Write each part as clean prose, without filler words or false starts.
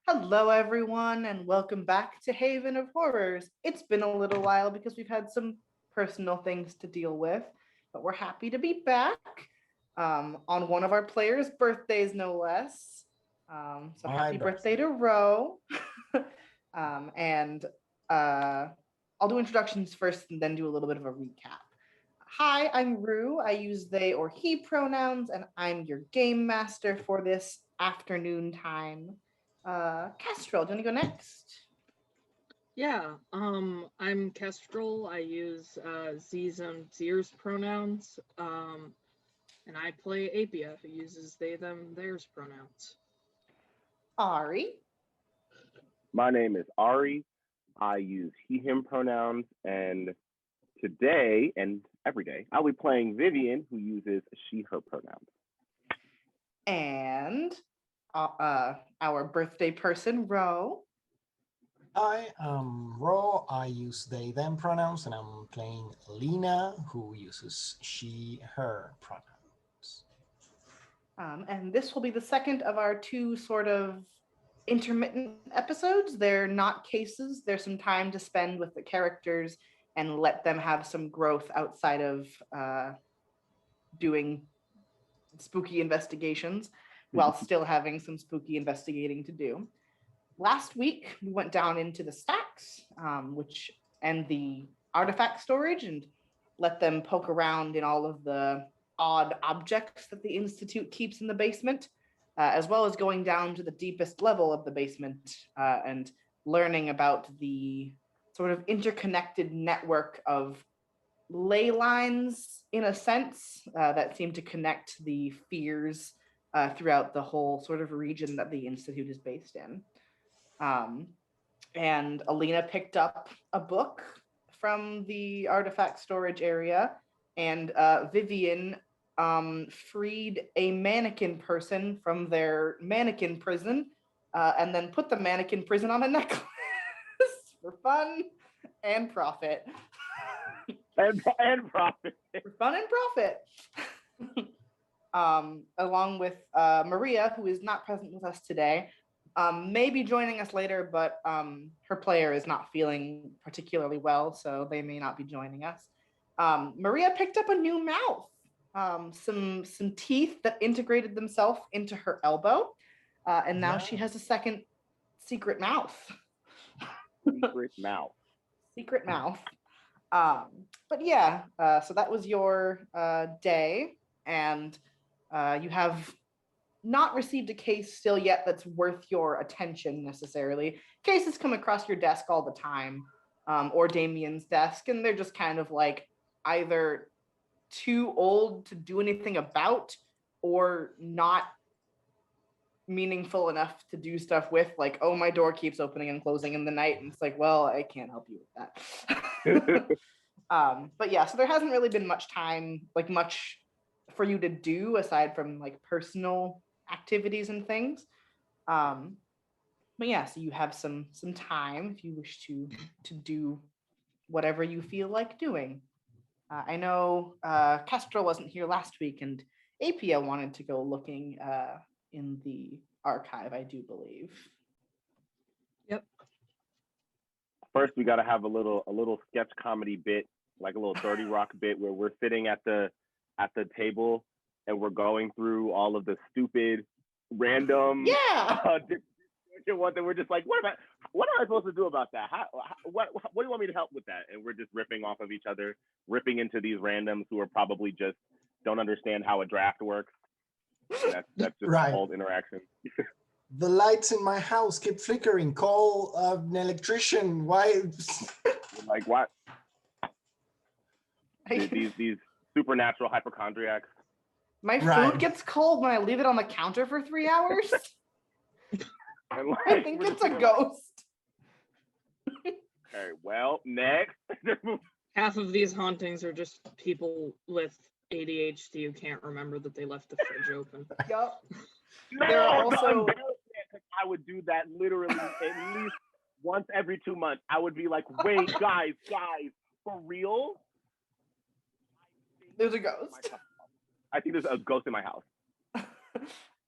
Hello, everyone, and welcome back to Haven of Horrors. It's been a little while because we've had some personal things to deal with, but we're happy to be back on one of our players' birthdays, no less. So happy birthday to Ro. and I'll do introductions first and then do a little bit of a recap. Hi, I'm Rue. I use they or he pronouns, and I'm your game master for this afternoon time. Kestrel, do you want to go next? Yeah, I'm Kestrel. I use Z's and Z's pronouns. And I play PbtA, who uses they, them, theirs pronouns. Ari. My name is Ari. I use he, him pronouns, and today and every day I'll be playing Vivian, who uses she, her pronouns. And our birthday person, Ro. Hi, I'm Ro. I use they, them pronouns, and I'm playing Lena, who uses she, her pronouns. And this will be the second of our two sort of intermittent episodes. They're not cases, there's some time to spend with the characters and let them have some growth outside of doing spooky investigations while still having some spooky investigating to do. Last week, we went down into the stacks, and the artifact storage, and let them poke around in all of the odd objects that the Institute keeps in the basement, as well as going down to the deepest level of the basement and learning about the sort of interconnected network of ley lines, in a sense, that seem to connect the fears throughout the whole sort of region that the Institute is based in. And Alina picked up a book from the artifact storage area, and Vivian freed a mannequin person from their mannequin prison, and then put the mannequin prison on a necklace for fun and profit. And profit. For fun and profit. Along with Maria, who is not present with us today, may be joining us later, but her player is not feeling particularly well, so they may not be joining us. Maria picked up a new mouth, some teeth that integrated themselves into her elbow, and now she has a second secret mouth. Secret mouth. Secret mouth. But yeah, so that was your day, and you have not received a case still yet that's worth your attention necessarily. Cases come across your desk all the time, or Damien's desk, and they're just kind of like either too old to do anything about or not meaningful enough to do stuff with, like, oh, my door keeps opening and closing in the night, and it's like, well, I can't help you with that. But yeah, so there hasn't really been much time, like much for you to do aside from like personal activities and things. But yeah, so you have some time if you wish to do whatever you feel like doing. I know Kestrel wasn't here last week, and PbtA wanted to go looking in the archive, I do believe. Yep. First, we got to have a little sketch comedy bit, like a little 30 Rock bit, where we're sitting at the table and we're going through all of the stupid, random, ones, and we're just like, what am I supposed to do about that? What do you want me to help with that? And we're just ripping off of each other, ripping into these randoms who are probably just don't understand how a draft works. And that's just right. old interaction. The lights in my house keep flickering. Call an electrician. Why? Like what? These supernatural hypochondriacs. My food gets cold when I leave it on the counter for 3 hours. Like, I think it's a ghost. Okay, well, next. Half of these hauntings are just people with ADHD who can't remember that they left the fridge open. Yup. No, There are also I would do that literally at least once every 2 months. I would be like, wait, guys, for real? There's a ghost. I think there's a ghost in my house.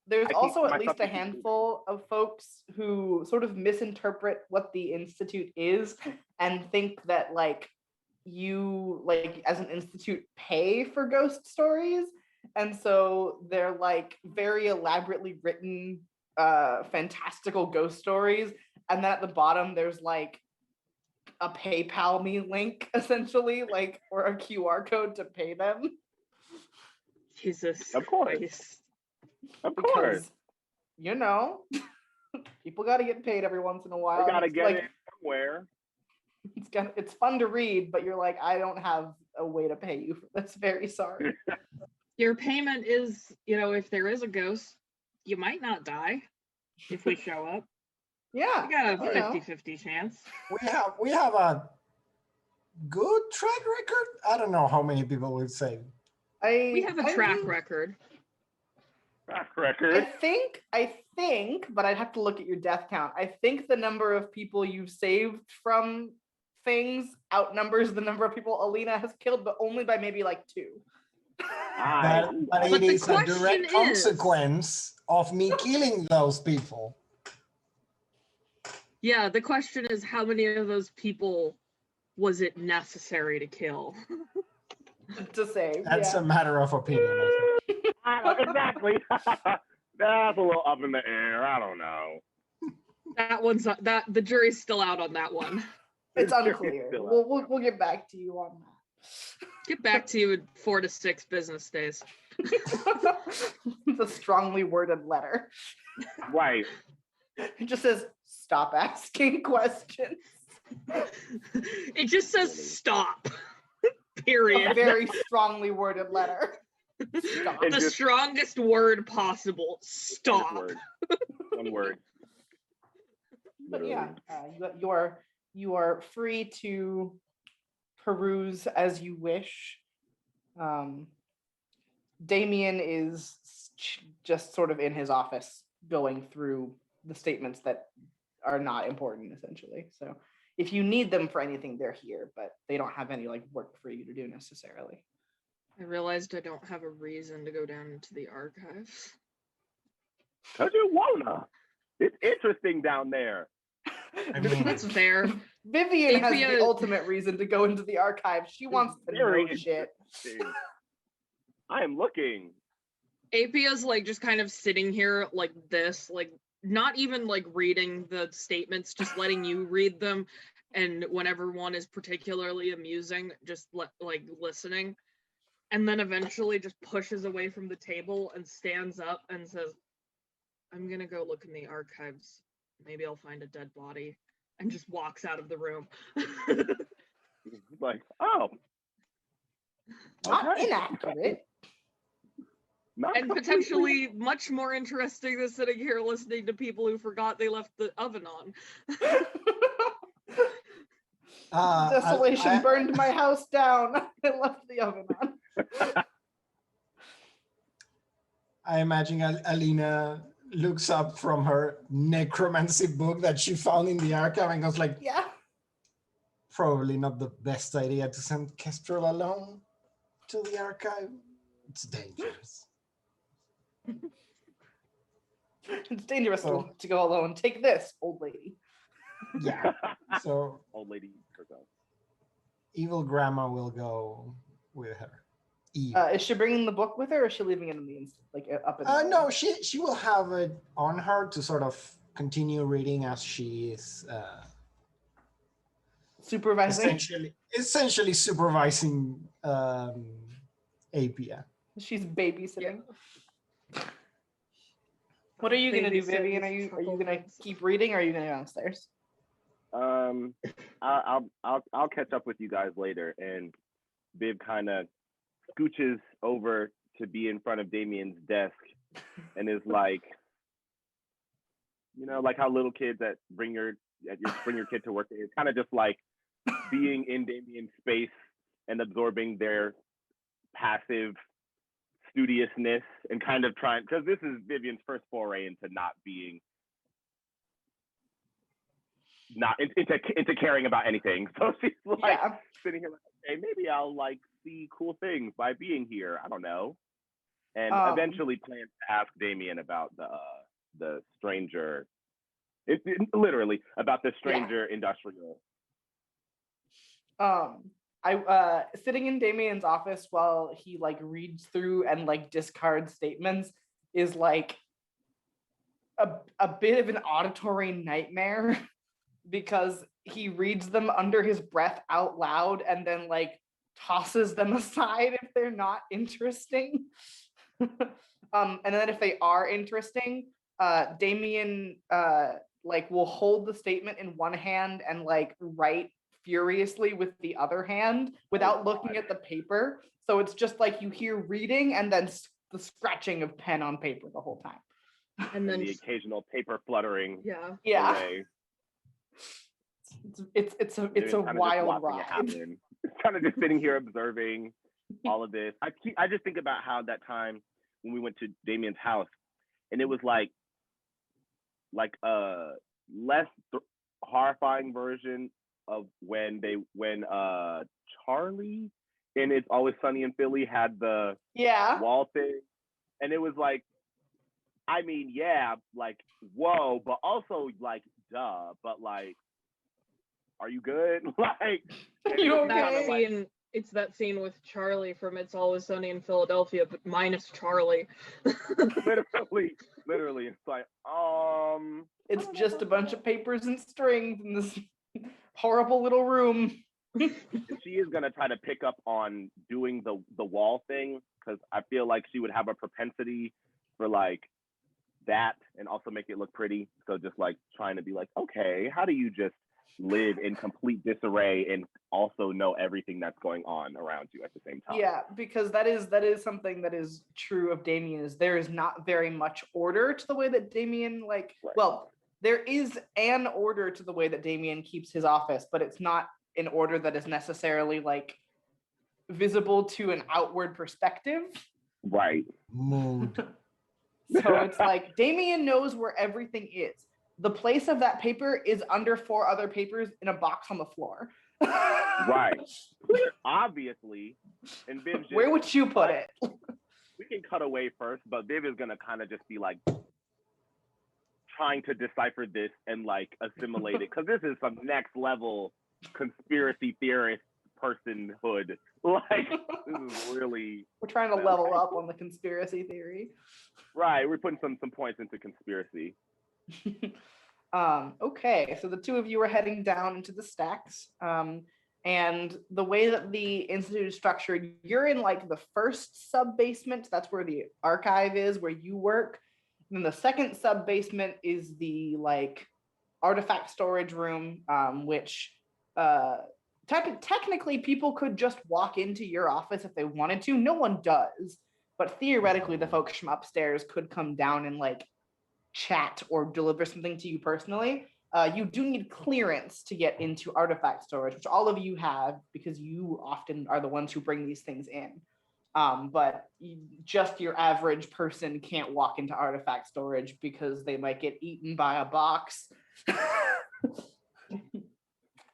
There's also at least a handful of folks who sort of misinterpret what the Institute is and think that like you like as an institute pay for ghost stories, and so they're like very elaborately written fantastical ghost stories, and then at the bottom there's like a PayPal me link essentially, like, or a QR code to pay them. Jesus Of course. Christ. Of course. you know, people got to get paid every once in a while. I gotta It's get like it somewhere. it's fun to read, but you're like, I don't have a way to pay you for this. Very sorry. Your payment is, if there is a ghost, you might not die if we show up. Yeah, We got a you know. 50-50 chance. We have a good track record. I don't know how many people would say. We have a track mean, record. Track I record. think, but I'd have to look at your death count. I think the number of people you've saved from things outnumbers the number of people Alina has killed, but only by maybe like 2. But But it the is a question direct is- consequence of me killing those people. Yeah, the question is, how many of those people was it necessary to kill? To save. That's yeah. a matter of opinion, I think. I don't, exactly. That's a little up in the air. I don't know. That one's the jury's still out on that one. It's unclear. Still We'll get back to you on that. Get back to you in 4 to 6 business days. It's a strongly worded letter. Right. It just says, stop asking questions. It just says stop. A Period. very strongly worded letter. Stop. And The just- strongest word possible. Stop. One word. But yeah, you are free to peruse as you wish. Damien is just sort of in his office going through the statements that are not important, essentially. So if you need them for anything, they're here, but they don't have any like work for you to do necessarily. I realized I don't have a reason to go down into the archives. Cause you wanna. It's interesting down there. I mean, That's fair. Vivian has Apia- the ultimate reason to go into the archives. She wants to Very know shit. interesting. I am looking. Apia's like just kind of sitting here like this, like not even like reading the statements, just letting you read them. And whenever one is particularly amusing, just like listening. And then eventually just pushes away from the table and stands up and says, I'm gonna go look in the archives. Maybe I'll find a dead body. And just walks out of the room. Like, oh. Not okay. inaccurate. Not And completely. potentially much more interesting than sitting here listening to people who forgot they left the oven on. Desolation burned my house down. I left the oven on. I imagine Alina looks up from her necromancy book that she found in the archive and goes like, Yeah. probably not the best idea to send Kestrel alone to the archive. It's dangerous. It's dangerous So- to go alone. Take this, old lady. Yeah. So Old lady herself. evil grandma will go with her. Is she bringing the book with her, or is she leaving it in the up in the No, she will have it on her to sort of continue reading as she is supervising? essentially supervising Apia. She's babysitting. What are you gonna do, Babysits Vivian? Are you gonna chuckleheads. keep reading, or are you gonna go downstairs? I'll catch up with you guys later. And Viv kind of scooches over to be in front of Damien's desk and is like, like how little kids that bring your kid to work. It's kind of just like being in Damien's space and absorbing their passive studiousness and kind of trying, because this is Vivian's first foray into into caring about anything. So she's like Yeah. sitting here like, okay, maybe I'll like see cool things by being here. I don't know. And eventually plans to ask Damien about the stranger. Literally about the stranger industrial. I sitting in Damien's office while he like reads through and like discards statements is like a bit of an auditory nightmare because he reads them under his breath out loud and then like tosses them aside if they're not interesting. And then if they are interesting, Damien like will hold the statement in one hand and like write furiously with the other hand without looking at the paper. So it's just like you hear reading and then the scratching of pen on paper the whole time. And then the occasional paper fluttering Yeah. away. It's a Damon's kinda just wild watching it ride. happen. Kind of just sitting here observing all of this. I just think about how that time when we went to Damien's house, and it was like a less horrifying version of when Charlie in It's Always Sunny in Philly had the wall thing, and it was like, I mean, yeah, like whoa, but also like duh, but like, are you good? Like, You okay? It's that scene with Charlie from It's Always Sunny in Philadelphia, but minus Charlie. literally, it's like, it's just a bunch of papers and strings in this horrible little room. She is gonna try to pick up on doing the wall thing, because I feel like she would have a propensity for like that, and also make it look pretty. So just like trying to be like, okay, how do you just live in complete disarray and also know everything that's going on around you at the same time? Yeah, because that is something that is true of Damien, is there is not very much order to the way that Damien well, there is an order to the way that Damien keeps his office, but it's not an order that is necessarily like visible to an outward perspective. Right. Mood. So it's like Damien knows where everything is. The place of that paper is under 4 other papers in a box on the floor. Right. Obviously. And Viv, where would you put it? We can cut away first, but Viv is gonna kind of just be like trying to decipher this and like assimilate it, because this is some next level conspiracy theorist personhood. Like, this is really, we're trying to level up on the conspiracy theory. Right, we're putting some points into conspiracy. Okay, so the two of you are heading down into the stacks, and the way that the institute is structured, you're in like the first sub basement. That's where the archive is, where you work. And then the second sub basement is the like artifact storage room, which technically people could just walk into your office if they wanted to. No one does, but theoretically the folks from upstairs could come down and like chat or deliver something to you personally. You do need clearance to get into artifact storage, which all of you have because you often are the ones who bring these things in. But just your average person can't walk into artifact storage because they might get eaten by a box.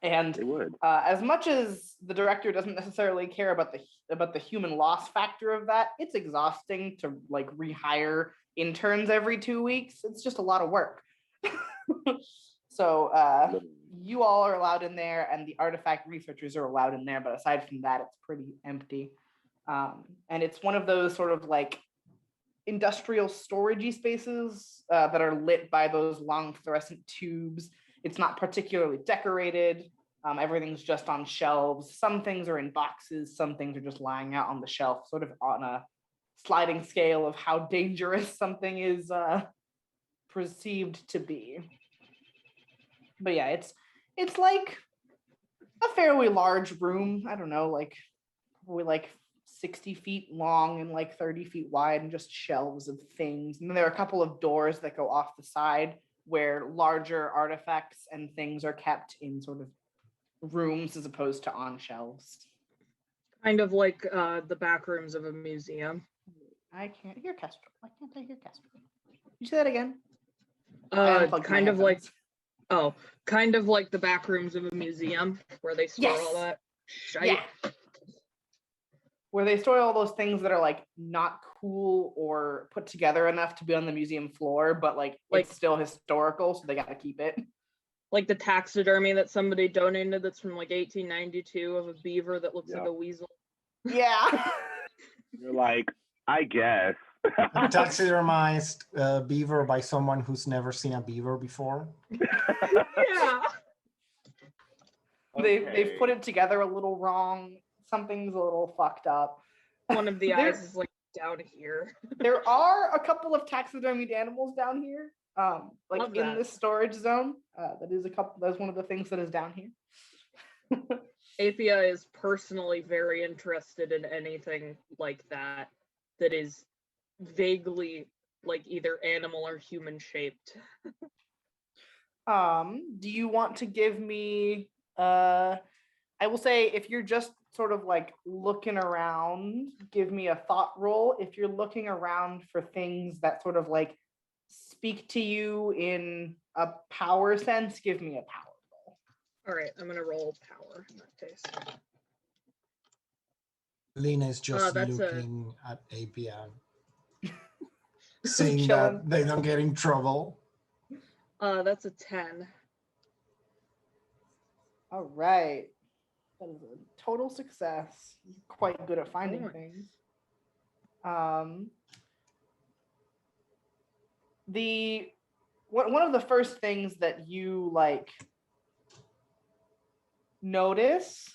And as much as the director doesn't necessarily care about the human loss factor of that, it's exhausting to like rehire interns every 2 weeks. It's just a lot of work. So you all are allowed in there, and the artifact researchers are allowed in there. But aside from that, it's pretty empty. And it's one of those sort of like industrial storagey spaces that are lit by those long fluorescent tubes. It's not particularly decorated. Everything's just on shelves. Some things are in boxes. Some things are just lying out on the shelf, sort of on a sliding scale of how dangerous something is perceived to be. But yeah, it's like a fairly large room. I don't know, like probably like 60 feet long and like 30 feet wide, and just shelves of things. And then there are a couple of doors that go off the side where larger artifacts and things are kept in sort of rooms as opposed to on shelves. Kind of like the back rooms of a museum. I can't hear Kestrel. Why can't I hear Kestrel? You say that again? Kind of like the back rooms of a museum where they store all that shite. Yeah. Where they store all those things that are like not cool or put together enough to be on the museum floor, but like it's still historical, so they got to keep it. Like the taxidermy that somebody donated that's from like 1892 of a beaver that looks like a weasel. Yeah. You're like, I guess. Taxidermized beaver by someone who's never seen a beaver before. Yeah. They've put it together a little wrong. Something's a little fucked up. One of the eyes is like down here. There are a couple of taxidermied animals down here, like Love in that. this storage zone. That's one of the things that is down here. PbtA is personally very interested in anything like that is vaguely like either animal or human shaped. Do you want to give me I will say if you're just sort of like looking around, give me a thought roll. If you're looking around for things that sort of like speak to you in a power sense, give me a power roll. All right, I'm gonna roll power in that case. Lena is just that's looking at APM, saying Chilling. that they don't get in trouble. That's a 10. All right. That is a total success. You're quite good at finding Nice. things. One of the first things that you like notice,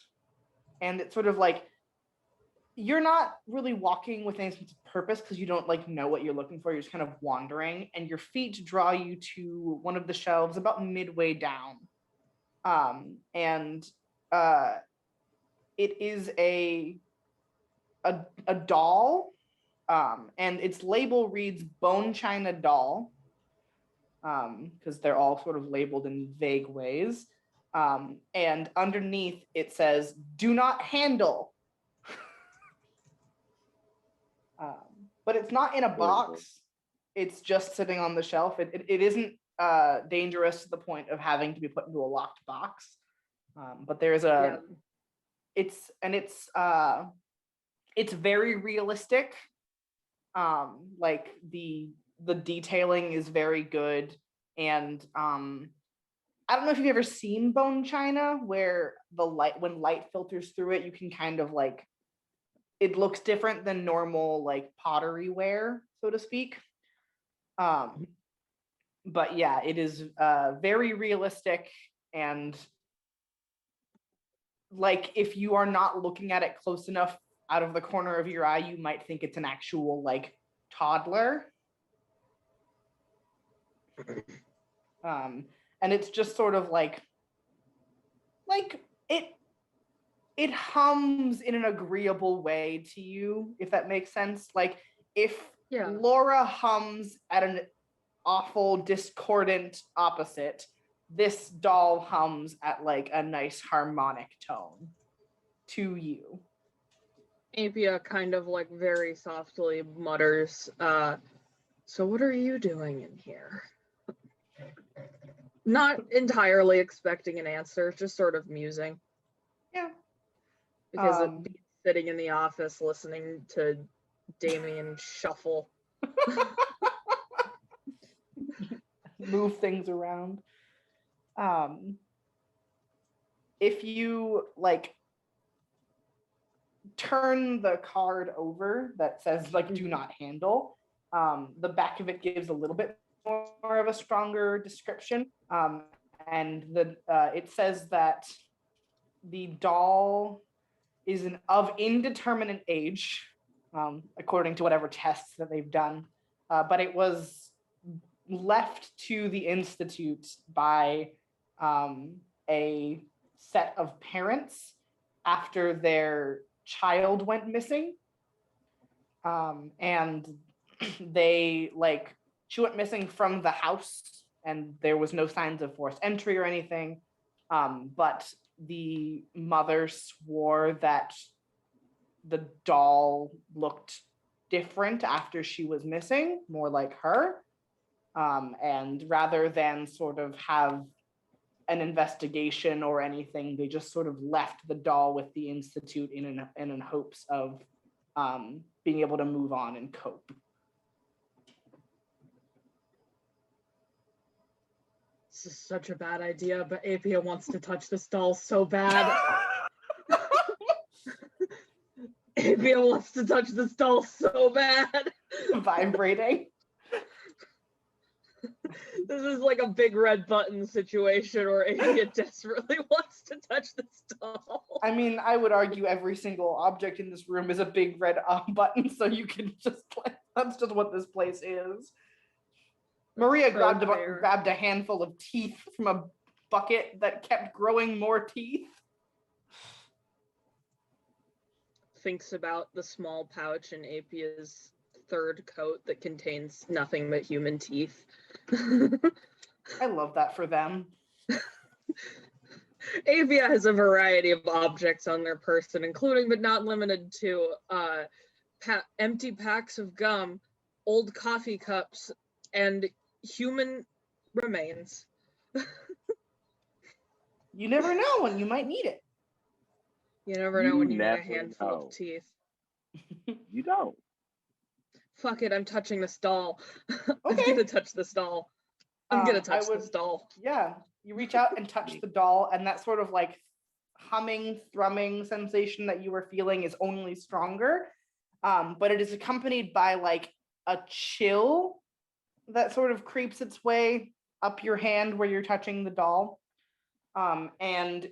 and it's sort of like you're not really walking with any sense of purpose because you don't like know what you're looking for. You're just kind of wandering, and your feet draw you to one of the shelves about midway down. And it is a doll, and its label reads Bone China Doll, because they're all sort of labeled in vague ways. And underneath it says, "Do not handle." But it's not in a box. It's just sitting on the shelf. It isn't dangerous to the point of having to be put into a locked box. But there's a, it's very realistic. Like the detailing is very good. And I don't know if you've ever seen bone china, where when light filters through it, you can kind of like, it looks different than normal like pottery ware, so to speak. But yeah, it is very realistic, and like if you are not looking at it close enough out of the corner of your eye, you might think it's an actual like toddler. And it's just sort of like it hums in an agreeable way to you, if that makes sense. Like if Laura hums at an awful discordant opposite, this doll hums at like a nice harmonic tone to you. Apia kind of like very softly mutters, so what are you doing in here? Not entirely expecting an answer, just sort of musing. Yeah. Because sitting in the office listening to Damien shuffle. Move things around. If you like turn the card over that says like do not handle, the back of it gives a little bit more of a stronger description, and it says that the doll is of indeterminate age, according to whatever tests that they've done, but it was left to the Institute by a set of parents after their child went missing. And she went missing from the house, and there was no signs of forced entry or anything. But the mother swore that the doll looked different after she was missing, more like her. And rather than sort of have an investigation or anything, they just sort of left the doll with the Institute in hopes of being able to move on and cope. This is such a bad idea, but Apia wants to touch this doll so bad. Apia wants to touch this doll so bad. Vibrating. This is like a big red button situation where Avia desperately wants to touch this doll. I mean, I would argue every single object in this room is a big red button, so you can just like, that's just what this place is. Maria so grabbed fair. grabbed a handful of teeth from a bucket that kept growing more teeth. Thinks about the small pouch in Apia's third coat that contains nothing but human teeth. I love that for them. Avia has a variety of objects on their person, including but not limited to empty packs of gum, old coffee cups, and human remains. You never know when you might need it. You never know when You you need a never handful know. of teeth. You don't. Fuck it, I'm touching this doll. I'm Okay. gonna touch this doll. I'm gonna I touch would- this doll. Yeah, you reach out and touch the doll, and that sort of like humming, thrumming sensation that you were feeling is only stronger. But it is accompanied by like a chill that sort of creeps its way up your hand where you're touching the doll. And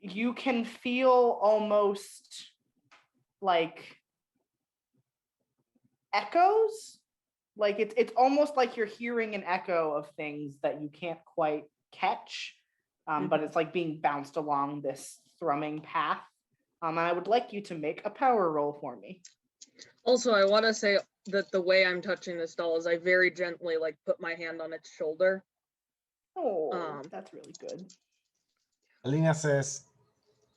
you can feel almost like echoes. Like it's almost like you're hearing an echo of things that you can't quite catch, but it's like being bounced along this thrumming path. And I would like you to make a power roll for me. Also, I want to say that the way I'm touching this doll is I very gently like put my hand on its shoulder. Oh, that's really good. Alina says,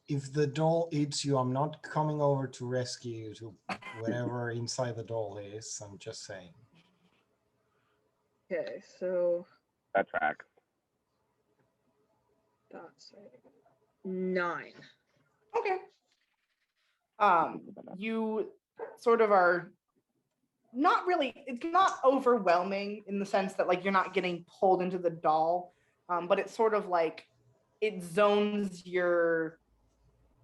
if the doll eats you, I'm not coming over to rescue you to whatever inside the doll is. I'm just saying. Okay, so That tracks. that's 9. Okay. You sort of are not really, it's not overwhelming in the sense that like you're not getting pulled into the doll, but it's sort of like it zones your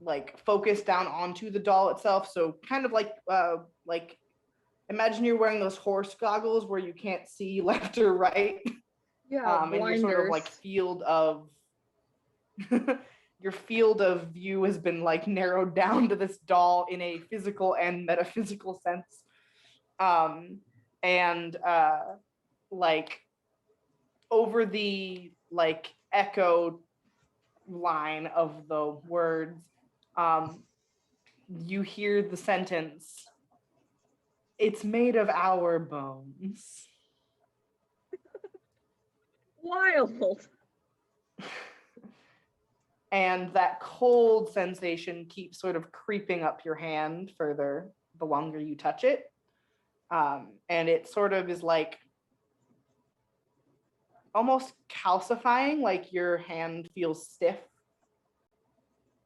like focus down onto the doll itself. So kind of like imagine you're wearing those horse goggles where you can't see left or right. Yeah, And your sort of like field of your field of view has been like narrowed down to this doll in a physical and metaphysical sense. Like over the like echo line of the words, you hear the sentence, "It's made of our bones." Wild. And that cold sensation keeps sort of creeping up your hand further the longer you touch it. And it sort of is like almost calcifying, like your hand feels stiff.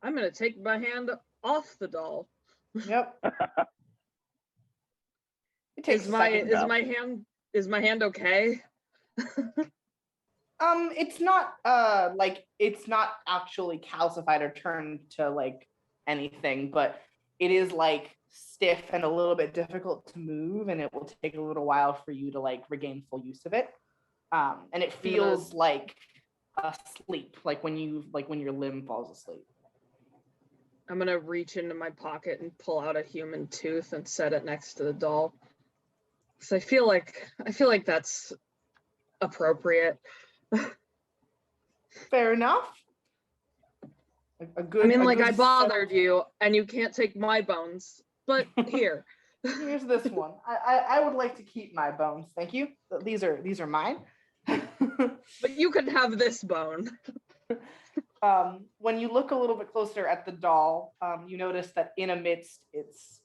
I'm gonna take my hand off the doll. Yep. It takes Is a my second. is my hand okay? It's not it's not actually calcified or turned to like anything, but it is like stiff and a little bit difficult to move, and it will take a little while for you to like regain full use of it. And it feels like asleep, like when your limb falls asleep. I'm gonna reach into my pocket and pull out a human tooth and set it next to the doll. Because I feel like that's appropriate. Fair enough. A good. I mean, a like, good I bothered you, and you can't take my bones, but here. Here's this one. I would like to keep my bones. Thank you. These are mine. But you can have this bone. When you look a little bit closer at the doll, you notice that in amidst it's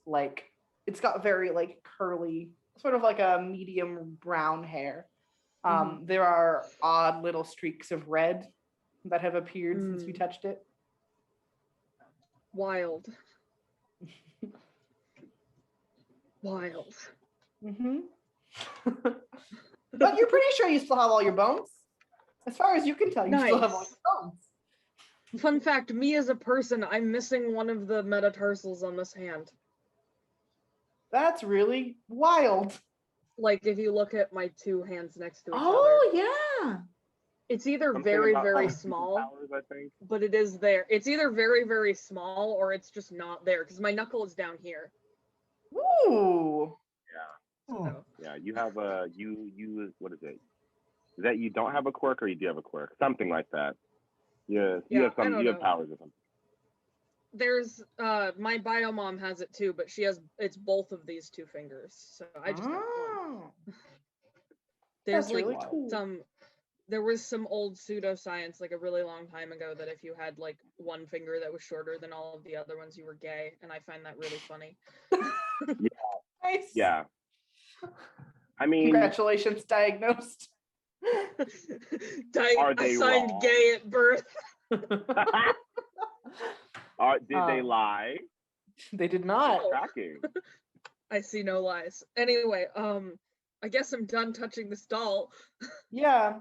got very like curly, sort of like a medium brown hair. There are odd little streaks of red that have appeared since you touched it. Wild. Wild. But you're pretty sure you still have all your bones. As far as you can tell, you still have all your bones. Fun fact, me as a person, I'm missing one of the metatarsals on this hand. That's really wild. Like, if you look at my two hands next to each other. Oh, It's either Something very, about very like small, powers, I think. but it is there. It's either very, very small or it's just not there because my knuckle is down here. Ooh. Yeah. Hmm. So. Yeah. You have a you. What is it? Is that you don't have a quirk or you do have a quirk? Something like that. Yeah. You Yeah, have I some. don't You have know. powers or something. There's my bio mom has it too, but it's both of these two fingers. So I just have one. Oh, There's that's like really cool. there was some old pseudoscience like a really long time ago that if you had like one finger that was shorter than all of the other ones, you were gay, and I find that really funny. Nice. Yeah. I mean, Congratulations, diagnosed. Are they assigned wrong? gay at birth. did they lie? They did not. No. Tracking. I see no lies. Anyway, I guess I'm done touching this doll. Yeah,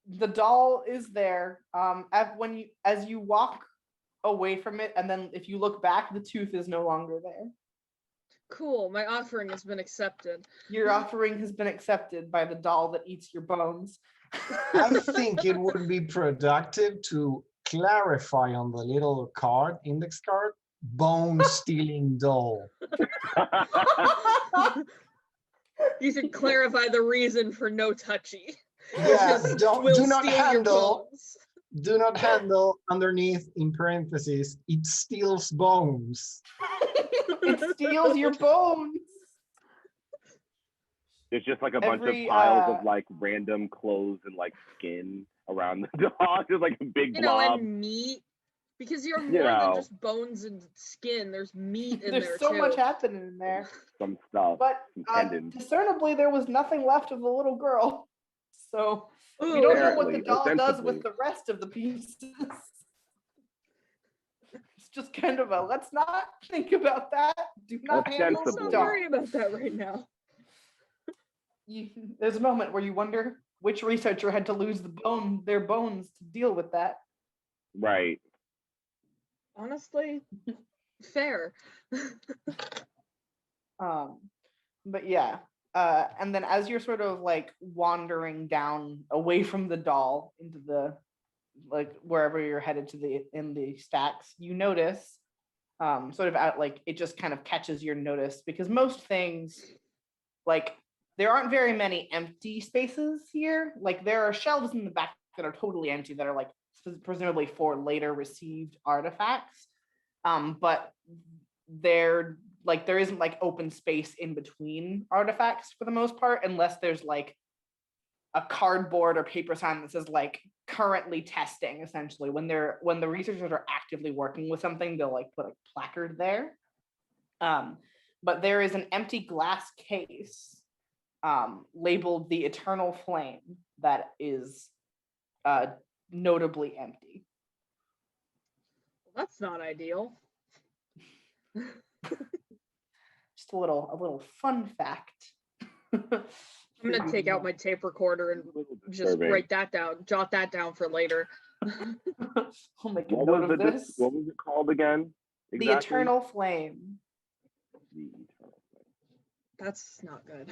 the doll is there. As you walk away from it, and then if you look back, the tooth is no longer there. Cool, my offering has been accepted. Your offering has been accepted by the doll that eats your bones. I think it would be productive to clarify on the little card, index card, bone stealing doll. You should clarify the reason for no touchy. Yeah, We'll do not steal your handle. bones. Do not handle underneath in parentheses. It steals bones. It steals your bones. There's just like a bunch of piles of like random clothes and like skin around the dog. There's like a big blob. And meat. Because you're more than just bones and skin. There's meat in there too. There's so much happening in there. Some stuff. But discernibly, there was nothing left of the little girl. So we don't know what the doll does with the rest of the pieces. It's just kind of a, let's not think about that. Do not handle Let's not worry about that right now. There's a moment where you wonder which researcher had to lose their bones to deal with that. Right. Honestly, fair. But yeah. And then as you're sort of like wandering down away from the doll into the like wherever you're headed to in the stacks, you notice sort of at like it just kind of catches your notice because most things like there aren't very many empty spaces here. Like there are shelves in the back that are totally empty that are like presumably for later received artifacts. But there isn't like open space in between artifacts for the most part, unless there's like a cardboard or paper sign that says like currently testing, essentially. When the researchers are actively working with something, they'll like put a placard there. But there is an empty glass case labeled the Eternal Flame that is notably empty. That's not ideal. Just a little fun fact. I'm gonna take out my tape recorder and just write that down, jot that down for later. I'll make a note of this. What was it called again? Exactly? The Eternal Flame. The Eternal Flame. That's not good.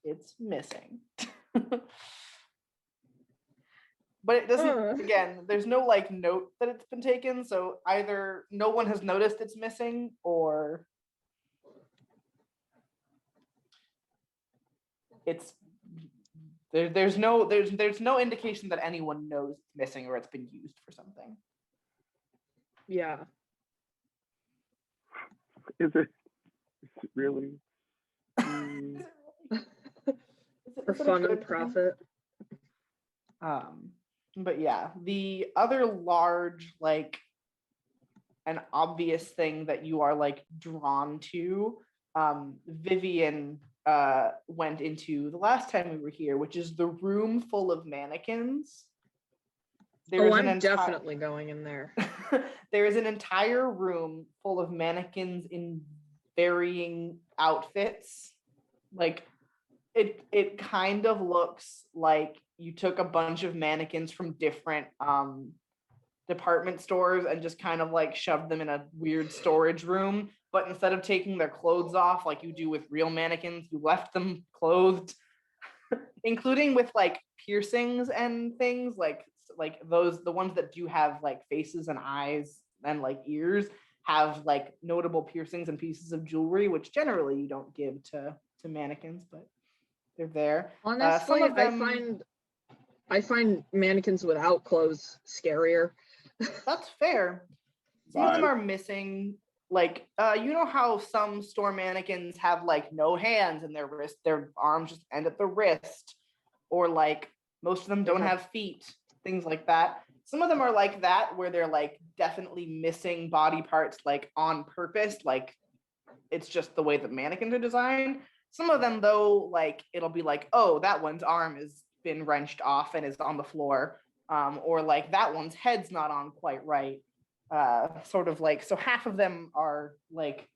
It's missing. But it doesn't, again, there's no like note that it's been taken. So either no one has noticed it's missing or it's there's no indication that anyone knows it's missing or it's been used for something. Yeah. Is it really? For fun and profit. But yeah, the other large, like, an obvious thing that you are like drawn to, Vivian went into the last time we were here, which is the room full of mannequins. I'm definitely going in there. There is an entire room full of mannequins in varying outfits. Like it kind of looks like you took a bunch of mannequins from different department stores and just kind of like shoved them in a weird storage room. But instead of taking their clothes off like you do with real mannequins, you left them clothed. including with like piercings and things like those the ones that do have like faces and eyes and like ears have like notable piercings and pieces of jewelry, which generally you don't give to mannequins, but they're there. Honestly, Some of them, I find mannequins without clothes scarier. that's fair. Some of them Vibe. are missing. Like, you know how some store mannequins have like no hands and their arms just end at the wrist, or like most of them don't have feet, things like that. Some of them are like that, where they're like definitely missing body parts, like on purpose, like it's just the way that mannequins are designed. Some of them, though, like it'll be like, oh, that one's arm has been wrenched off and is on the floor, or like that one's head's not on quite right. Sort of like, so half of them are like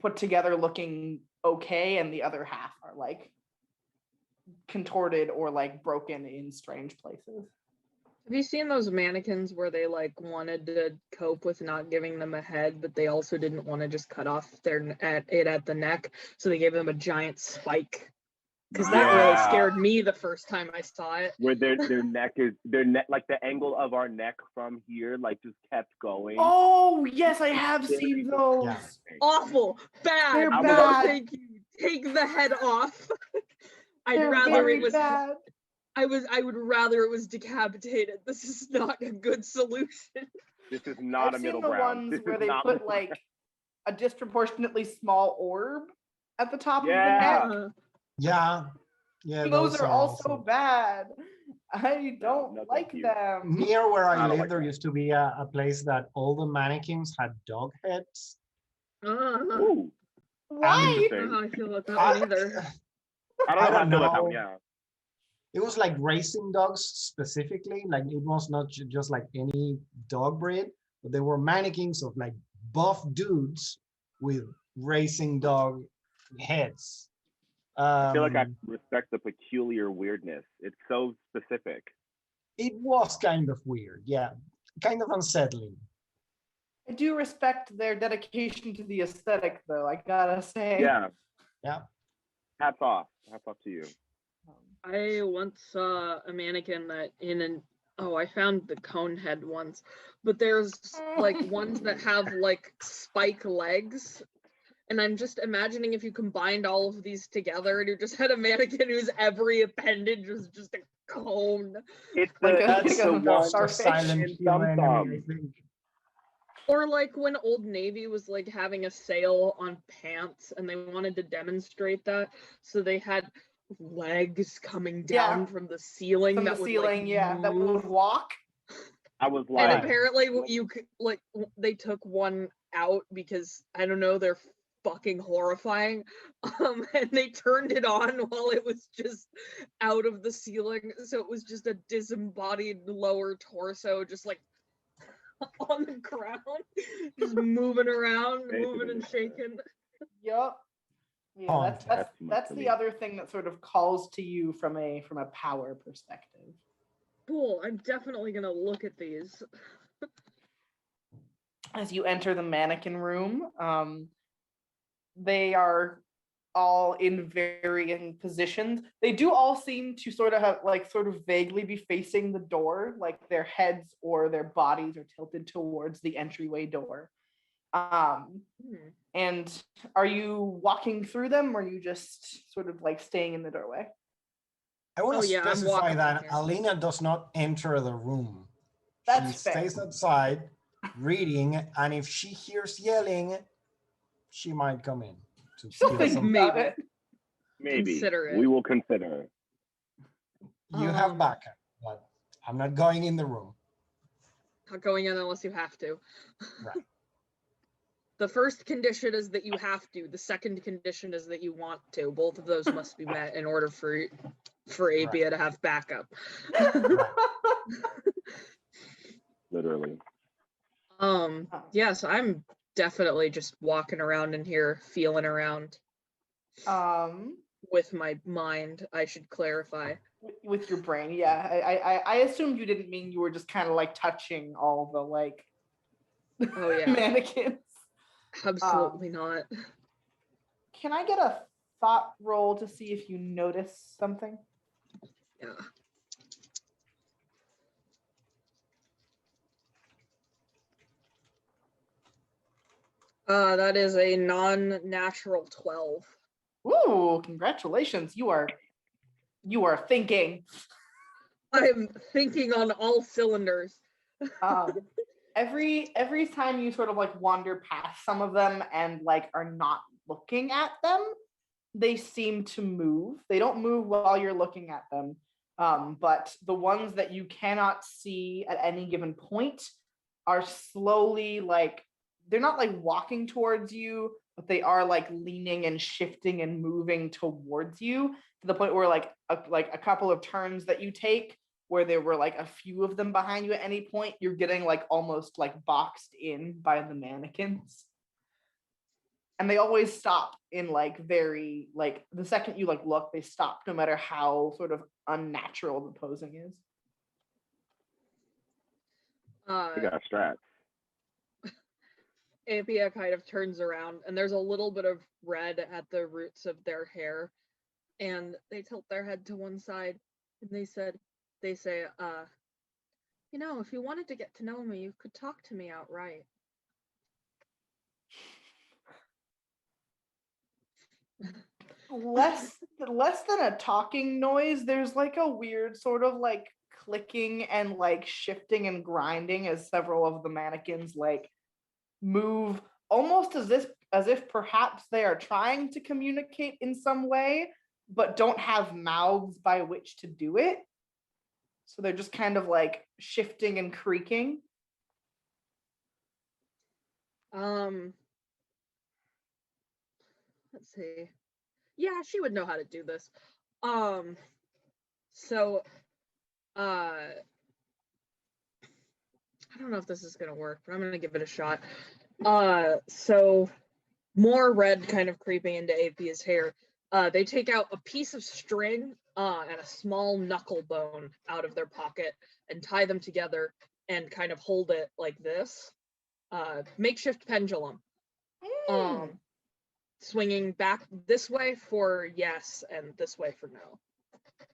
put together looking okay, and the other half are like contorted or like broken in strange places. Have you seen those mannequins where they like wanted to cope with not giving them a head, but they also didn't want to just cut off at the neck, so they gave them a giant spike? Because that really scared me the first time I saw it. Where their neck like the angle of our neck from here like just kept going. Oh yes, I have seen those. Yeah. Awful, bad. They're No, bad. thank you. Take the head off. They're very bad. I would rather it was decapitated. This is not a good solution. This is not I've a middle seen the ground. ones This where is they not put middle like ground. a disproportionately small orb at the top of the Yeah. neck. Yeah, Those are also bad. I don't no, like thank you. them. Near where I I don't live, like there that. used to be a place that all the mannequins had dog heads. Ooh, Why? I don't know how I feel about that one either. I don't know how I feel about that one. Yeah. It was like racing dogs specifically. Like it was not just like any dog breed, but they were mannequins of like buff dudes with racing dog heads. I feel like I respect the peculiar weirdness. It's so specific. It was kind of weird, yeah, kind of unsettling. I do respect their dedication to the aesthetic, though, I gotta say. Yeah. Yeah. Hats off to you. I once saw a mannequin that I found the cone head ones, but there's like ones that have like spike legs. And I'm just imagining if you combined all of these together and you just had a mannequin whose every appendage was just a cone. It's Like it's a the one starfish. Silent in Hill Thumb enemy, Thumb. I think. Or like when Old Navy was like having a sale on pants and they wanted to demonstrate that. So they had legs coming down from the ceiling From the that would ceiling, like that move. would walk. I was And like, apparently you could like they took one out because I don't know, they're fucking horrifying. And they turned it on while it was just out of the ceiling. So it was just a disembodied lower torso, just like on the ground, just moving around, moving and shaking. Yup. Yeah, That's too much that's for the me. other thing that sort of calls to you from a power perspective. Cool. I'm definitely gonna look at these. As you enter the mannequin room, they are all in varying positions. They do all seem to sort of have sort of vaguely be facing the door, like their heads or their bodies are tilted towards the entryway door. And are you walking through them, or are you just sort of like staying in the doorway? I want to I'm specify walking that here. Alina does not enter the room. That's She fair. stays outside reading, and if she hears yelling, she might come in to She'll steal think some. about Maybe. it. Maybe Consider it. we will consider. You have backup, but I'm not going in the room. Not going in unless you have to. Right. The first condition is that you have to. The second condition is that you want to. Both of those must be met in order for PbtA to have backup. Literally. Yes, I'm definitely just walking around in here, feeling around. With my mind, I should clarify. With your brain, yeah. I assumed you didn't mean you were just kind of like touching all the like Oh yeah. mannequins. Absolutely not. Can I get a thought roll to see if you notice something. Yeah. That is a non-natural 12. Ooh, congratulations. You are thinking. I'm thinking on all cylinders. Every time you sort of like wander past some of them and like are not looking at them, they seem to move. They don't move while you're looking at them. But the ones that you cannot see at any given point are slowly like, they're not like walking towards you, but they are like leaning and shifting and moving towards you to the point where like a couple of turns that you take where there were like a few of them behind you at any point, you're getting like almost like boxed in by the mannequins. And they always stop in like very like the second you like look, they stop no matter how sort of unnatural the posing is. We got strats. Apia kind of turns around and there's a little bit of red at the roots of their hair, and they tilt their head to one side and they say, you know, if you wanted to get to know me, you could talk to me outright. Less than a talking noise, there's like a weird sort of like clicking and like shifting and grinding as several of the mannequins like move almost as if perhaps they are trying to communicate in some way but don't have mouths by which to do it, so they're just kind of like shifting and creaking. Let's see. Yeah, she would know how to do this. So I don't know if this is gonna work, but I'm gonna give it a shot. So more red kind of creeping into Apia's hair. They take out a piece of string and a small knuckle bone out of their pocket and tie them together and kind of hold it like this. Makeshift pendulum. Swinging back this way for yes and this way for no.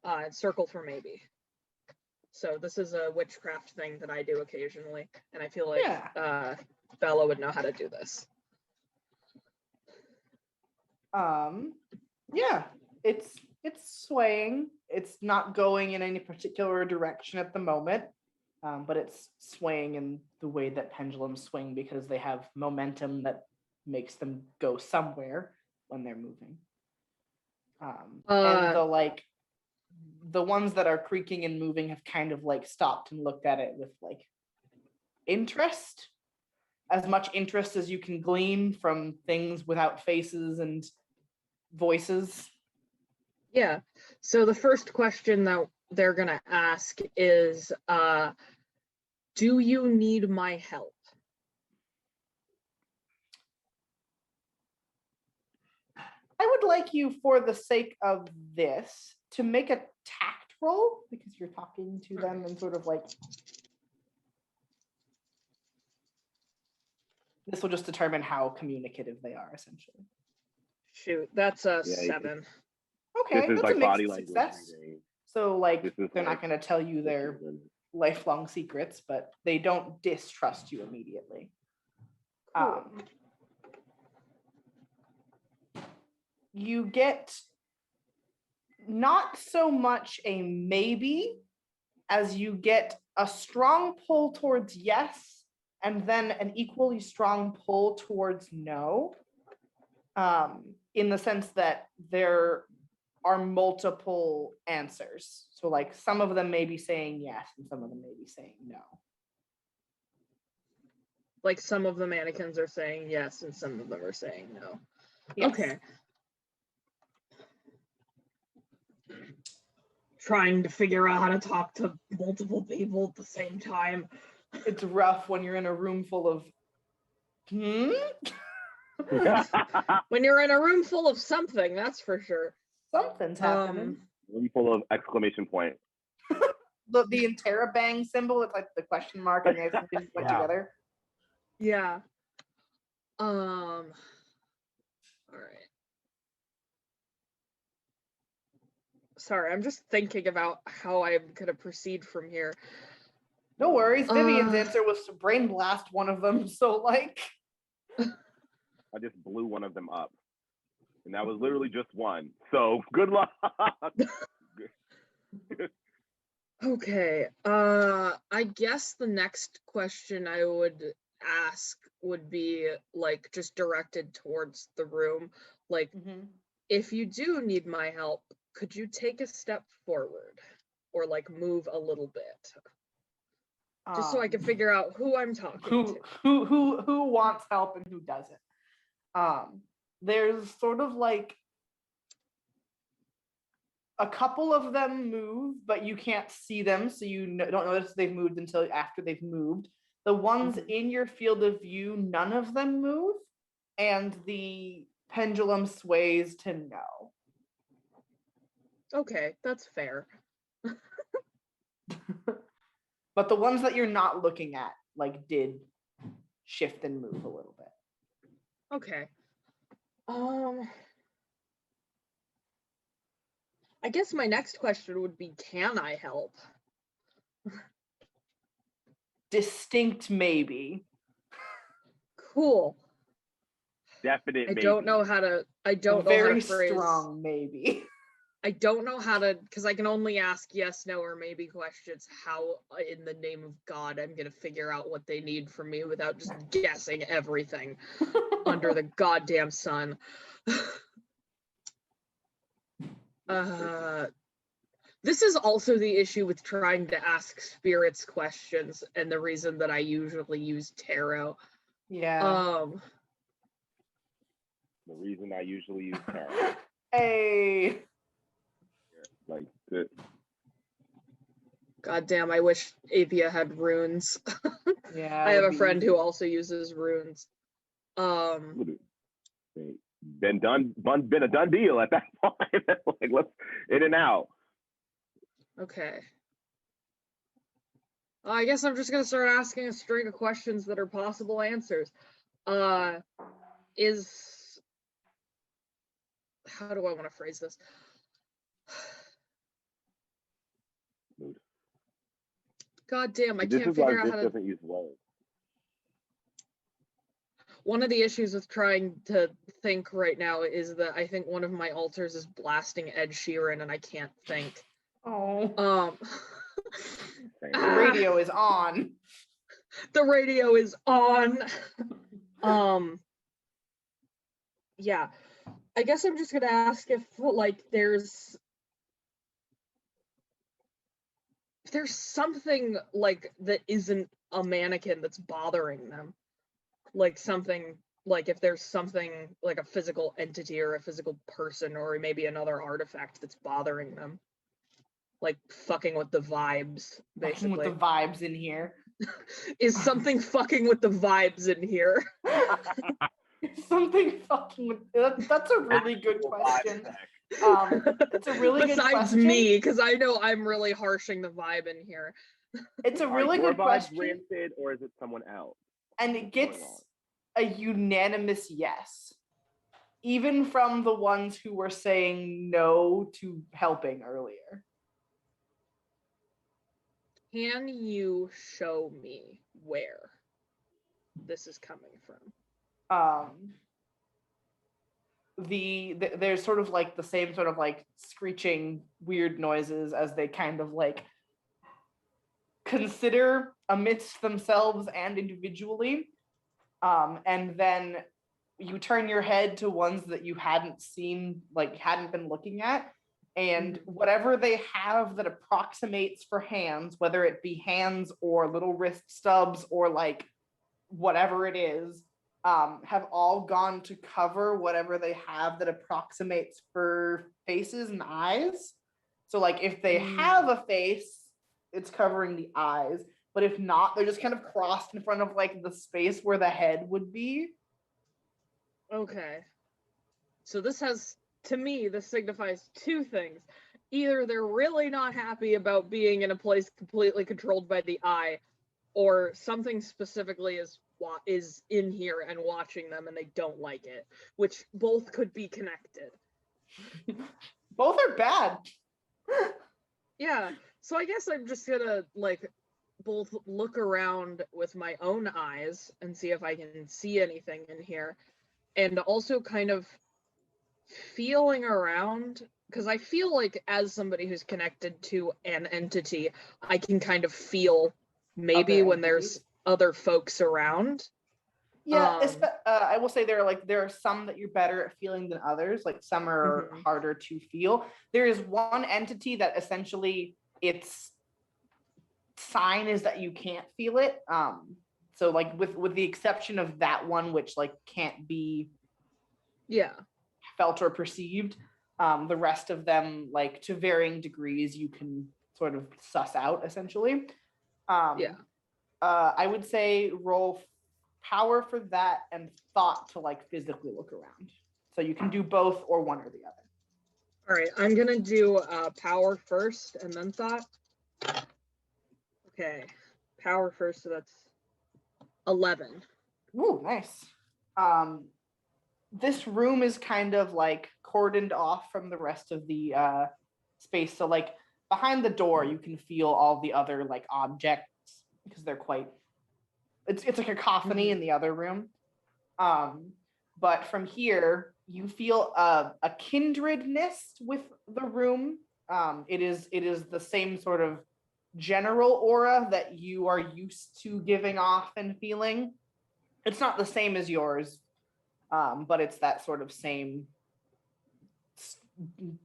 And circle for maybe. So this is a witchcraft thing that I do occasionally, and I feel like Bella would know how to do this. Yeah, it's swaying. It's not going in any particular direction at the moment, but it's swaying in the way that pendulums swing because they have momentum that makes them go somewhere when they're moving. And the ones that are creaking and moving have kind of like stopped and looked at it with like interest, as much interest as you can glean from things without faces and voices. Yeah. So the first question that they're gonna ask is, do you need my help? I would like you, for the sake of this, to make a tact roll because you're talking to them and sort of like this will just determine how communicative they are, essentially. Shoot, that's a 7. Okay, this is that's like a body mixed language. success. So like This is they're like- not going to tell you their lifelong secrets, but they don't distrust you immediately. Cool. You get not so much a maybe as you get a strong pull towards yes and then an equally strong pull towards no, in the sense that there are multiple answers. So like some of them may be saying yes and some of them may be saying no. Like some of the mannequins are saying yes and some of them are saying no. Yes. Okay. Trying to figure out how to talk to multiple people at the same time. It's rough when you're in a room full of When you're in a room full of something, that's for sure. something's happening. Room full of exclamation point. The interrobang symbol, it's like the question mark and the exclamation point Yeah. together. Yeah. All right. Sorry, I'm just thinking about how I'm gonna proceed from here. No worries. Vivian's Uh, answer was to brain blast one of them. So like, I just blew one of them up, and that was literally just one. So good luck. Okay. I guess the next question I would ask would be like just directed towards the room. Like, if you do need my help, could you take a step forward or like move a little bit? Just so I can figure out who I'm talking to. who wants help and who doesn't. There's sort of like a couple of them move, but you can't see them, so you don't notice they've moved until after they've moved. The ones in your field of view, none of them move, and the pendulum sways to no. Okay, that's fair. But the ones that you're not looking at, like, did shift and move a little bit. Okay. I guess my next question would be, can I help? Distinct maybe. Cool. Definite. I maybe. don't know how to. I don't know Very how to phrase. Strong maybe. I don't know how to, because I can only ask yes, no, or maybe questions. How, in the name of God, I'm gonna figure out what they need from me without just guessing everything under the goddamn sun. This is also the issue with trying to ask spirits questions, and the reason that I usually use tarot. Yeah. The reason I usually use tarot. Hey. Like this. God damn, I wish PbtA had runes. Yeah. I have a friend who also uses runes. Been a done deal at that point. Like, let's in and out. Okay. I guess I'm just gonna start asking a string of questions that are possible answers. How do I want to phrase this? God damn, I can't figure out how to. Doesn't use words. One of the issues with trying to think right now is that I think one of my altars is blasting Ed Sheeran and I can't think. Oh. The radio is on. The radio is on. Yeah. I guess I'm just gonna ask if like there's something like that isn't a mannequin that's bothering them. Like something, like if there's something like a physical entity or a physical person or maybe another artifact that's bothering them. Like fucking with the vibes, basically. Fucking with the vibes in here. Is something fucking with the vibes in here? Something fucking with that's a really good question. It's a really good question. Besides me, because I know I'm really harshing the vibe in here. It's a really good question. Rancid, or is it someone else? And it gets a unanimous yes, even from the ones who were saying no to helping earlier. Can you show me where this is coming from? There's sort of like the same sort of like screeching weird noises as they kind of like consider amidst themselves and individually. And then you turn your head to ones that you hadn't seen, like hadn't been looking at, and whatever they have that approximates for hands, whether it be hands or little wrist stubs or like whatever it is, have all gone to cover whatever they have that approximates for faces and eyes. So like if they have a face, it's covering the eyes. But if not, they're just kind of crossed in front of like the space where the head would be. Okay. So this has, to me, this signifies two things. Either they're really not happy about being in a place completely controlled by the eye, or something specifically is in here and watching them and they don't like it, which both could be connected. Both are bad. Yeah. So I guess I'm just gonna like both look around with my own eyes and see if I can see anything in here, and also kind of feeling around because I feel like as somebody who's connected to an entity, I can kind of feel maybe Other when there's entities. other folks around. Yeah, Um, I will say there are some that you're better at feeling than others. Like some are Mhm. harder to feel. There is one entity that essentially its sign is that you can't feel it. So like with the exception of that one, which like can't be yeah. felt or perceived, the rest of them, like to varying degrees, you can sort of suss out essentially. Yeah. I would say roll power for that and thought to like physically look around. So you can do both or one or the other. All right, I'm gonna do power first and then thought. Okay, power first, so that's 11. Ooh, nice. Um, this room is kind of like cordoned off from the rest of the space. So like behind the door, you can feel all the other like objects because they're quite. It's a cacophony in the other room. But from here, you feel a kindredness with the room. It is the same sort of general aura that you are used to giving off and feeling. It's not the same as yours, but it's that sort of same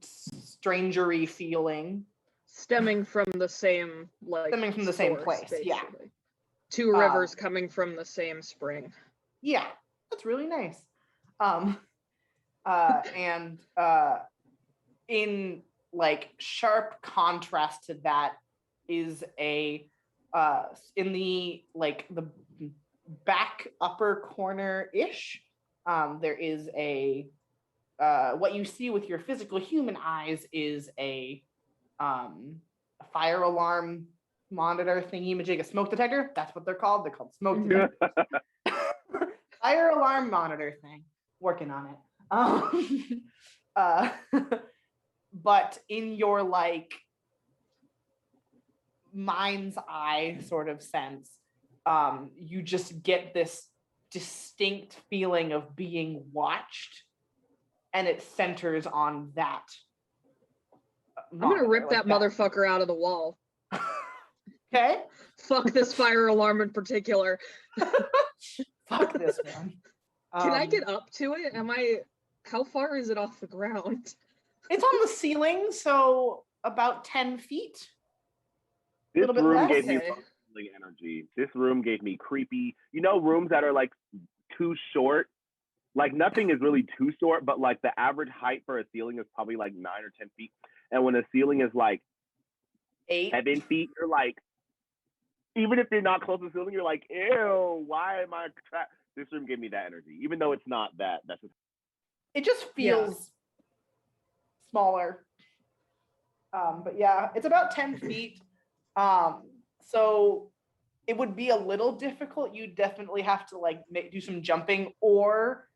strangery feeling Stemming from the same, like, stemming from the same source, place. Yeah, basically. Two rivers coming from the same spring. yeah, that's really nice. Um, and in like sharp contrast to that is a in the like the back upper corner ish, there is a what you see with your physical human eyes is a fire alarm monitor thingy majig, a smoke detector. That's what they're called. They're called smoke detectors. Fire alarm monitor thing. Working on it. Uh, but in your like mind's eye sort of sense, you just get this distinct feeling of being watched, and it centers on that. I'm gonna rip like that motherfucker out of the wall. Okay. Fuck this fire alarm in particular. Fuck this one. Can I get up to it? How far is it off the ground? It's on the ceiling, so about 10 feet. This little bit room less. gave me Okay. lonely energy. This room gave me creepy. You know, rooms that are like too short. Like nothing is really too short, but like the average height for a ceiling is probably like 9 or 10 feet. And when a ceiling is like 8. 7 feet, you're like, even if you're not close to the ceiling, you're like, ew, why am I trapped? This room gave me that energy, even though it's not that. That's just It just feels smaller. But yeah, it's about 10 feet. So it would be a little difficult. You definitely have to like do some jumping or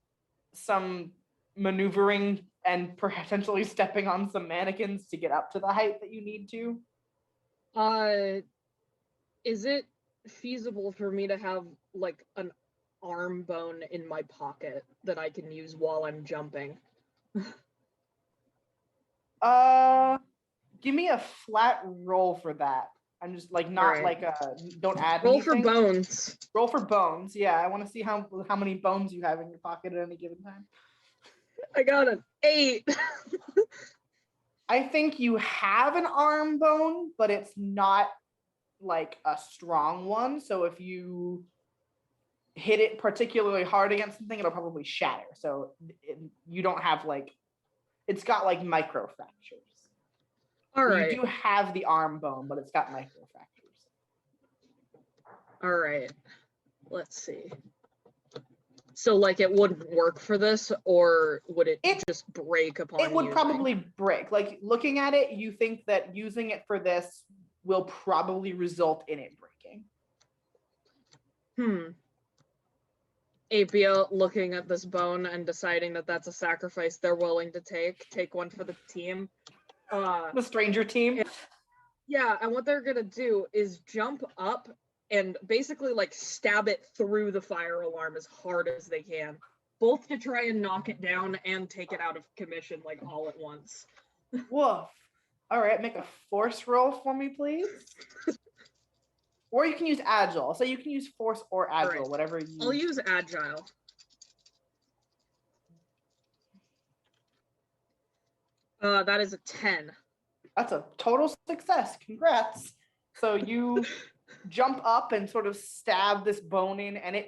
some maneuvering and potentially stepping on some mannequins to get up to the height that you need to. Is it feasible for me to have like an arm bone in my pocket that I can use while I'm jumping? Give me a flat roll for that. I'm just like not Alright. like don't add Roll anything. for bones. Roll for bones. Yeah, I want to see how many bones you have in your pocket at any given time. I got an 8. I think you have an arm bone, but it's not like a strong one. So if you hit it particularly hard against something, it'll probably shatter. So you don't have like, it's got like micro fractures. All So right. you do have the arm bone, but it's got micro fractures. All right. Let's see. So like it wouldn't work for this, or would it just break upon It would using? probably break. Like looking at it, you think that using it for this will probably result in it breaking. Apia looking at this bone and deciding that that's a sacrifice they're willing to take one for the team. The stranger team. Yeah, and what they're gonna do is jump up and basically like stab it through the fire alarm as hard as they can, both to try and knock it down and take it out of commission like all at once. Woof. All right, make a force roll for me, please. Or you can use agile. So you can use force or agile, right. whatever you. I'll use agile. That is a 10. That's a total success. Congrats. So you jump up and sort of stab this bone in, and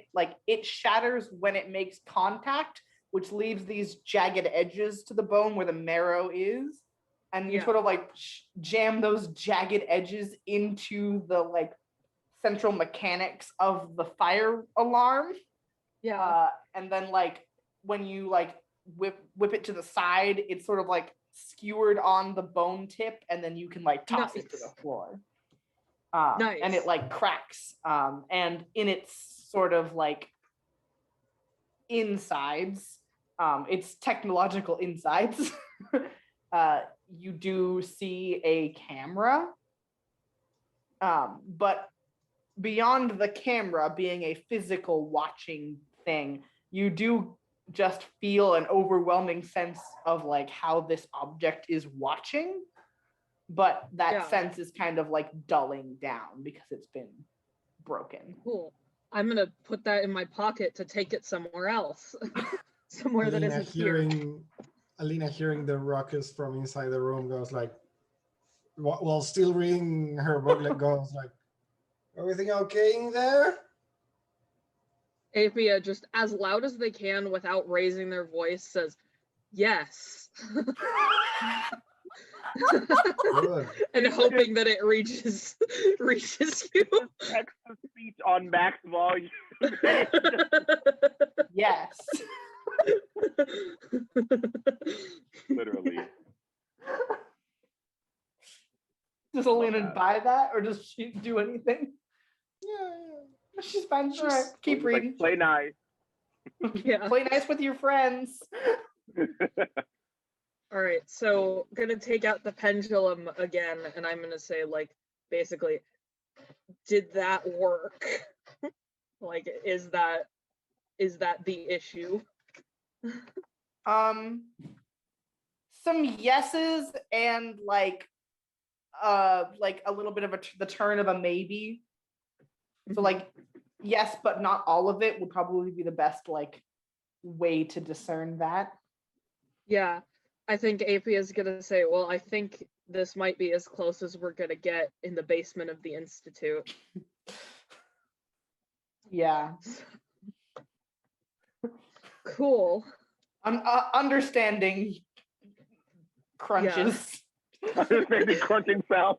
it shatters when it makes contact, which leaves these jagged edges to the bone where the marrow is. And you sort of like jam those jagged edges into the like central mechanics of the fire alarm. Yeah. And then like when you like whip it to the side, it's sort of like skewered on the bone tip, and then you can like toss it to the floor. Nice. And it like cracks. And in its sort of like insides, its technological insides, you do see a camera. But beyond the camera being a physical watching thing, you do just feel an overwhelming sense of like how this object is watching, but that sense is kind of like dulling down because it's been broken. Cool. I'm gonna put that in my pocket to take it somewhere else. Somewhere that isn't here. Alina, hearing the ruckus from inside the room, goes like, while still reading her book, like goes like, "Everything okay in there?" Apia, just as loud as they can without raising their voice, says, "Yes." Good. And hoping that it reaches you. Text to speech on max volume. Yes. Literally. Does Alina buy that, or does she do anything? Yeah. She's fine. All right, keep reading. Like, play nice. Yeah. Play nice with your friends. All right, so I'm gonna take out the pendulum again, and I'm gonna say, like, basically, did that work? Like, is that the issue? Some yeses and like a little bit of the turn of a maybe. So like yes, but not all of it would probably be the best like way to discern that. Yeah, I think Apia is gonna say, well, I think this might be as close as we're gonna get in the basement of the Institute. Yeah. Cool. Understanding crunches. Understanding crunching sound.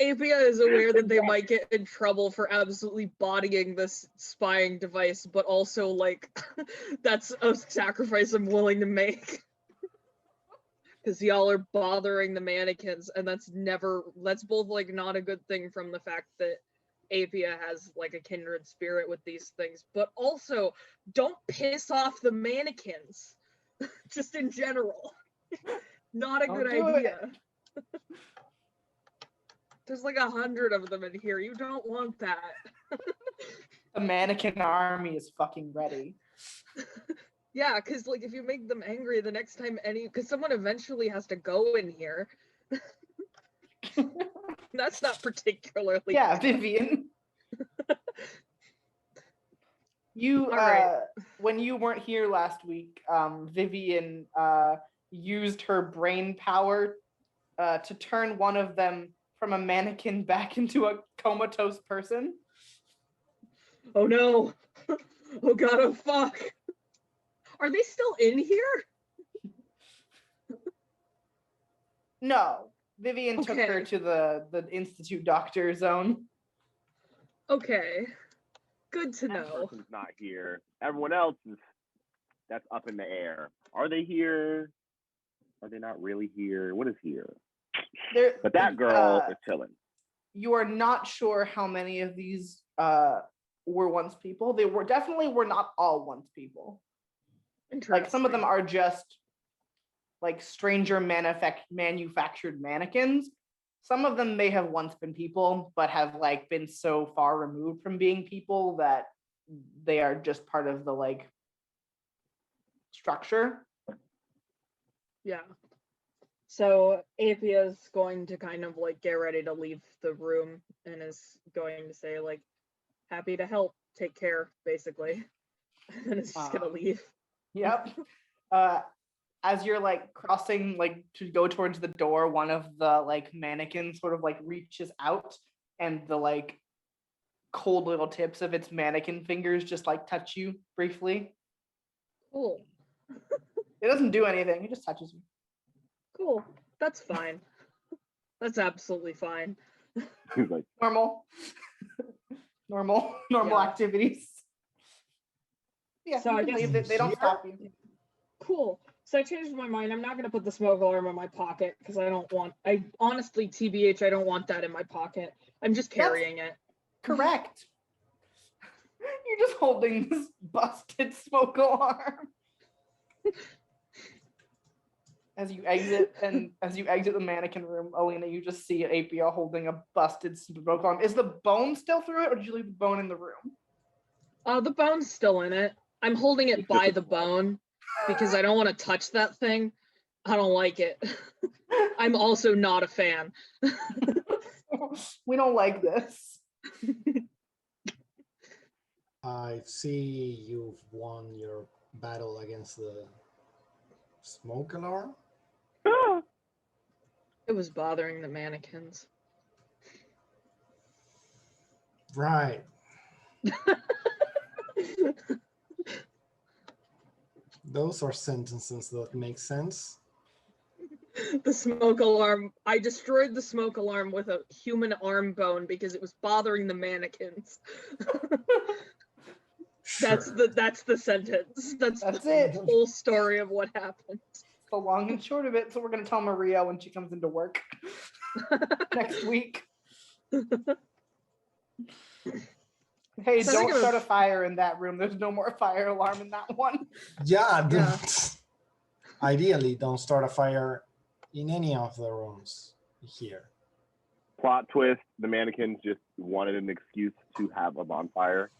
Apia is aware that they might get in trouble for absolutely bodying this spying device, but also, like, that's a sacrifice I'm willing to make. Because y'all are bothering the mannequins, and that's both, like, not a good thing from the fact that Apia has, like, a kindred spirit with these things, but also, don't piss off the mannequins. Just in general. Not a good idea. There's like 100 of them in here. You don't want that. The mannequin army is fucking ready. Yeah, because like if you make them angry the next time because someone eventually has to go in here. That's not particularly. Yeah, Vivian. You when you weren't here last week, Vivian used her brain power to turn one of them from a mannequin back into a comatose person. Oh no. Oh god, oh fuck. Are they still in here? No. Vivian took her to the Institute doctor zone. Okay. Good to know. That person's not here. Everyone else that's up in the air. Are they here? Are they not really here? What is here? But that girl is chilling. You are not sure how many of these were once people. They were definitely not all once people. Like some of them are just like stranger manufactured mannequins. Some of them may have once been people, but have like been so far removed from being people that they are just part of the like structure. Yeah. So Apia is going to kind of like get ready to leave the room and is going to say like, happy to help, take care, basically. And then it's just gonna leave. Yep. As you're like crossing like to go towards the door, one of the like mannequins sort of like reaches out and the like cold little tips of its mannequin fingers just like touch you briefly. Cool. It doesn't do anything, it just touches you. Cool. That's fine. That's absolutely fine. He's like, Normal. normal Yeah. activities. Yeah, So you I can guess leave. They don't stop you. Cool. So I changed my mind. I'm not gonna put the smoke alarm in my pocket because I honestly, TBH, I don't want that in my pocket. I'm just carrying it. Correct. You're just holding this busted smoke alarm. As you exit the mannequin room, Alina, you just see Apia holding a busted smoke alarm. Is the bone still through it, or did you leave the bone in the room? The bone's still in it. I'm holding it by the bone because I don't want to touch that thing. I don't like it. I'm also not a fan. We don't like this. I see you've won your battle against the smoke alarm. "Ah." It was bothering the mannequins. Right. Those are sentences that make sense. The smoke alarm. I destroyed the smoke alarm with a human arm bone because it was bothering the mannequins. Sure. That's the sentence. That's it. the whole story of what happened. The long and short of it. So we're gonna tell Maria when she comes into work next week. Hey, So I don't think it start a was- fire in that room. There's no more fire alarm in that one. Yeah. Yeah. Ideally, don't start a fire in any of the rooms here. Plot twist: the mannequins just wanted an excuse to have a bonfire.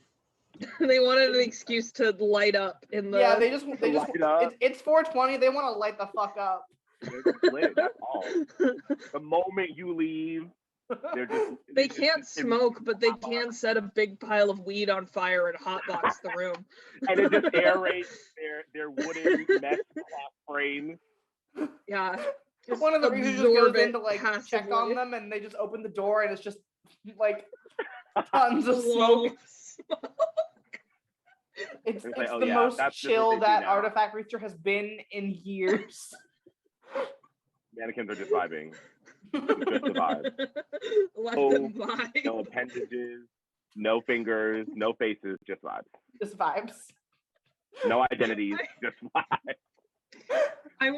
They wanted an excuse to light up in the. Yeah, they just Light up. it's 420. They want to light the fuck up. They're just lit, that's all. The moment you leave, they're just. They can't smoke, but they can set a big pile of weed on fire and hotbox the room. And it just aerates their wooden mesh cloth frames. Yeah. Just One of the reasons just absorb goes in it to like check passively. on them, and they just open the door, and it's just like tons of Whoa. smoke. It's It's like, oh, the yeah, most that's just what chill they do that now. Artifact Reacher has been in years. Mannequins are just vibing. Just the vibe. Let Oh, them vibe. No appendages, no fingers, no faces, just vibes. Just vibes. No identities, just vibes. I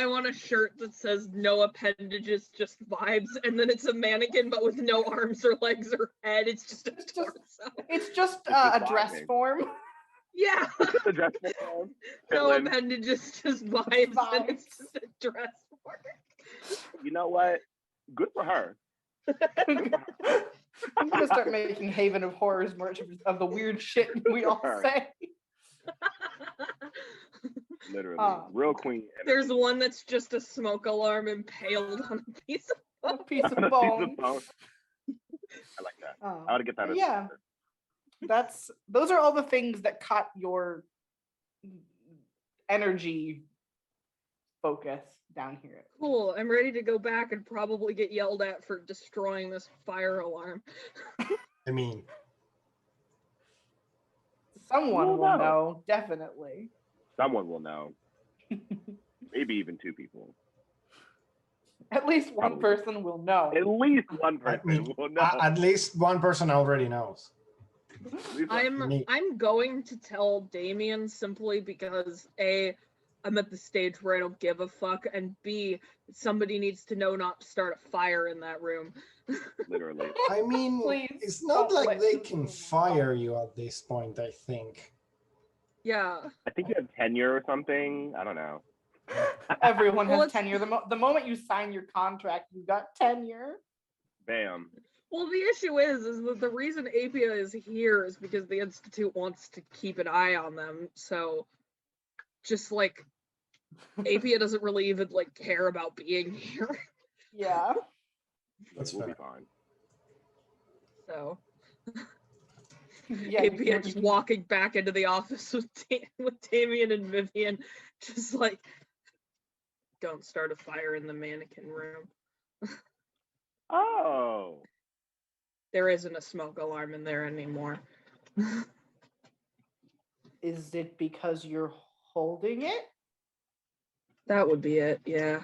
want a shirt that says no appendages, just vibes, and then it's a mannequin but with no arms or legs or head. It's just a It's just- torso. It's just just a dress vibing. form. Yeah. The dress form, No chilling. appendages, just vibes, and it's just a dress form. You know what? Good for her. I'm gonna start making Haven of Horrors merch of the weird shit we all say. Literally. Real queen. There's energy. one that's just a smoke alarm impaled on a piece of A piece On of a piece bone. of bone. I like that. Oh. I ought to get that. as a Yeah. sticker. Those are all the things that caught your energy focus down here. Cool. I'm ready to go back and probably get yelled at for destroying this fire alarm. I mean, Someone We'll will know. know, definitely. Someone will know. Maybe even two people. At least one Probably. person will know. At least one I person mean, will know. at least one person already knows. At least one. Me. I'm going to tell Damien simply because A, I'm at the stage where I don't give a fuck, and B, somebody needs to know not to start a fire in that room. Literally. I mean, Please it's not don't like let they people can know. fire you at this point, I think. Yeah. I think you have tenure or something. I don't know. Everyone Well, has it's- tenure. The moment you sign your contract, you got tenure. Bam. Well, the issue is that the reason APIA is here is because the Institute wants to keep an eye on them. So, just like APIA doesn't really even like care about being here. Yeah. That's We'll be fair. fine. So Yeah. you APIA can- just you can- walking back into the office with Damien and Vivian, just like, don't start a fire in the mannequin room. Oh. There isn't a smoke alarm in there anymore. Is it because you're holding it? That would be it, yeah.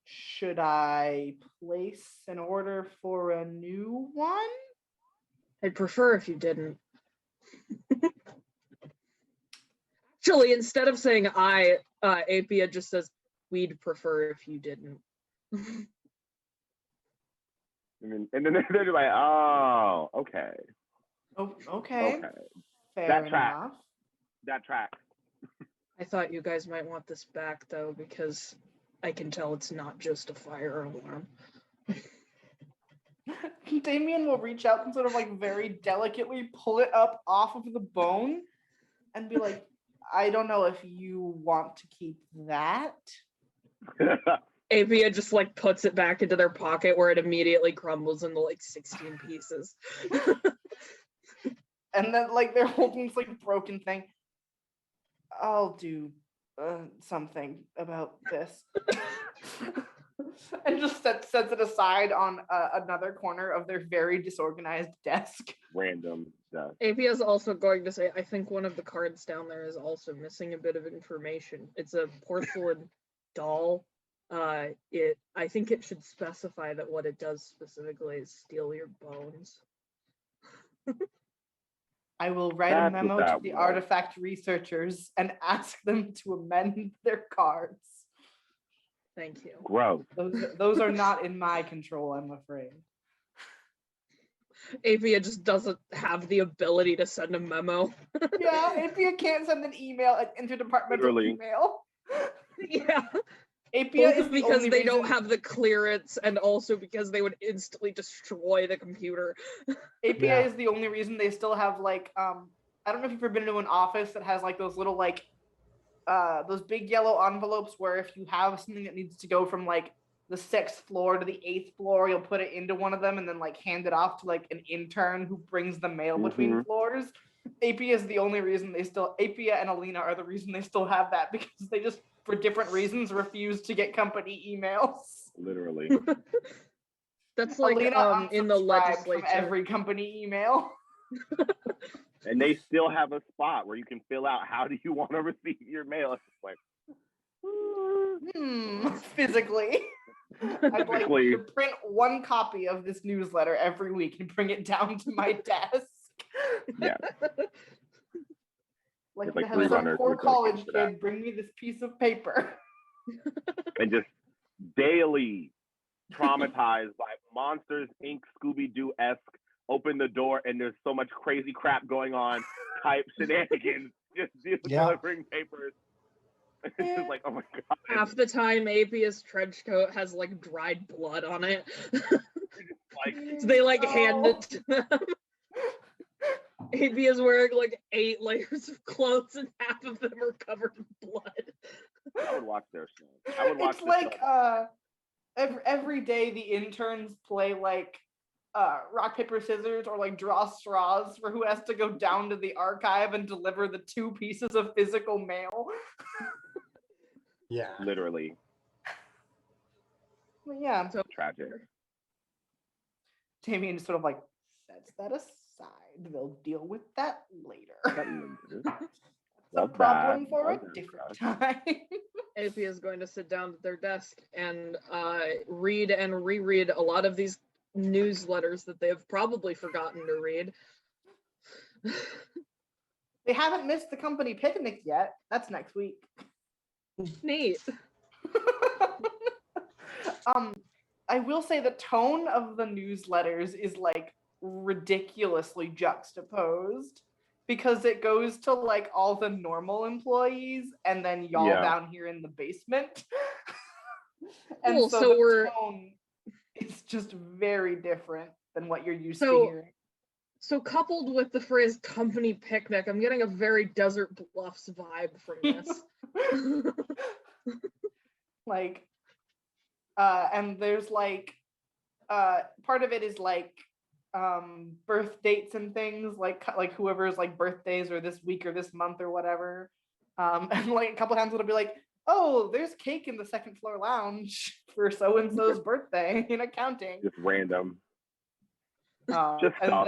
Should I place an order for a new one? I'd prefer if you didn't. Actually, instead of saying Apia just says, we'd prefer if you didn't. And then they're like, oh, okay. Oh, okay. Okay. Fair That tracks. enough. That tracks. I thought you guys might want this back, though, because I can tell it's not just a fire alarm. Damien will reach out and sort of like very delicately pull it up off of the bone and be like, I don't know if you want to keep that. Apia just like puts it back into their pocket where it immediately crumbles into like 16 pieces. And then like they're holding this like broken thing. I'll do something about this. And just sets it aside on another corner of their very disorganized desk. Random stuff. Apia is also going to say, I think one of the cards down there is also missing a bit of information. It's a porcelain doll. I think it should specify that what it does specifically is steal your bones. I will write That's a what memo to that the was. artifact researchers and ask them to amend their cards. Thank you. Gross. Those are not in my control, I'm afraid. Apia just doesn't have the ability to send a memo. Yeah, Apia can't send an email, an interdepartmental Literally. email. Yeah. Apia Both is the because only they don't reason- have the clearance and also because they would instantly destroy the computer. API Yeah. is the only reason they still have like I don't know if you've ever been to an office that has like those little like those big yellow envelopes where if you have something that needs to go from like the 6th floor to the 8th floor, you'll put it into one of them and then like hand it off to like an intern who brings the mail between Mhm. floors. API is the only reason they still API and Alina are the reason they still have that because they just for different reasons refuse to get company emails. Literally. That's like Alina in the unsubscribed from legislature. every company email. And they still have a spot where you can fill out how do you want to receive your mail. It's just like, Physically. I'd like Physically. to print one copy of this newsletter every week and bring it down to my desk. yeah. Like, It's like to three have some runners poor who dedicated college to that. kid bring me this piece of paper. And just daily traumatized by Monsters Inc. Scooby-Doo-esque open the door and there's so much crazy crap going on type shenanigans just Yeah. delivering papers. It's just like, oh my god. Half the time, Apia's trench coat has like dried blood on it. Like, So they like hand No. it to them. Apia's wearing like 8 layers of clothes and half of them are covered in blood. I would watch their show. I would watch It's the like show. every day the interns play like rock paper scissors or like draw straws for who has to go down to the archive and deliver the 2 pieces of physical mail. Yeah. Literally But yeah, So tragic. Damien just sort of like sets that aside. They'll deal with that later. It's a Love problem that. for a Love that different stuff. time. Apia is going to sit down at their desk and read and reread a lot of these newsletters that they have probably forgotten to read. They haven't missed the company picnic yet. That's next week. Neat. I will say the tone of the newsletters is like ridiculously juxtaposed because it goes to like all the normal employees and then y'all Yeah. down here in the basement. And Cool, so, so the we're- tone is just very different than what you're used to So- hearing. So coupled with the phrase company picnic, I'm getting a very Desert Bluffs vibe from this. Like and there's like part of it is like birth dates and things, like whoever's like birthdays or this week or this month or whatever. And like a couple times it'll be like, oh, there's cake in the second floor lounge for so and so's birthday in accounting. Just random. And stuff.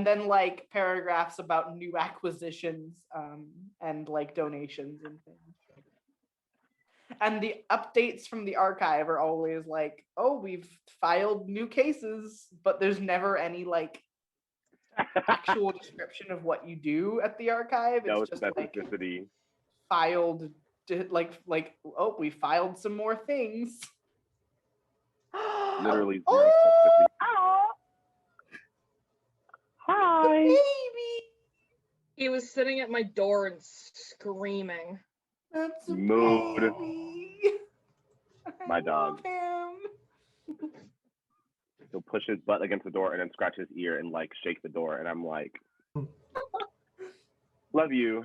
then like paragraphs about new acquisitions and like donations and things. And the updates from the archive are always like, oh, we've filed new cases, but there's never any like actual description of what you do at the archive. No It's just like specificity. filed, like oh, we filed some more things. Literally zero Oh, specificity. Ow! Hi. baby. He was sitting at my door and screaming. That's a Mood. baby. My I dog. love him. He'll push his butt against the door and then scratch his ear and like shake the door. And I'm like, love you.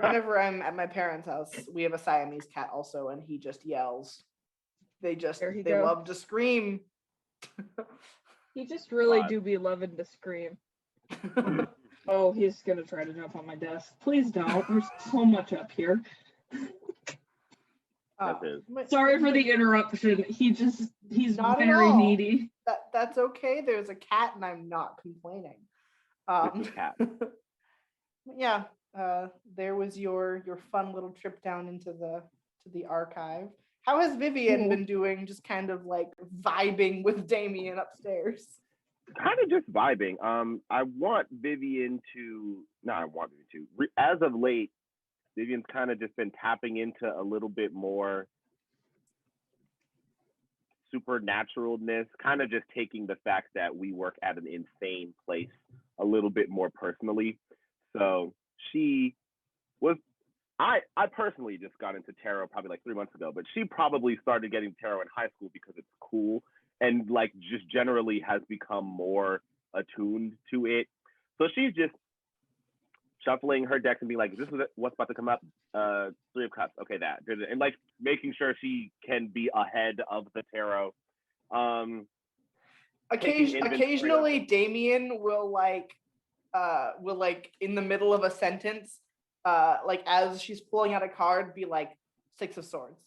Whenever I'm at my parents' house, we have a Siamese cat also, and he just yells. They There he they goes. love to scream. He just really God. do be loving to scream. Oh, he's gonna try to jump on my desk. Please don't. There's so much up here. That's it. Sorry for the interruption. He's Not at very all. needy. That's okay. There's a cat, and I'm not complaining. It's a cat. Yeah, there was your fun little trip down into the archive. How has Vivian Cool. been doing? Just kind of like vibing with Damien upstairs. Kind of just vibing. I want Vivian to. No, I want Vivian to. As of late, Vivian's kind of just been tapping into a little bit more supernaturalness, kind of just taking the fact that we work at an insane place a little bit more personally. So she was, I personally just got into tarot probably like 3 months ago, but she probably started getting tarot in high school because it's cool and like just generally has become more attuned to it. So she's just shuffling her decks and being like, this is what's about to come up. 3 of Cups. Okay, that. And like making sure she can be ahead of the tarot. Taking inventory Occasionally, Damien will like in the middle of a sentence, like as she's pulling out a card, be like 6 of Swords.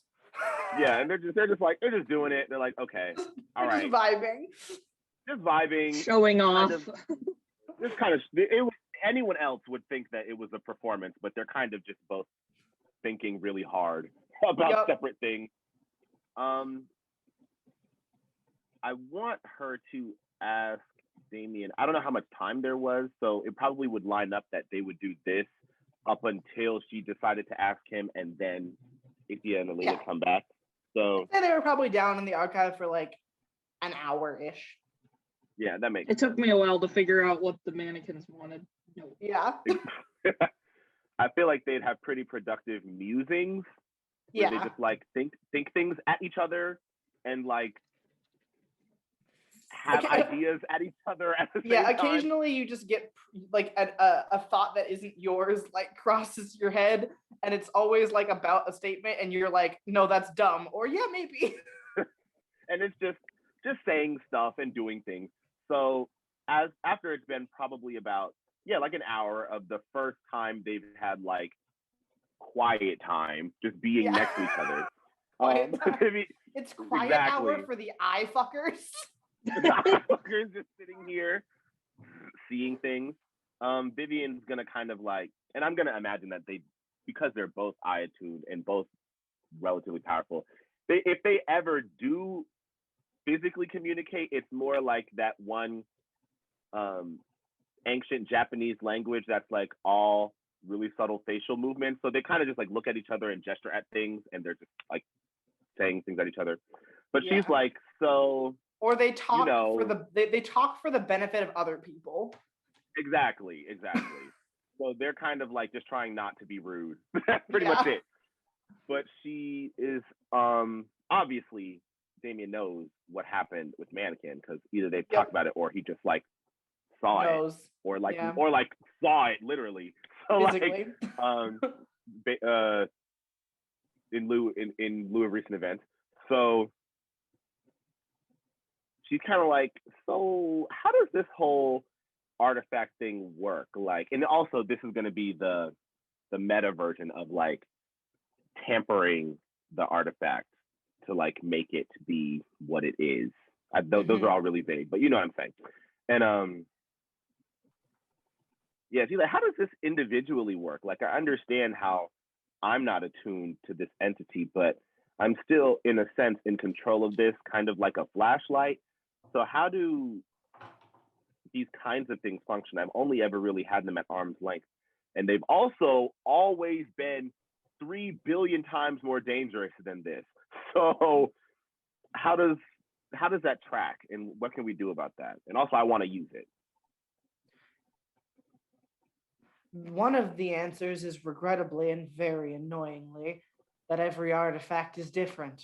Yeah, and they're just doing it. They're like, okay, all They're right, just vibing. just vibing. Showing off. This kind of it was, anyone else would think that it was a performance, but they're kind of just both thinking really hard about Yep. separate things. I want her to ask Damien. I don't know how much time there was, so it probably would line up that they would do this up until she decided to ask him, and then Ithia and Alina come back. So And they were probably down in the archive for like an hour-ish. yeah, that makes It took me a while to figure out what the mannequins wanted. No. Yeah. I feel like they'd have pretty productive musings where they Yeah. just like think things at each other and like have Okay. ideas at each other at the same Yeah, time. occasionally you just get like a thought that isn't yours like crosses your head, and it's always like about a statement, and you're like, no, that's dumb, or yeah, maybe. And it's just saying stuff and doing things. So after it's been probably about like an hour of the first time they've had like quiet time, just being Yeah. next to each other. Quiet time. Maybe It's quiet hour Exactly. for the eye fuckers. the fuckers just sitting here seeing things. Vivian's gonna kind of like, and I'm gonna imagine that because they're both eye attuned and both relatively powerful, if they ever do physically communicate, it's more like that one ancient Japanese language that's like all really subtle facial movements. So they kind of just like look at each other and gesture at things, and they're just like saying things at each other. But she's Yeah. like, so Or they talk know- for they talk for the benefit of other people. exactly. So they're kind of like just trying not to be rude. That's pretty much Yeah. it. But she is obviously Damien knows what happened with Mannequin because either they've Yep. talked about it or he just like saw it Knows. or like Yeah. saw it literally. So Physically. in lieu of recent events. So she's kind of like, so how does this whole artifact thing work? Like, and also this is going to be the meta version of like tampering the artifact to like make it be what it is. Those are all really vague, but you know what I'm saying. And yeah, she's like, how does this individually work? Like, I understand how I'm not attuned to this entity, but I'm still, in a sense, in control of this, kind of like a flashlight. So how do these kinds of things function? I've only ever really had them at arm's length. And they've also always been 3 billion times more dangerous than this. So how does that track? And what can we do about that? And also, I want to use it. One of the answers is regrettably and very annoyingly that every artifact is different.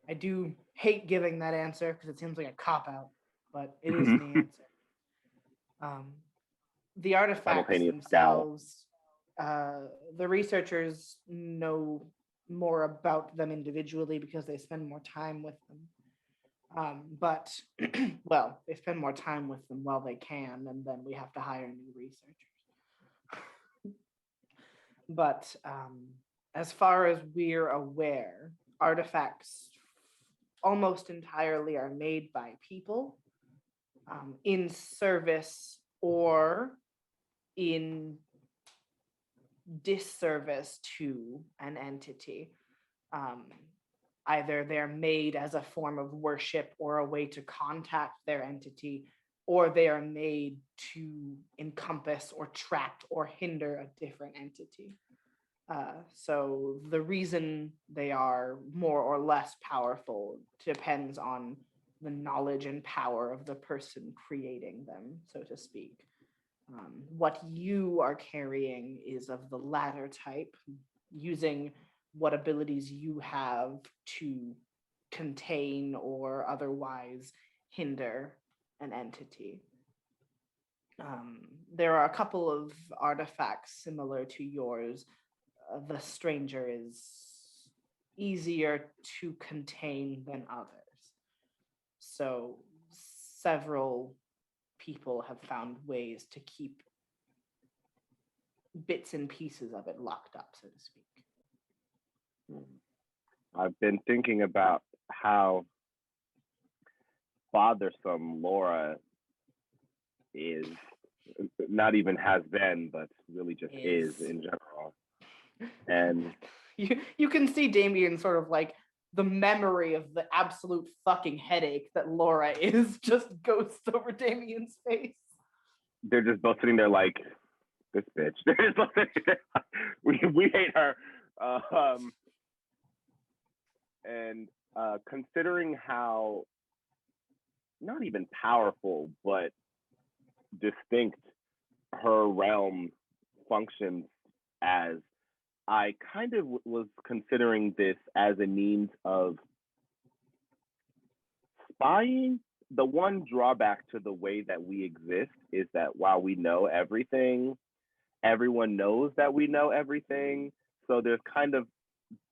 I do hate giving that answer because it seems like a cop-out, but it is the answer. The artifacts themselves, the researchers know more about them individually because they spend more time with them. But, well, they spend more time with them while they can, and then we have to hire new researchers. But as far as we're aware, artifacts almost entirely are made by people in service or in disservice to an entity. Either they're made as a form of worship or a way to contact their entity, or they are made to encompass or track or hinder a different entity. So the reason they are more or less powerful depends on the knowledge and power of the person creating them, so to speak. What you are carrying is of the latter type, using what abilities you have to contain or otherwise hinder an entity. There are a couple of artifacts similar to yours. The stranger is easier to contain than others. So several people have found ways to keep bits and pieces of it locked up, so to speak. I've been thinking about how bothersome Laura is, not even has been, but really just is in general. And you can see Damien sort of like the memory of the absolute fucking headache that Laura is just ghosts over Damien's face. They're just both sitting there like, this bitch. They're just both sitting there, we hate her. And considering how not even powerful, but distinct her realm functions as, I kind of was considering this as a means of spying. The one drawback to the way that we exist is that while we know everything, everyone knows that we know everything. So there's kind of,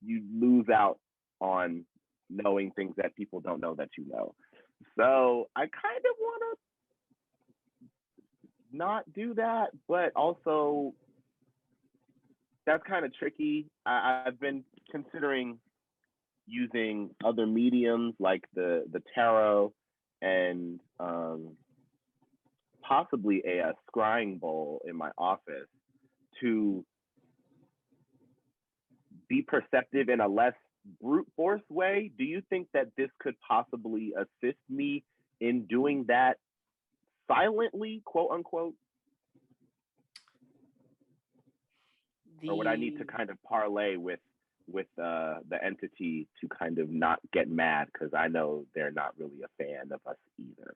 you lose out on knowing things that people don't know that you know. So I kind of want to not do that, but also that's kind of tricky. I've been considering using other mediums like the tarot and possibly a scrying bowl in my office to be perceptive in a less brute force way. Do you think that this could possibly assist me in doing that silently, quote unquote? Or would I need to kind of parlay with the entity to kind of not get mad because I know they're not really a fan of us either?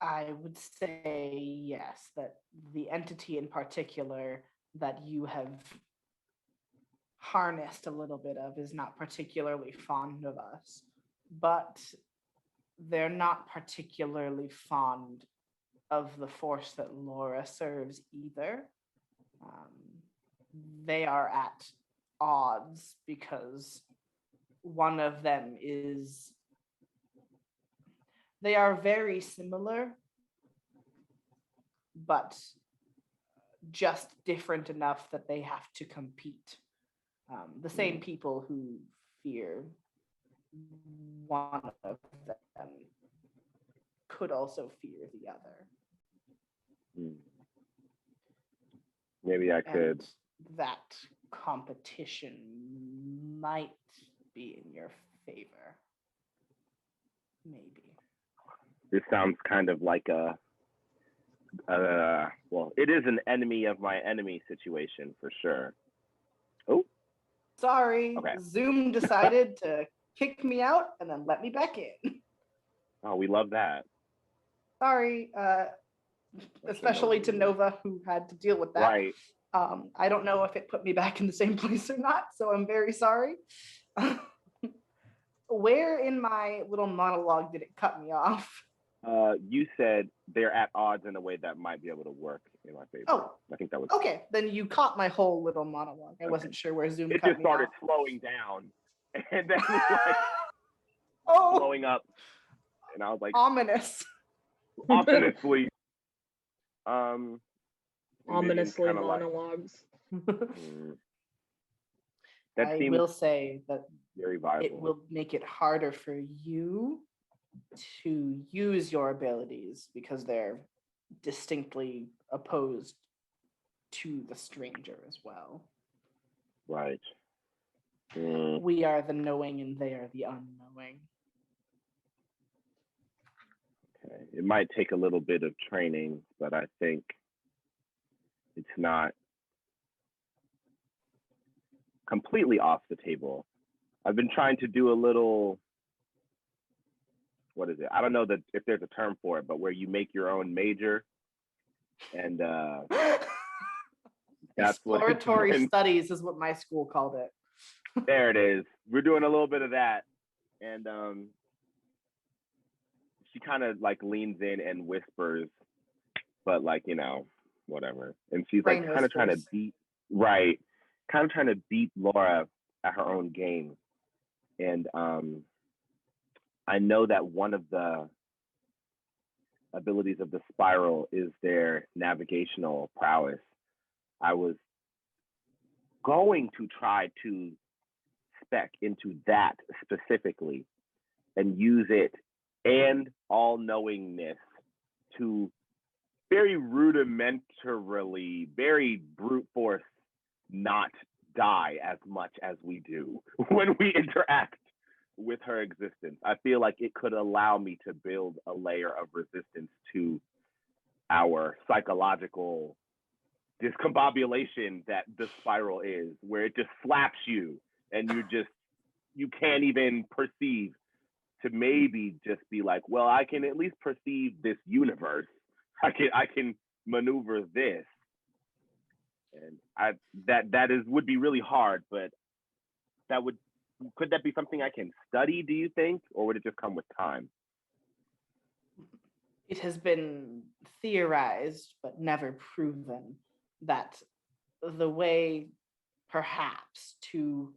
I would say yes, that the entity in particular that you have harnessed a little bit of is not particularly fond of us, but they're not particularly fond of the force that Laura serves either. They are at odds because one of them is, they are very similar, but just different enough that they have to compete. The same people who fear one of them could also fear the other. Maybe I could. And that competition might be in your favor. Maybe. This sounds kind of like a well, it is an enemy of my enemy situation for sure. Oh, Sorry, okay. Zoom decided to kick me out and then let me back in. Oh, we love that. Sorry, especially to Nova who had to deal with that. Right. I don't know if it put me back in the same place or not, so I'm very sorry. Where in my little monologue did it cut me off? You said they're at odds in a way that might be able to work in my favor. Oh, I think that was okay. Then you caught my whole little monologue. I wasn't sure where Zoom it cut just me started off. slowing down and then like Oh, blowing up, and I was like ominous. ominously and maybe Ominously kinda like, monologues. that I seems will say that very viable. it will make it harder for you to use your abilities because they're distinctly opposed to the stranger as well. Right. We are the knowing and they are the unknowing. Okay. It might take a little bit of training, but I think it's not completely off the table. I've been trying to do a little, what is it? I don't know that if there's a term for it, but where you make your own major, and that's what it's Exploratory been. studies is what my school called it. There it is. We're doing a little bit of that, and she kind of like leans in and whispers, but like, you know, whatever. And she's like Brain kind of trying to whispers. beat Laura at her own game. And I know that one of the abilities of the spiral is their navigational prowess. I was going to try to spec into that specifically and use it and all-knowingness to very rudimentarily, very brute force not die as much as we do when we interact with her existence. I feel like it could allow me to build a layer of resistance to our psychological discombobulation that the spiral is, where it just slaps you and you can't even perceive, to maybe just be like, well, I can at least perceive this universe. I can maneuver this. And would be really hard, but could that be something I can study, do you think? Or would it just come with time? It has been theorized, but never proven, that the way perhaps to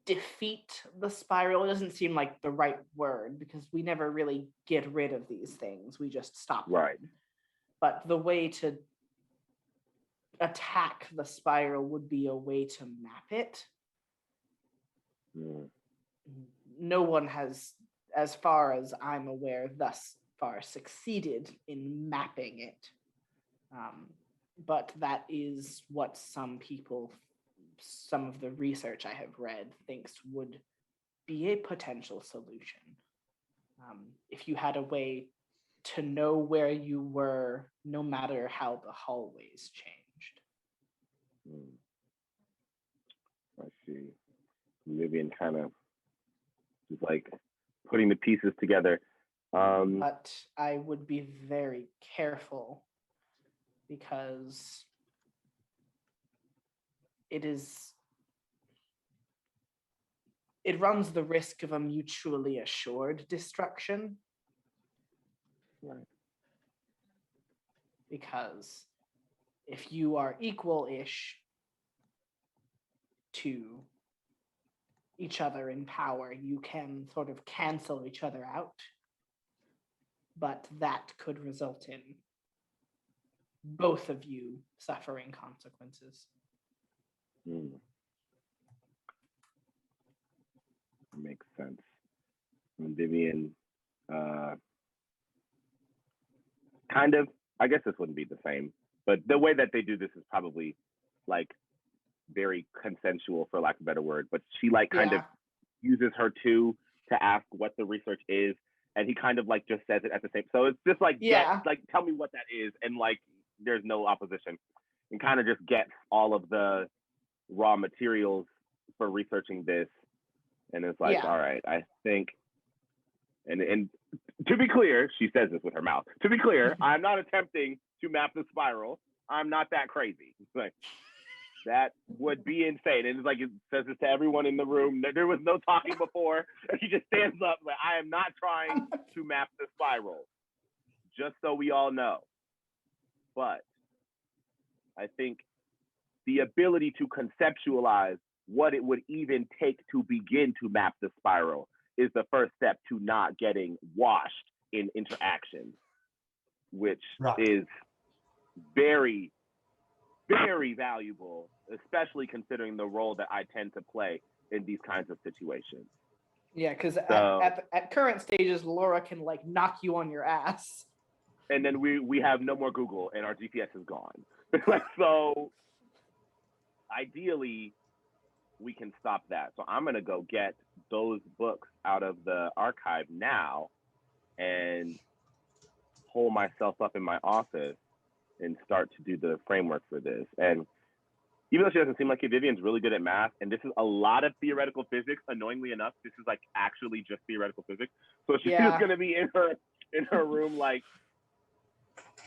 defeat the spiral doesn't seem like the right word because we never really get rid of these things. We just stop Right. them. But the way to attack the spiral would be a way to map it. No one has, as far as I'm aware, thus far succeeded in mapping it. But that is what some of the research I have read thinks would be a potential solution. If you had a way to know where you were, no matter how the hallways changed. I see. Vivian kind of just like putting the pieces together. But I would be very careful because it runs the risk of a mutually assured destruction. Right. Because if you are equal-ish to each other in power, you can sort of cancel each other out. But that could result in both of you suffering consequences. Makes sense. And Vivian, kind of, I guess this wouldn't be the same, but the way that they do this is probably like very consensual, for lack of a better word, but she like kind of uses her too to ask what the research is, and he kind of like just says it at the same, so it's just like, like, tell me what that is, and like there's no opposition, and kind of just gets all of the raw materials for researching this, and it's like, all right, I think, and to be clear, she says this with her mouth, to be clear, I'm not attempting to map the spiral, I'm not that crazy. It's like, that would be insane. And it's like, it says this to everyone in the room. There was no talking before. And he just stands up like, I am not trying to map the spiral, just so we all know. But I think the ability to conceptualize what it would even take to begin to map the spiral is the first step to not getting washed in interactions, which is very, very valuable, especially considering the role that I tend to play in these kinds of situations. Yeah, because at current stages, Laura can like knock you on your ass. And then we have no more Google and our GPS is gone. So ideally, we can stop that. So I'm gonna go get those books out of the archive now and hole myself up in my office and start to do the framework for this. And even though she doesn't seem like it, Vivian's really good at math, and this is a lot of theoretical physics. Annoyingly enough, this is like actually just theoretical physics. So she's gonna be in her room like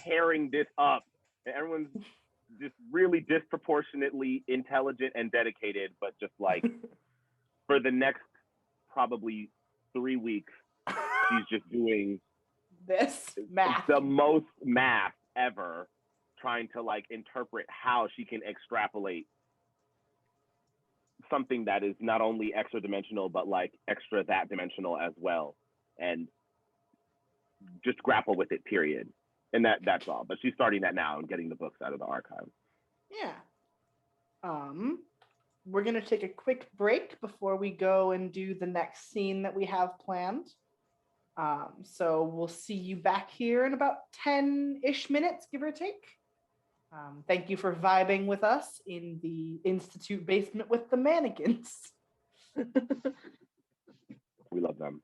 tearing this up, and everyone's just really disproportionately intelligent and dedicated, but just like for the next probably 3 weeks, she's just doing this math, the most math ever, trying to like interpret how she can extrapolate something that is not only extra dimensional, but like extra that dimensional as well, and just grapple with it, period. And that's all. But she's starting that now and getting the books out of the archive. Yeah. We're gonna take a quick break before we go and do the next scene that we have planned. So we'll see you back here in about 10-ish minutes, give or take. Thank you for vibing with us in the Institute basement with the mannequins. We love them.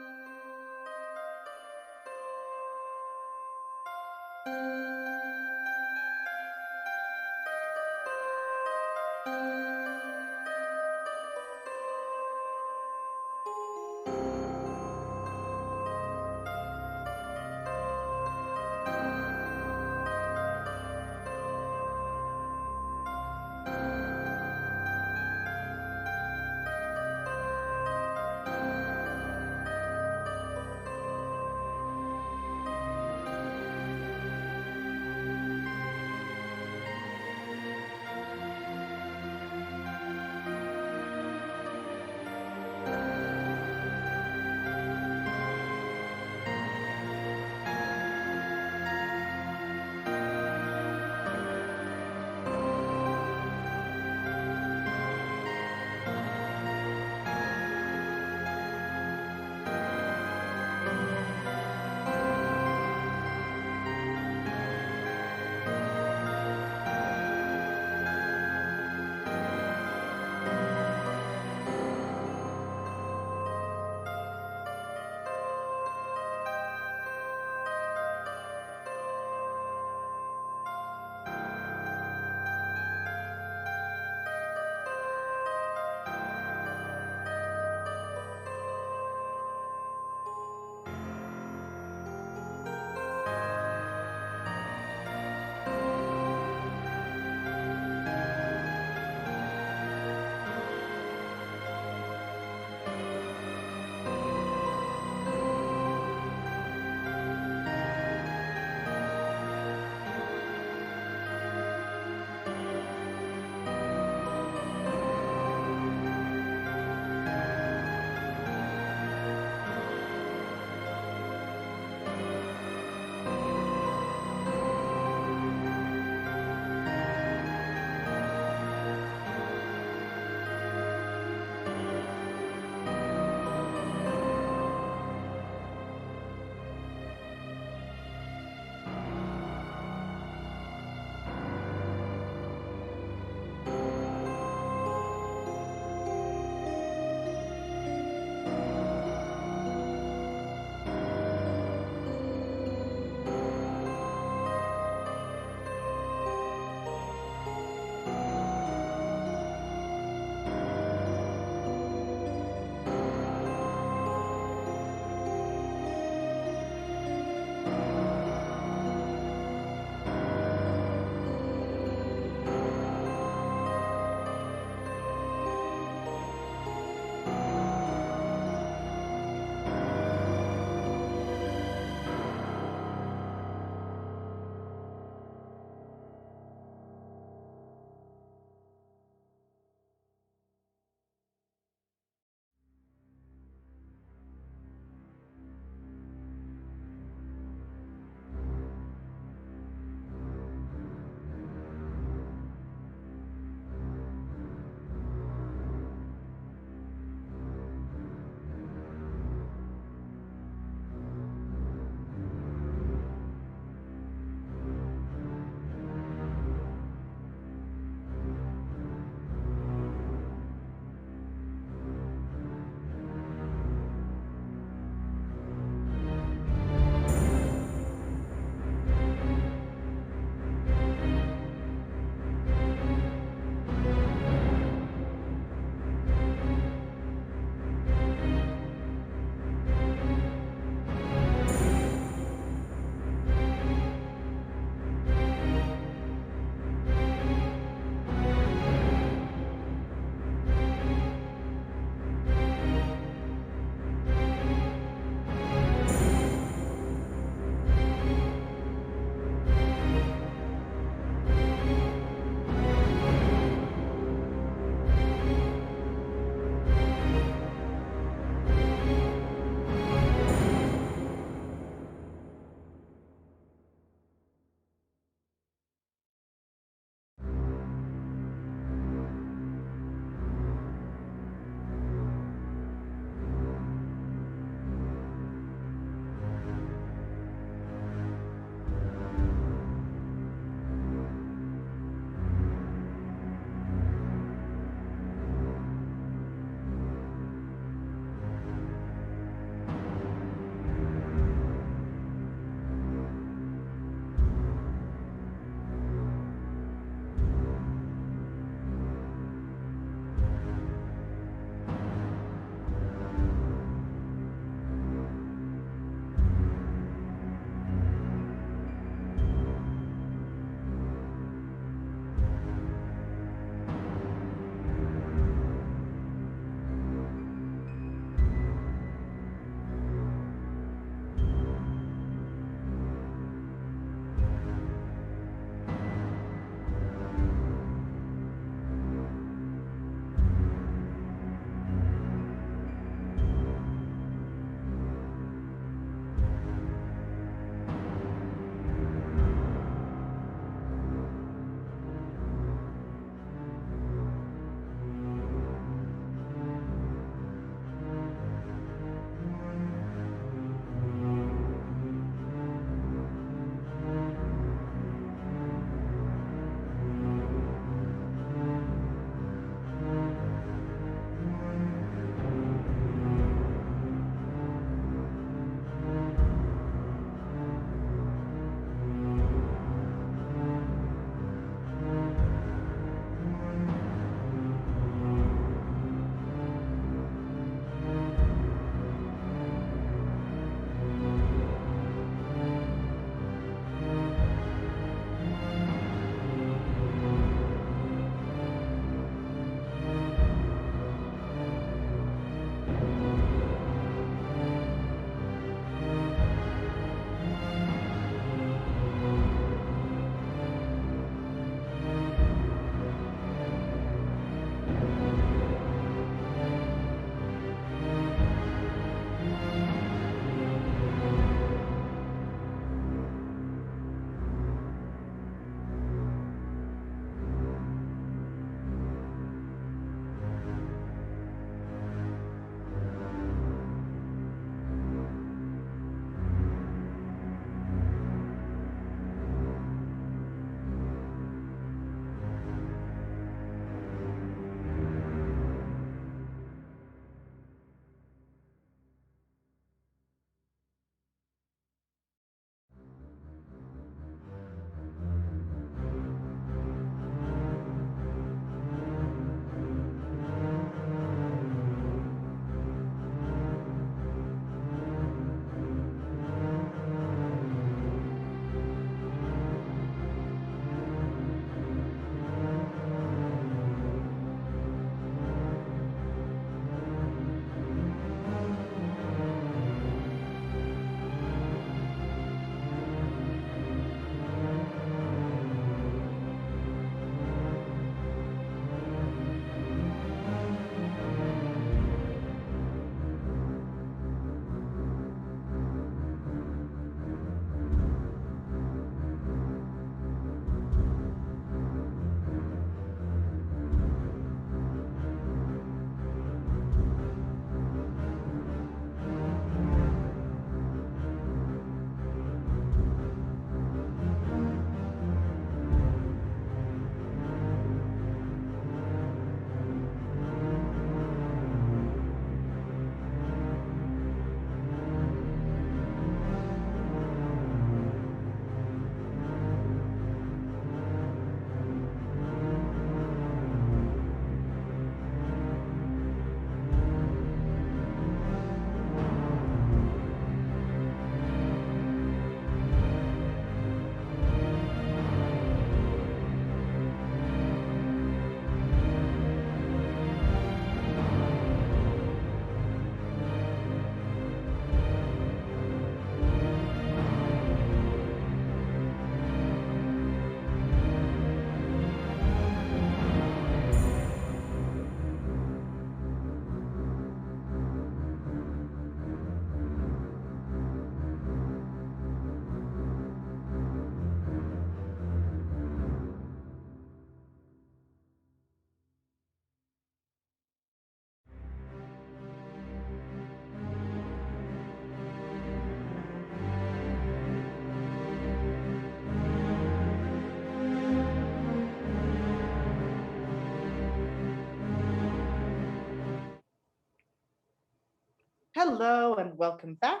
Hello and welcome back.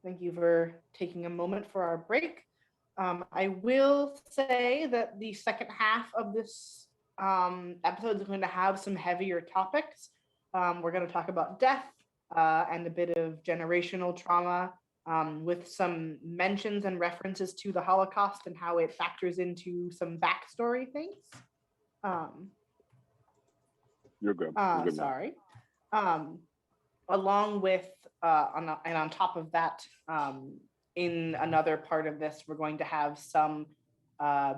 Thank you for taking a moment for our break. I will say that the second half of this episode is going to have some heavier topics. We're going to talk about death and a bit of generational trauma with some mentions and references to the Holocaust and how it factors into some backstory things. You're good. You're good now. Sorry. Along with, on top of that, in another part of this, we're going to have some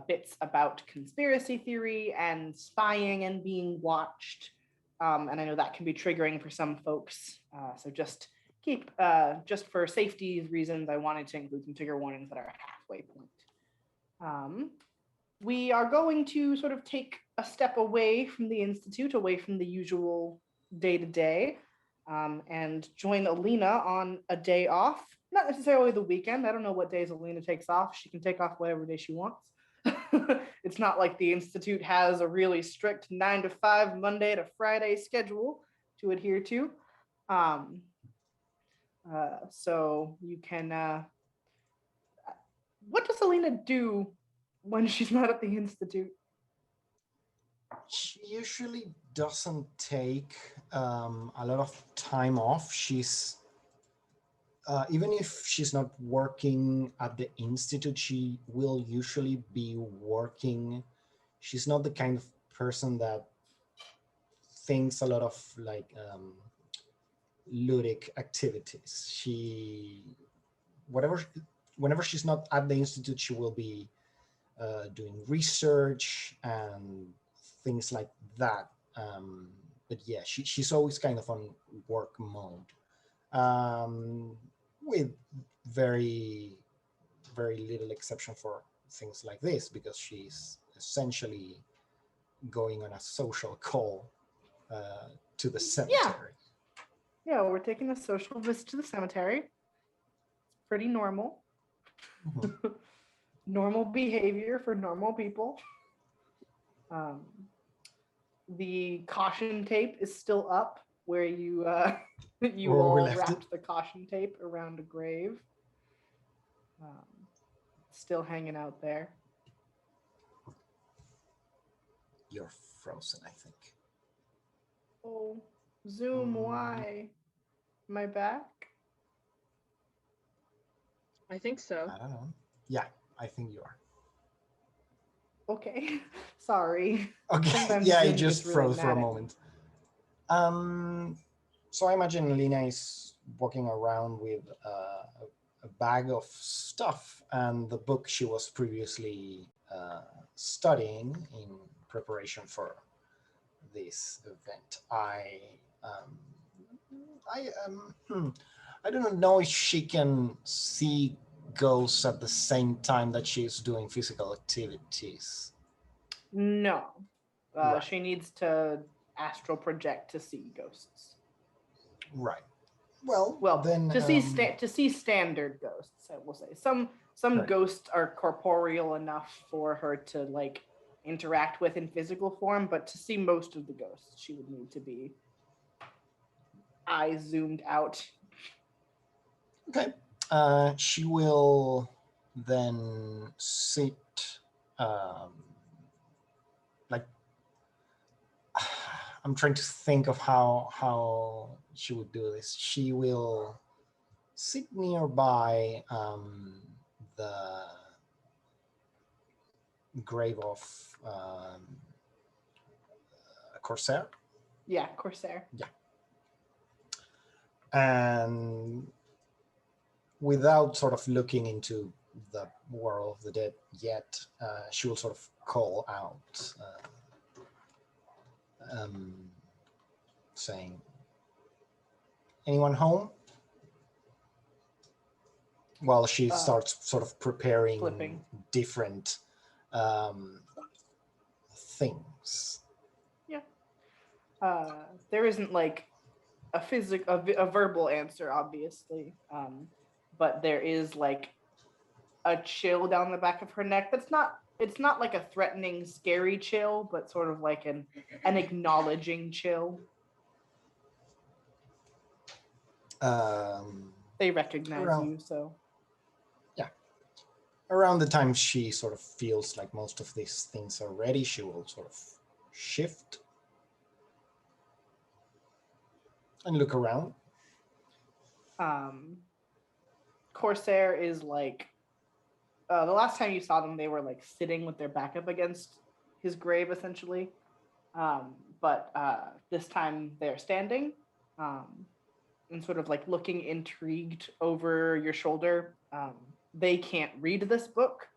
bits about conspiracy theory and spying and being watched. And I know that can be triggering for some folks. So just just for safety reasons, I wanted to include some trigger warnings at our halfway point. We are going to sort of take a step away from the Institute, away from the usual day-to-day, and join Alina on a day off. Not necessarily the weekend. I don't know what days Alina takes off. She can take off whatever day she wants. It's not like the Institute has a really strict 9 to 5 Monday to Friday schedule to adhere to. So you can, what does Alina do when she's not at the Institute? She usually doesn't take a lot of time off. She's even if she's not working at the institute, she will usually be working. She's not the kind of person that thinks a lot of like ludic activities. Whenever she's not at the institute, she will be doing research and things like that. But yeah, she's always kind of on work mode, with very, very little exception for things like this, because she's essentially going on a social call to the cemetery. Yeah, we're taking a social visit to the cemetery. It's pretty normal. Mhm. Normal behavior for normal people. The caution tape is still up where you you Where we all left wrapped it. the caution tape around a grave. Still hanging out there. You're frozen, I think. Oh, Zoom, why? Am I back? I think so. I don't know. Yeah, I think you are. Okay, sorry. Okay, Sometimes yeah, it Zoom just gets really froze for a mad at me. moment. So I imagine Lena is walking around with a bag of stuff and the book she was previously studying in preparation for this event. I don't know if she can see ghosts at the same time that she's doing physical activities. No, Right. she needs to astral project to see ghosts. Right. Well, Well, then to see standard ghosts, I will say. Some Right. ghosts are corporeal enough for her to like interact with in physical form, but to see most of the ghosts, she would need to be eyes zoomed out. Okay. She will then sit like I'm trying to think of how she would do this. She will sit nearby the grave of a Corsair. Yeah, Corsair. And without sort of looking into the world of the dead yet, she will sort of call out, saying, "Anyone home?" While she starts sort of preparing flipping. different things. Yeah. There isn't like a verbal answer, obviously, but there is like a chill down the back of her neck. It's not like a threatening, scary chill, but sort of like an acknowledging chill. They recognize Around- you, so Around the time she sort of feels like most of these things are ready, she will sort of shift and look around. Corsair is like the last time you saw them, they were like sitting with their back up against his grave, essentially. But this time they're standing and sort of like looking intrigued over your shoulder. They can't read this book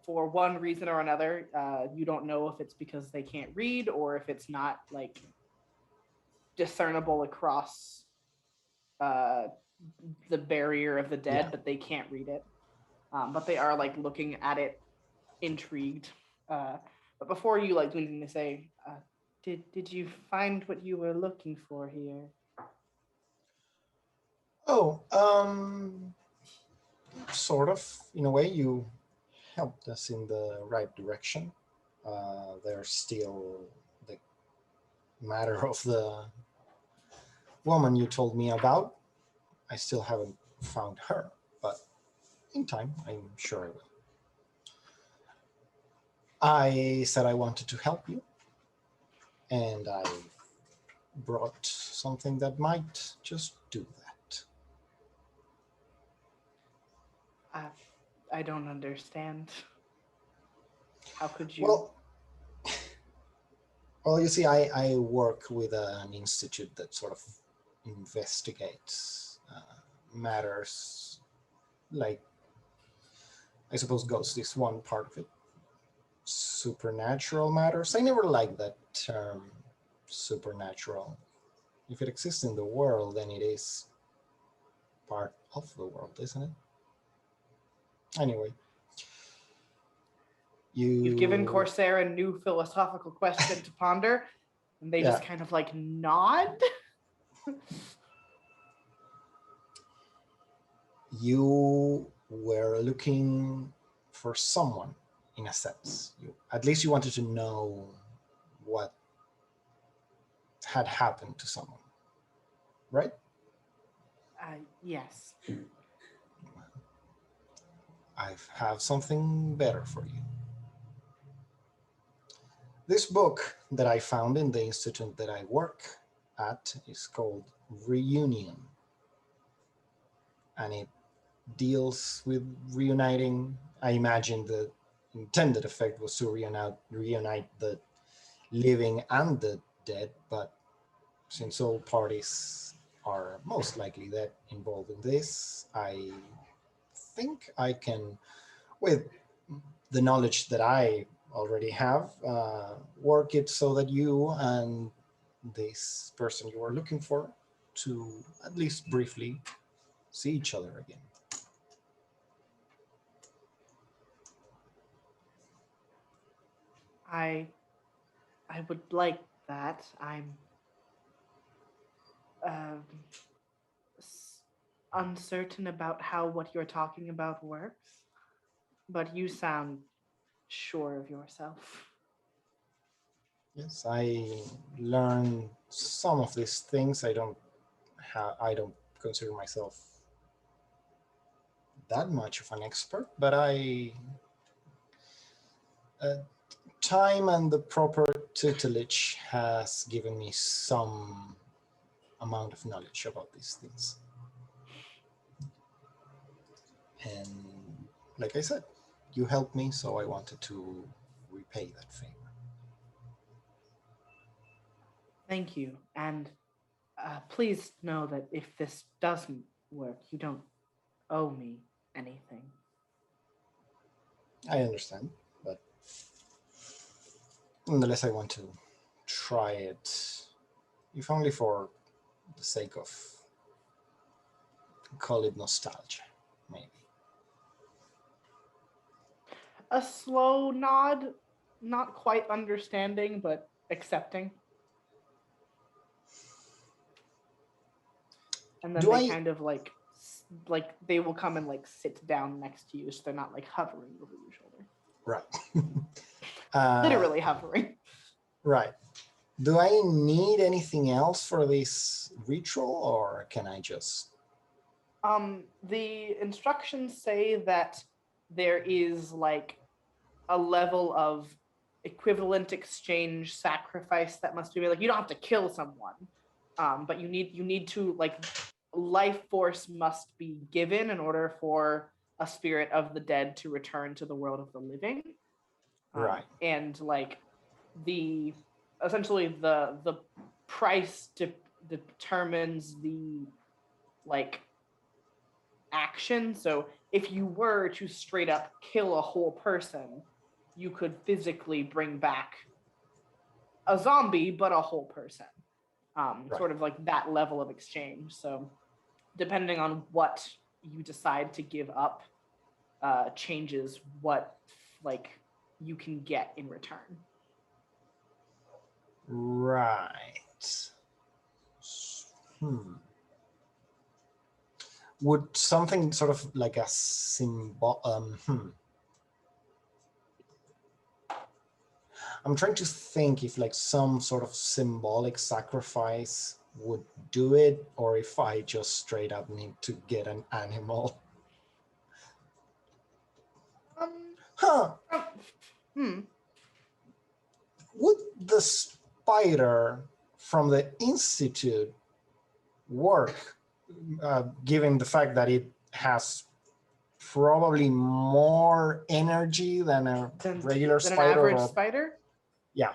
for one reason or another. You don't know if it's because they can't read or if it's not like discernible across the barrier of the dead, Yeah. but they can't read it. But they are like looking at it intrigued. But before you like do anything, to say, did you find what you were looking for here? Oh, sort of. In a way, you helped us in the right direction. There's still the matter of the woman you told me about. I still haven't found her, but in time, I'm sure I will. I said I wanted to help you, and I brought something that might just do that. I don't understand. How could you? Well, you see, I work with an institute that sort of investigates matters like, I suppose ghosts is one part of it. Supernatural matters. I never liked that term, supernatural. If it exists in the world, then it is part of the world, isn't it? Anyway, You've given Corsair a new philosophical question to ponder, and they just Yeah. kind of like nod. You were looking for someone, in a sense. At least you wanted to know what had happened to someone, right? Yes. I have something better for you. This book that I found in the institute that I work at is called Reunion, and it deals with reuniting. I imagine the intended effect was to reunite the living and the dead, but since all parties are most likely that involved in this, I think I can, with the knowledge that I already have, work it so that you and this person you were looking for to at least briefly see each other again. I would like that. I'm um, uncertain about how what you're talking about works, but you sound sure of yourself. Yes, I learned some of these things. I don't consider myself that much of an expert, but uh, time and the proper tutelage has given me some amount of knowledge about these things. And like I said, you helped me, so I wanted to repay that favor. Thank you. And please know that if this doesn't work, you don't owe me anything. I understand, but nonetheless, I want to try it, if only for the sake of, call it nostalgia, maybe. A slow nod, not quite understanding, but accepting. And then Do they I- kind of like they will come and like sit down next to you, so they're not like hovering over your shoulder. Right. Literally hovering. Right. Do I need anything else for this ritual, or can I just? The instructions say that there is like a level of equivalent exchange sacrifice that must be made. Like you don't have to kill someone, but you need to like life force must be given in order for a spirit of the dead to return to the world of the living. Right. And like the essentially the price determines the like action. So if you were to straight up kill a whole person, you could physically bring back a zombie, but a whole person. Right. Sort of like that level of exchange. So depending on what you decide to give up, changes what like you can get in return. Right. Hmm. Would something sort of like a symbol? I'm trying to think if like some sort of symbolic sacrifice would do it, or if I just straight up need to get an animal. Huh. Hmm. Would the spider from the institute work, given the fact that it has probably more energy than a regular Than an spider? average Or, spider? yeah.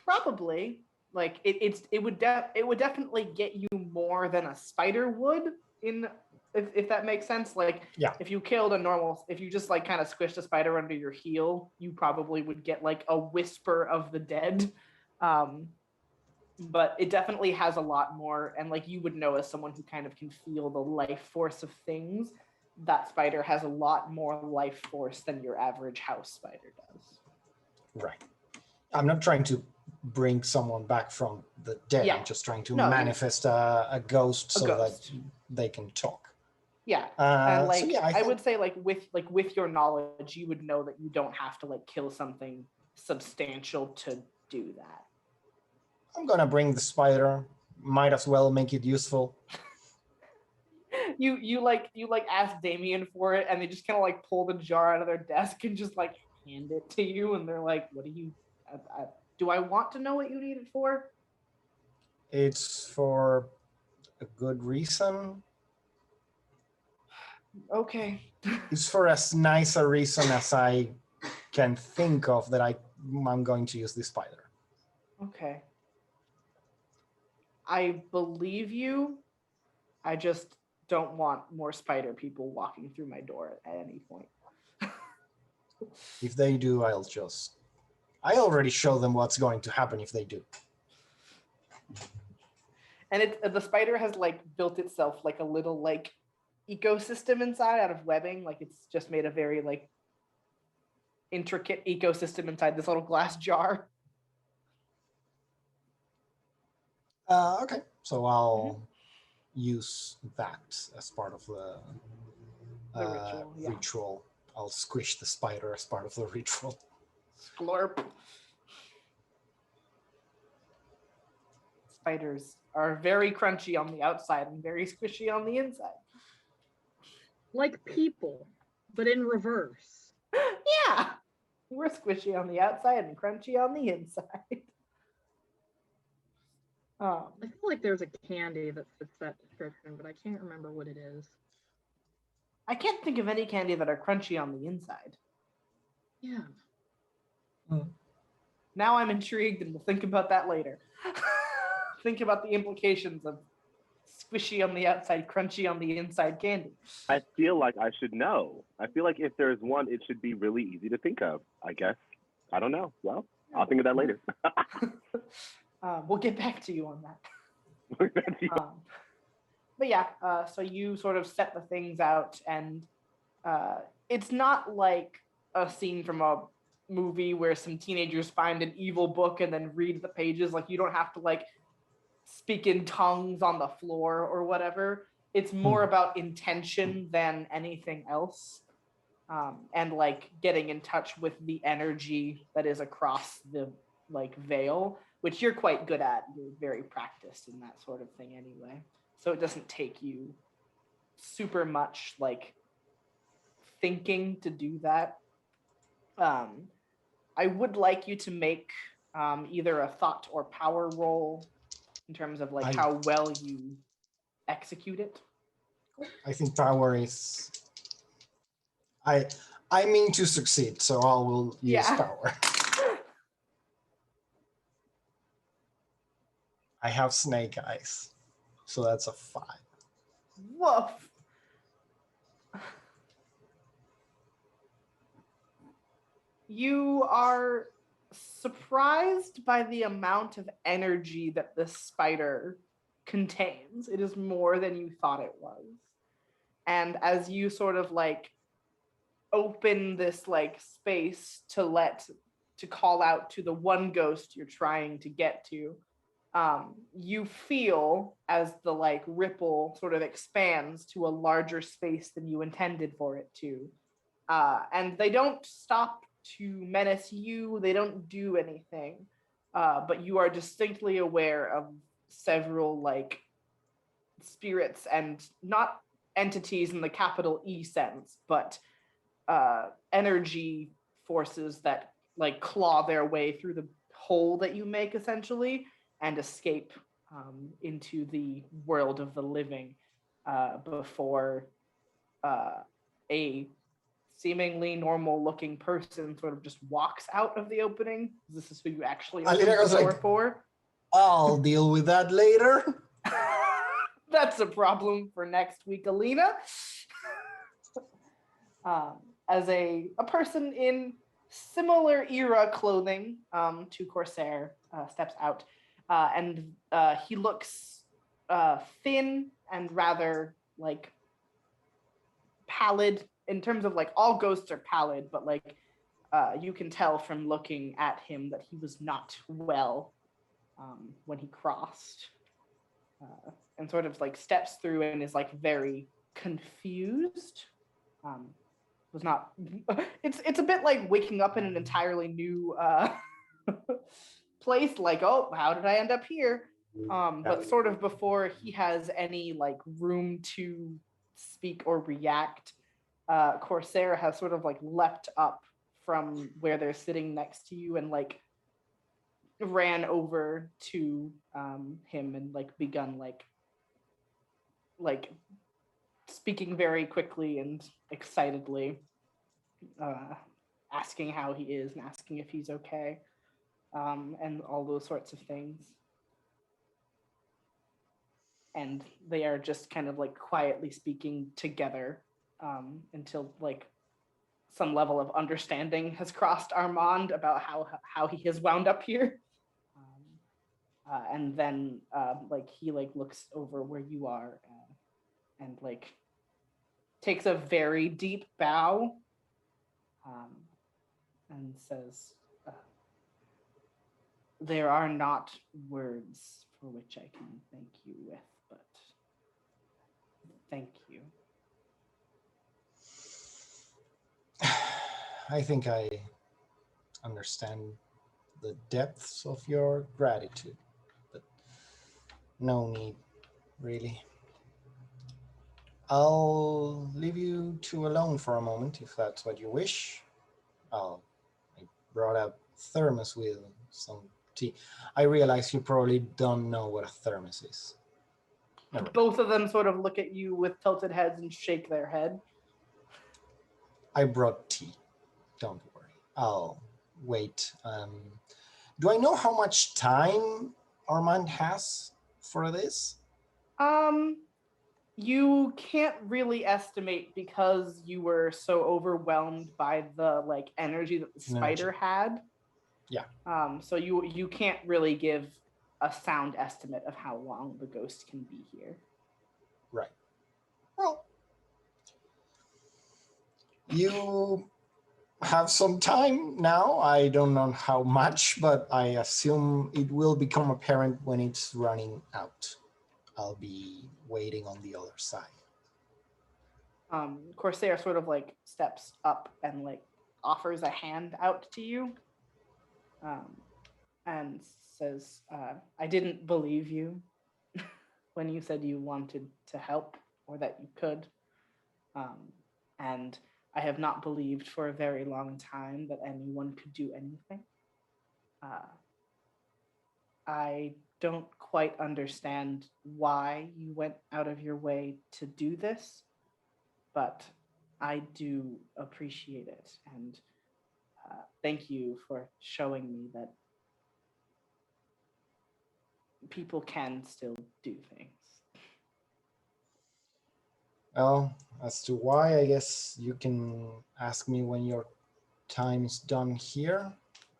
Probably. Like it would definitely get you more than a spider would in if that makes sense. Like Yeah. if you just like kind of squished a spider under your heel, you probably would get like a whisper of the dead. But it definitely has a lot more, and like you would know as someone who kind of can feel the life force of things, that spider has a lot more life force than your average house spider does. Right. I'm not trying to bring someone back from the dead. Yeah. I'm just trying to No, manifest a ghost so ghost. that they can talk. Yeah. And like so yeah, I would say like with your knowledge, you would know that you don't have to like kill something substantial to do that. I'm gonna bring the spider. Might as well make it useful. You ask Damien for it, and they just kind of like pull the jar out of their desk and just like hand it to you, and they're like, "What do you? Do I want to know what you need it for?" It's for a good reason. Okay. It's for as nice a reason as I can think of that I'm going to use this spider. Okay. I believe you. I just don't want more spider people walking through my door at any point. If they do, I already show them what's going to happen if they do. And the spider has like built itself like a little like ecosystem inside out of webbing. Like it's just made a very like intricate ecosystem inside this little glass jar. Okay, so I'll use that as part of the ritual. Yeah. ritual. I'll squish the spider as part of the ritual. Splurp. Spiders are very crunchy on the outside and very squishy on the inside. Like people, but in reverse. Yeah. We're squishy on the outside and crunchy on the inside. I feel like there's a candy that fits that description, but I can't remember what it is. I can't think of any candy that are crunchy on the inside. Yeah. Now I'm intrigued, and we'll think about that later. Think about the implications of squishy on the outside, crunchy on the inside candy. I feel like I should know. I feel like if there's one, it should be really easy to think of, I guess. I don't know. Well, I'll think of that later. We'll get back to you on that. But yeah, so you sort of set the things out, and it's not like a scene from a movie where some teenagers find an evil book and then read the pages. Like you don't have to like speak in tongues on the floor or whatever. It's more about intention than anything else, and like getting in touch with the energy that is across the like veil, which you're quite good at. You're very practiced in that sort of thing anyway. So it doesn't take you super much like thinking to do that. I would like you to make either a thought or power roll in terms of like how well you execute it. I think power is. I mean to succeed, so I will use power. I have snake eyes, so that's a 5. Woof. You are surprised by the amount of energy that this spider contains. It is more than you thought it was. And as you sort of like open this like space to call out to the one ghost you're trying to get to, you feel as the like ripple sort of expands to a larger space than you intended for it to. And they don't stop to menace you, they don't do anything, but you are distinctly aware of several like spirits, and not entities in the capital E sense, but energy forces that like claw their way through the hole that you make essentially and escape into the world of the living before a seemingly normal looking person sort of just walks out of the opening. This is who you actually opened the door for. I'll deal with that later. That's a problem for next week, Alina. As a person in similar era clothing to Corsair steps out, and he looks thin and rather like pallid. In terms of like, all ghosts are pallid, but like you can tell from looking at him that he was not well when he crossed, and sort of like steps through and is like very confused. Was not. It's a bit like waking up in an entirely new place. Like, oh, how did I end up here? But sort of before he has any like room to speak or react, Corsair has sort of like leapt up from where they're sitting next to you and like ran over to him and like begun like speaking very quickly and excitedly, asking how he is and asking if he's okay, and all those sorts of things. And they are just kind of like quietly speaking together until like some level of understanding has crossed Armand about how he has wound up here. And then like he like looks over where you are and like takes a very deep bow and says, there are not words for which I can thank you with, but thank you. I think I understand the depths of your gratitude, but no need, really. I'll leave you two alone for a moment, if that's what you wish. I brought a thermos with some tea. I realize you probably don't know what a thermos is. Never. Both of them sort of look at you with tilted heads and shake their head. I brought tea. Don't worry. I'll wait. Do I know how much time Armand has for this? You can't really estimate because you were so overwhelmed by the like energy that the spider had. Yeah. So you can't really give a sound estimate of how long the ghost can be here. Right. Well, you have some time now. I don't know how much, but I assume it will become apparent when it's running out. I'll be waiting on the other side. Corsair sort of like steps up and like offers a hand out to you. and says, I didn't believe you when you said you wanted to help or that you could. And I have not believed for a very long time that anyone could do anything. Uh, I don't quite understand why you went out of your way to do this, but I do appreciate it. And thank you for showing me that people can still do things. Well, as to why, I guess you can ask me when your time is done here.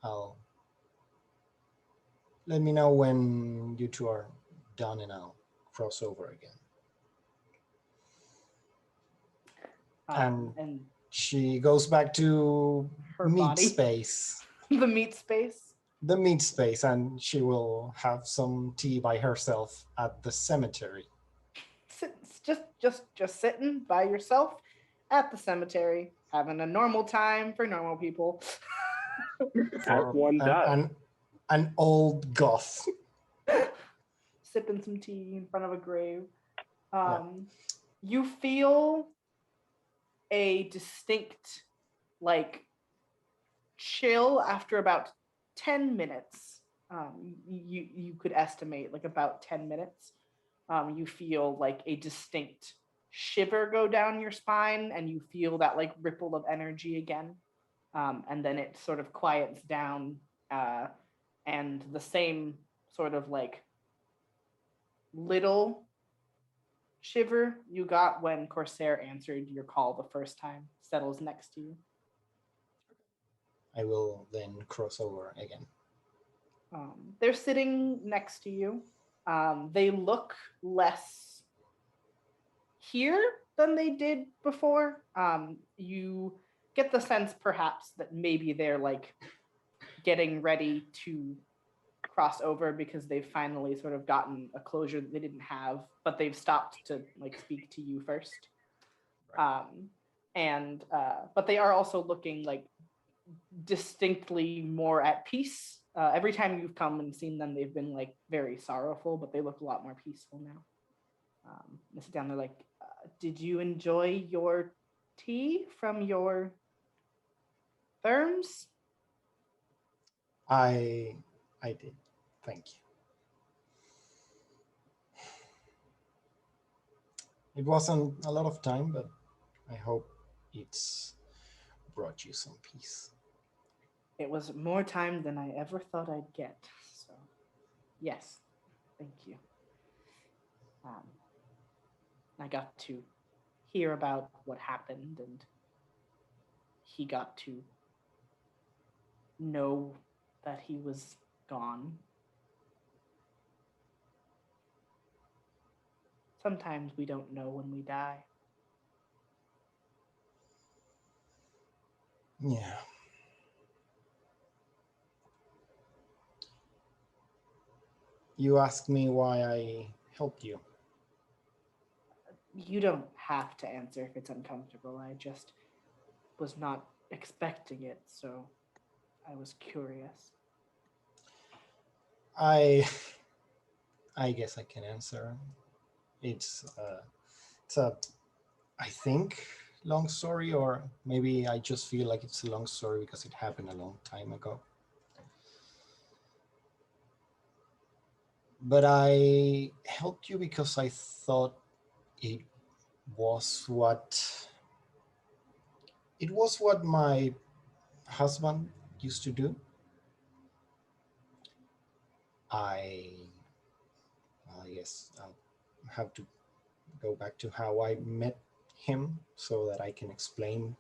I'll let me know when you two are done and I'll cross over again. And She goes back to her meat body, space. the meat space. The meat space, and she will have some tea by herself at the cemetery. Just sitting by yourself at the cemetery, having a normal time for normal people. As one does. An old goth. Sipping some tea in front of a grave. Yeah. You feel a distinct, like, chill after about 10 minutes. You could estimate like about 10 minutes. You feel like a distinct shiver go down your spine, and you feel that like ripple of energy again. And then it sort of quiets down, and the same sort of like little shiver you got when Corsair answered your call the first time settles next to you. I will then cross over again. They're sitting next to you. They look less here than they did before. You get the sense perhaps that maybe they're like getting ready to cross over because they've finally sort of gotten a closure that they didn't have, but they've stopped to like speak to you first. But they are also looking like distinctly more at peace. Every time you've come and seen them, they've been like very sorrowful, but they look a lot more peaceful now. They sit down, they're like, did you enjoy your tea from your therms? I did. Thank you. It wasn't a lot of time, but I hope it's brought you some peace. It was more time than I ever thought I'd get. So, yes, thank you. I got to hear about what happened, and he got to know that he was gone. Sometimes we don't know when we die. Yeah. You asked me why I helped you. You don't have to answer if it's uncomfortable. I just was not expecting it, so I was curious. I guess I can answer. It's a I think long story, or maybe I just feel like it's a long story because it happened a long time ago. But I helped you because I thought it was what my husband used to do. I guess I'll have to go back to how I met him so that I can explain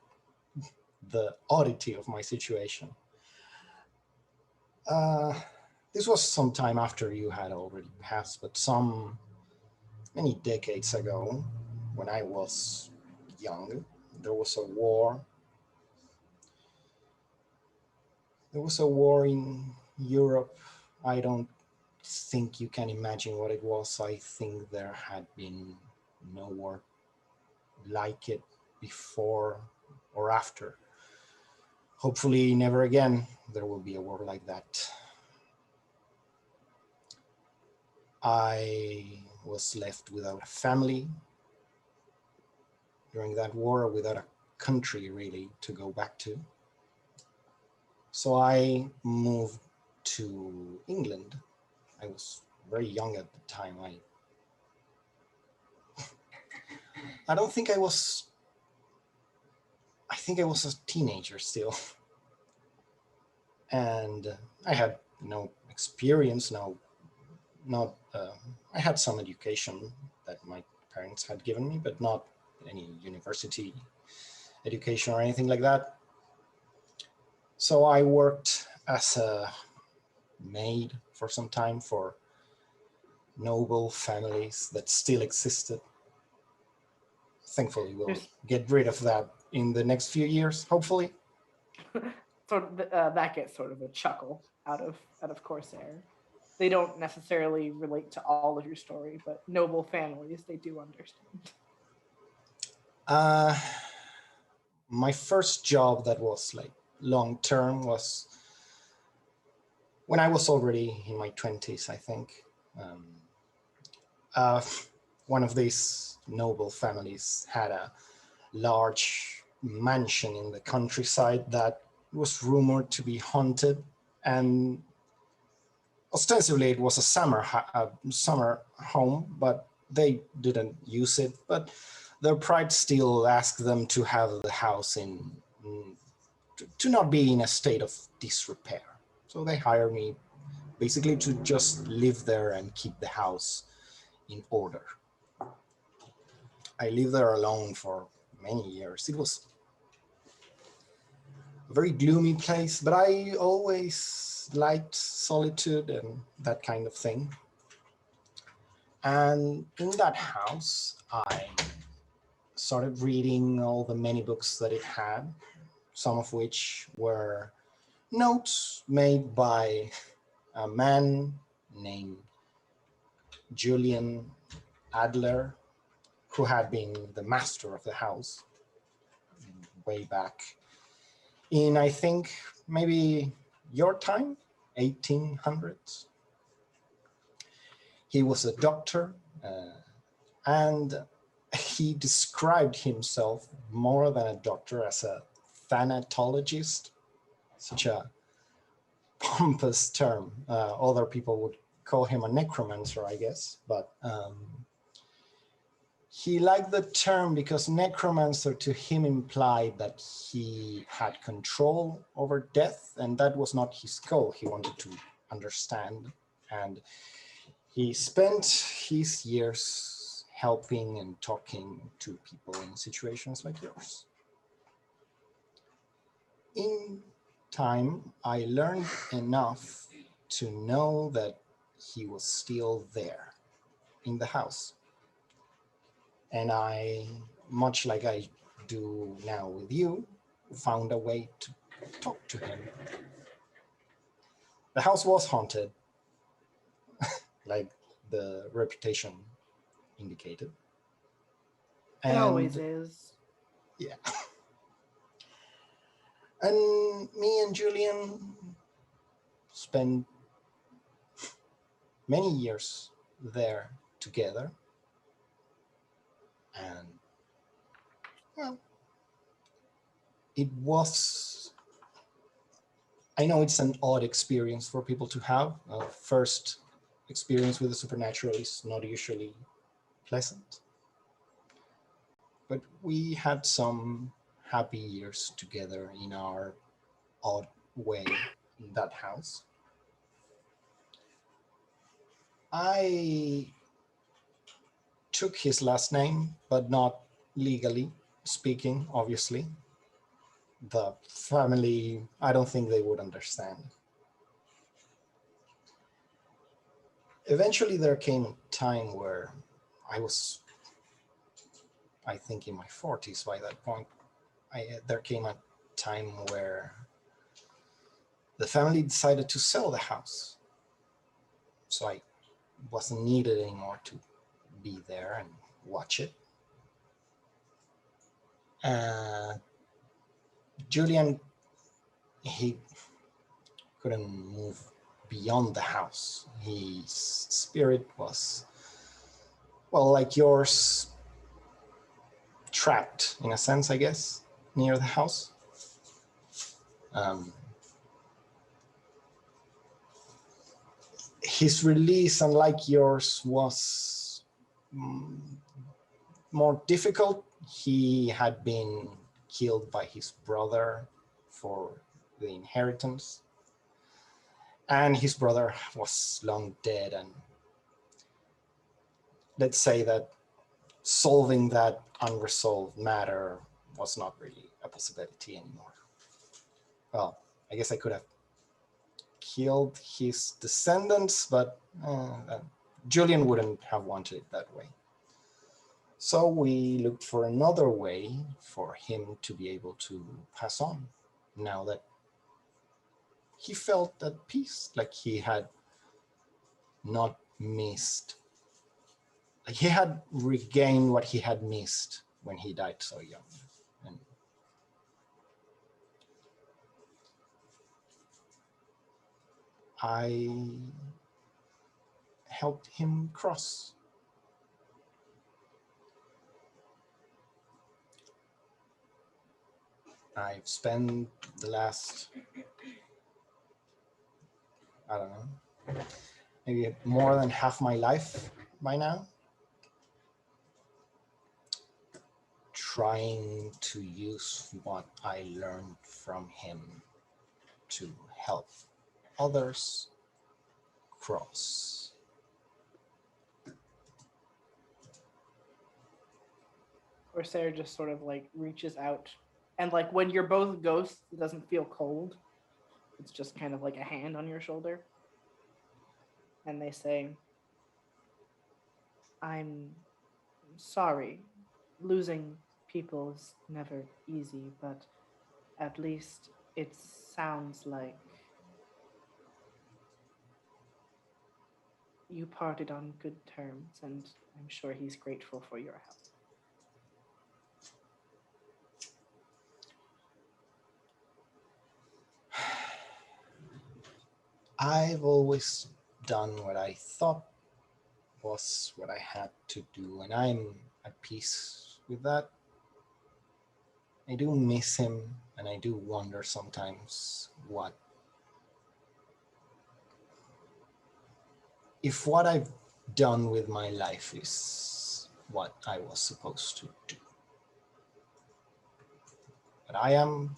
the oddity of my situation. This was some time after you had already passed, but many decades ago, when I was young, there was a war. There was a war in Europe. I don't think you can imagine what it was. I think there had been no war like it before or after. Hopefully never again there will be a war like that. I was left without a family during that war, without a country really to go back to. So I moved to England. I was very young at the time. I don't think I think I was a teenager still. And I had no experience, I had some education that my parents had given me, but not any university education or anything like that. So I worked as a maid for some time for noble families that still existed. Thankfully, we'll get rid of that in the next few years, hopefully. That gets sort of a chuckle out of Corsair. They don't necessarily relate to all of your story, but noble families, they do understand. My first job that was like long term was when I was already in my 20s, I think. One of these noble families had a large mansion in the countryside that was rumored to be haunted, and ostensibly it was a summer home, but they didn't use it. But their pride still asked them to have the house to not be in a state of disrepair. So they hired me basically to just live there and keep the house in order. I lived there alone for many years. It was a very gloomy place, but I always liked solitude and that kind of thing. And in that house, I started reading all the many books that it had, some of which were notes made by a man named Julian Adler, who had been the master of the house way back in, I think, maybe your time, 1800s. He was a doctor, and he described himself more than a doctor as a thanatologist, such a pompous term. Other people would call him a necromancer, I guess, but he liked the term because necromancer to him implied that he had control over death, and that was not his goal. He wanted to understand, and he spent his years helping and talking to people in situations like yours. In time, I learned enough to know that he was still there in the house. And I, much like I do now with you, found a way to talk to him. The house was haunted, like the reputation indicated. It always is. Yeah. And me and Julian spent many years there together. And, well, it was, I know it's an odd experience for people to have. First experience with the supernatural is not usually pleasant. But we had some happy years together in our odd way in that house. I took his last name, but not legally speaking, obviously. The family, I don't think they would understand. Eventually, there came a time where I was, I think, in my 40s by that point. There came a time where the family decided to sell the house. So I wasn't needed anymore to be there and watch it. Julian, he couldn't move beyond the house. He spirit was, well, like yours, trapped in a sense, I guess, near the house. His release, unlike yours, was more difficult. He had been killed by his brother for the inheritance, and his brother was long dead, and let's say that solving that unresolved matter was not really a possibility anymore. Well, I guess I could have killed his descendants, but Julian wouldn't have wanted it that way. So we looked for another way for him to be able to pass on, now that he felt at peace, like he had not missed, like he had regained what he had missed when he died so young. And I helped him cross. I've spent the last, I don't know, maybe more than half my life by now trying to use what I learned from him to help others cross. Corsair just sort of like reaches out, and like when you're both ghosts, it doesn't feel cold. It's just kind of like a hand on your shoulder. And they say, I'm sorry. Losing people is never easy, but at least it sounds like you parted on good terms, and I'm sure he's grateful for your help. I've always done what I thought was what I had to do, and I'm at peace with that. I do miss him, and I do wonder sometimes if what I've done with my life is what I was supposed to do. But I am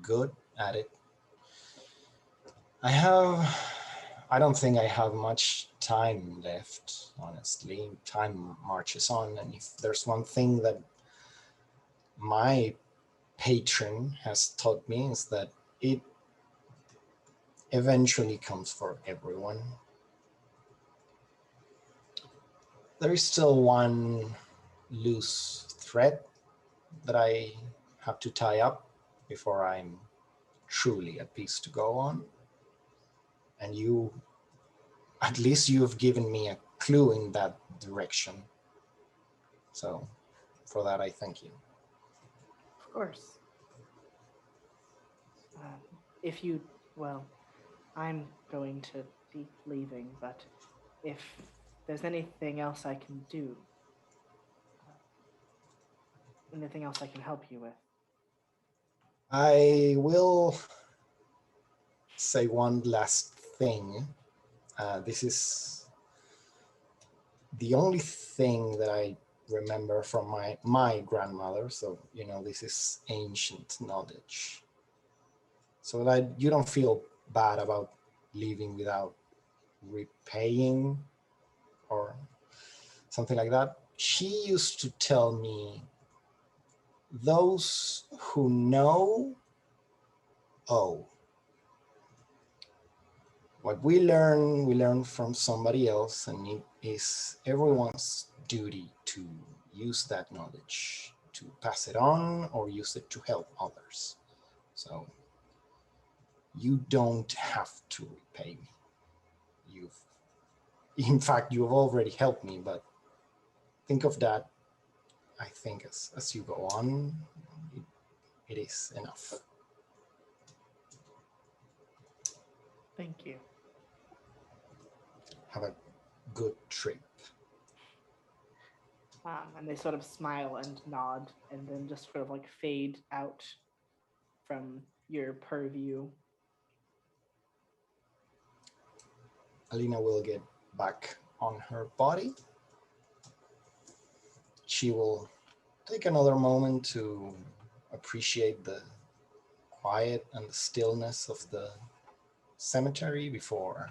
good at it. I don't think I have much time left, honestly. Time marches on, and if there's one thing that my patron has taught me is that it eventually comes for everyone. There is still one loose thread that I have to tie up before I'm truly at peace to go on. And you, at least you've given me a clue in that direction. So for that, I thank you. Of course. If you, well, I'm going to be leaving, but if there's anything else I can do, anything else I can help you with. I will say one last thing. This is the only thing that I remember from my grandmother. So, this is ancient knowledge. So that you don't feel bad about leaving without repaying or something like that. She used to tell me, those who know, owe. What we learn from somebody else, and it is everyone's duty to use that knowledge, to pass it on or use it to help others. So you don't have to repay me. In fact, you've already helped me, but think of that, I think, as you go on, it is enough. Thank you. Have a good trip. And they sort of smile and nod and then just sort of like fade out from your purview. Alina will get back on her body. She will take another moment to appreciate the quiet and the stillness of the cemetery before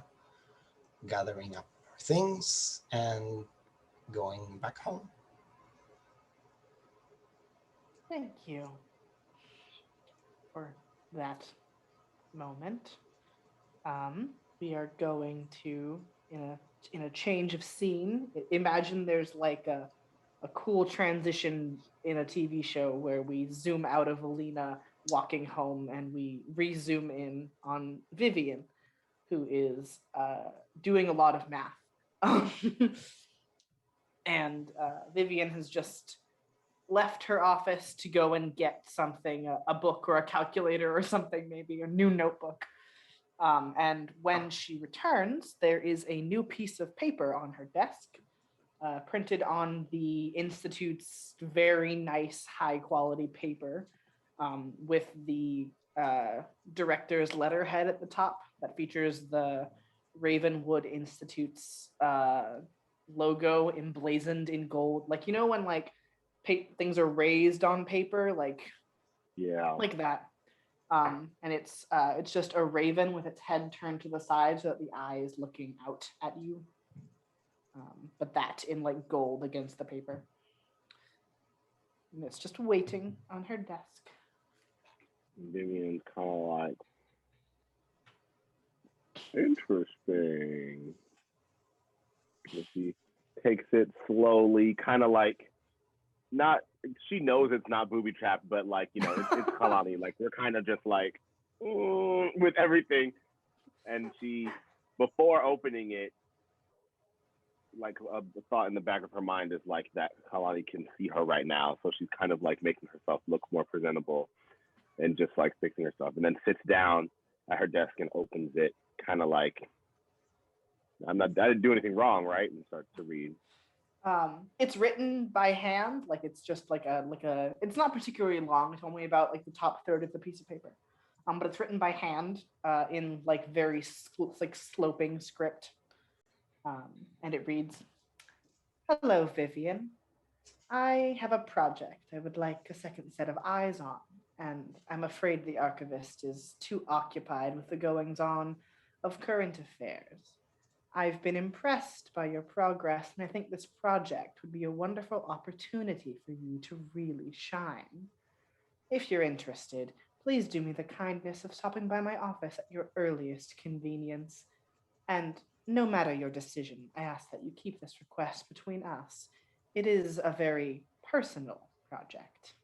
gathering up her things and going back home. Thank you for that moment. We are going to in a change of scene. Imagine there's like a cool transition in a TV show where we zoom out of Alina walking home and we re-zoom in on Vivian, who is doing a lot of math. And Vivian has just left her office to go and get something, a book or a calculator or something, maybe a new notebook. And when she returns, there is a new piece of paper on her desk, printed on the Institute's very nice, high quality paper, with the director's letterhead at the top that features the Ravenwood Institute's logo emblazoned in gold. Like, you know, when like things are raised on paper, like that. And it's just a raven with its head turned to the side so that the eye is looking out at you. But that in like gold against the paper. And it's just waiting on her desk. Vivian's kind of like, interesting. She takes it slowly, kind of like, not, she knows it's not booby trapped, but like, you know, it's Kalani. Like, we're kind of just like, with everything. And she, before opening it, like a thought in the back of her mind is like that Kalani can see her right now. So she's kind of like making herself look more presentable and just like fixing herself. And then sits down at her desk and opens it, kind of like, I didn't do anything wrong, right? And starts to read. It's written by hand, like it's just like a it's not particularly long, it's only about like the top third of the piece of paper. But it's written by hand, in like very like sloping script. And it reads, "Hello, Vivian. I have a project I would like a second set of eyes on, and I'm afraid the archivist is too occupied with the goings-on of current affairs. I've been impressed by your progress, and I think this project would be a wonderful opportunity for you to really shine. If you're interested, please do me the kindness of stopping by my office at your earliest convenience. And no matter your decision, I ask that you keep this request between us. It is a very personal project.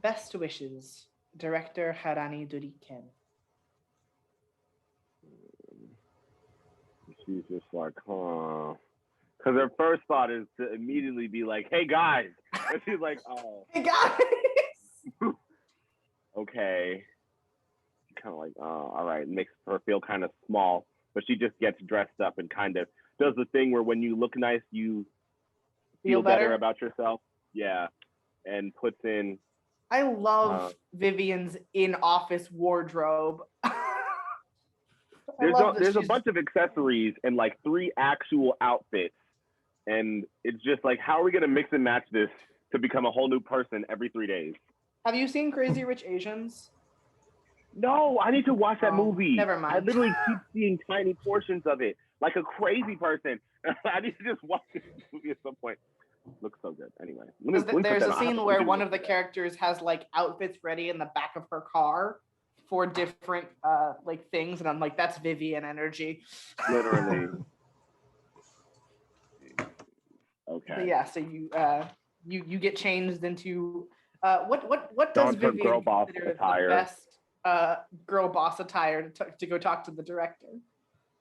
Best wishes, Director Harani Duriken." She's just like, huh. Because her first thought is to immediately be like, hey, guys. And she's like, oh. Hey guys! Okay. Kind of like, oh, all right. Makes her feel kind of small. But she just gets dressed up and kind of does the thing where when you look nice, you feel better about yourself. Yeah. And puts in. I love Vivian's in-office wardrobe. There's a bunch of accessories and like 3 actual outfits. And it's just like, how are we going to mix and match this to become a whole new person every 3 days? Have you seen Crazy Rich Asians? No, I need to watch that movie. Never mind. I literally keep seeing tiny portions of it, like a crazy person. I need to just watch this movie at some point. Looks so good. Anyway, there's a scene where one of the characters has like outfits ready in the back of her car for different like things, and I'm like, that's Vivian energy. Literally. Okay. So yeah, so you get changed into what does Vivian girl boss consider attire. the best girl boss attire to go talk to the director?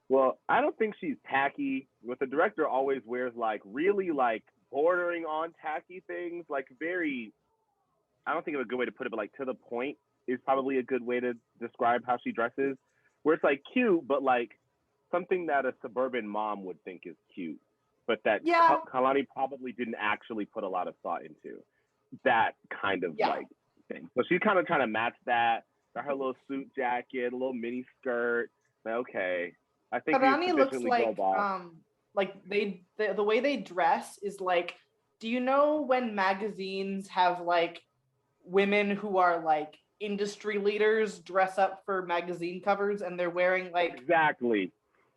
Well, I don't think she's tacky. What the director always wears, like really like bordering on tacky things, like very. I don't think of a good way to put it, but like to the point is probably a good way to describe how she dresses. Where it's like cute, but like something that a suburban mom would think is cute, but that Yeah. Kalani probably didn't actually put a lot of thought into that kind of like thing. So she's kind of trying to match that. Got her little suit jacket, a little mini skirt. Okay, I think he's Harani looks sufficiently girl like boss. the way they dress is like, do you know when magazines have like women who are like industry leaders dress up for magazine covers and they're wearing like, Exactly.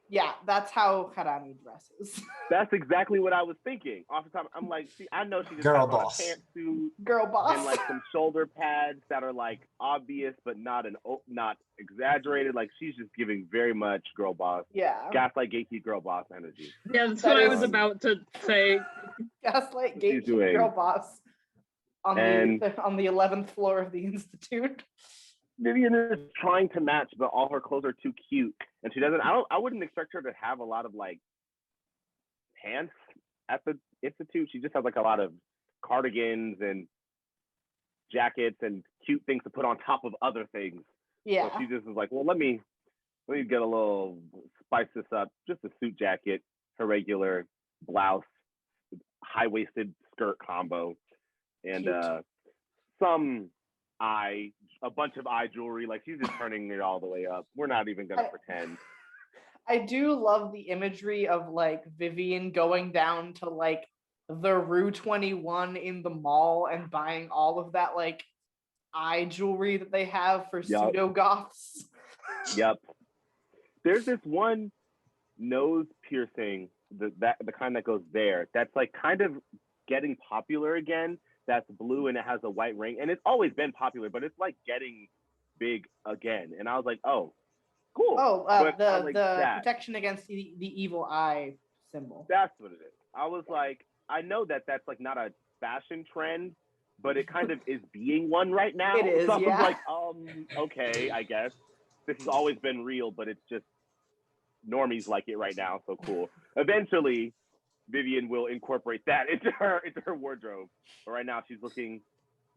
yeah, that's how Harani dresses. That's exactly what I was thinking. Off the top, I'm like, see, I know she just Girl has on a boss. pantsuit Girl boss. and like some shoulder pads that are like obvious but not exaggerated. Like she's just giving very much girl boss, Yeah. gaslight gatekeep girl boss energy. Yeah, that's That what I is- was about to say. Gaslight What she's gatekeep doing. girl boss on And- on the 11th floor of the institute. Vivian is trying to match, but all her clothes are too cute, and she doesn't. I wouldn't expect her to have a lot of like pants at the institute. She just has like a lot of cardigans and jackets and cute things to put on top of other things. Yeah. So she just was like, well, let me get a little spice this up. Just a suit jacket, her regular blouse, high waisted skirt combo, and Cute. a bunch of eye jewelry. Like she's just turning it all the way up. We're not even gonna pretend. I do love the imagery of like Vivian going down to like the Rue 21 in the mall and buying all of that like eye jewelry that they have for Yup. pseudo goths. Yep. There's this one nose piercing, the kind that goes there. That's like kind of getting popular again. That's blue and it has a white ring, and it's always been popular, but it's like getting big again. And I was like, oh, cool. Oh, But I the like the that. protection against the evil eye symbol. That's what it is. I was like, I know that that's like not a fashion trend, but it kind of is being one right now. It is, so I was yeah. like, okay, I guess this has always been real, but it's just normies like it right now. So cool. Eventually, Vivian will incorporate that into her wardrobe. But right now, she's looking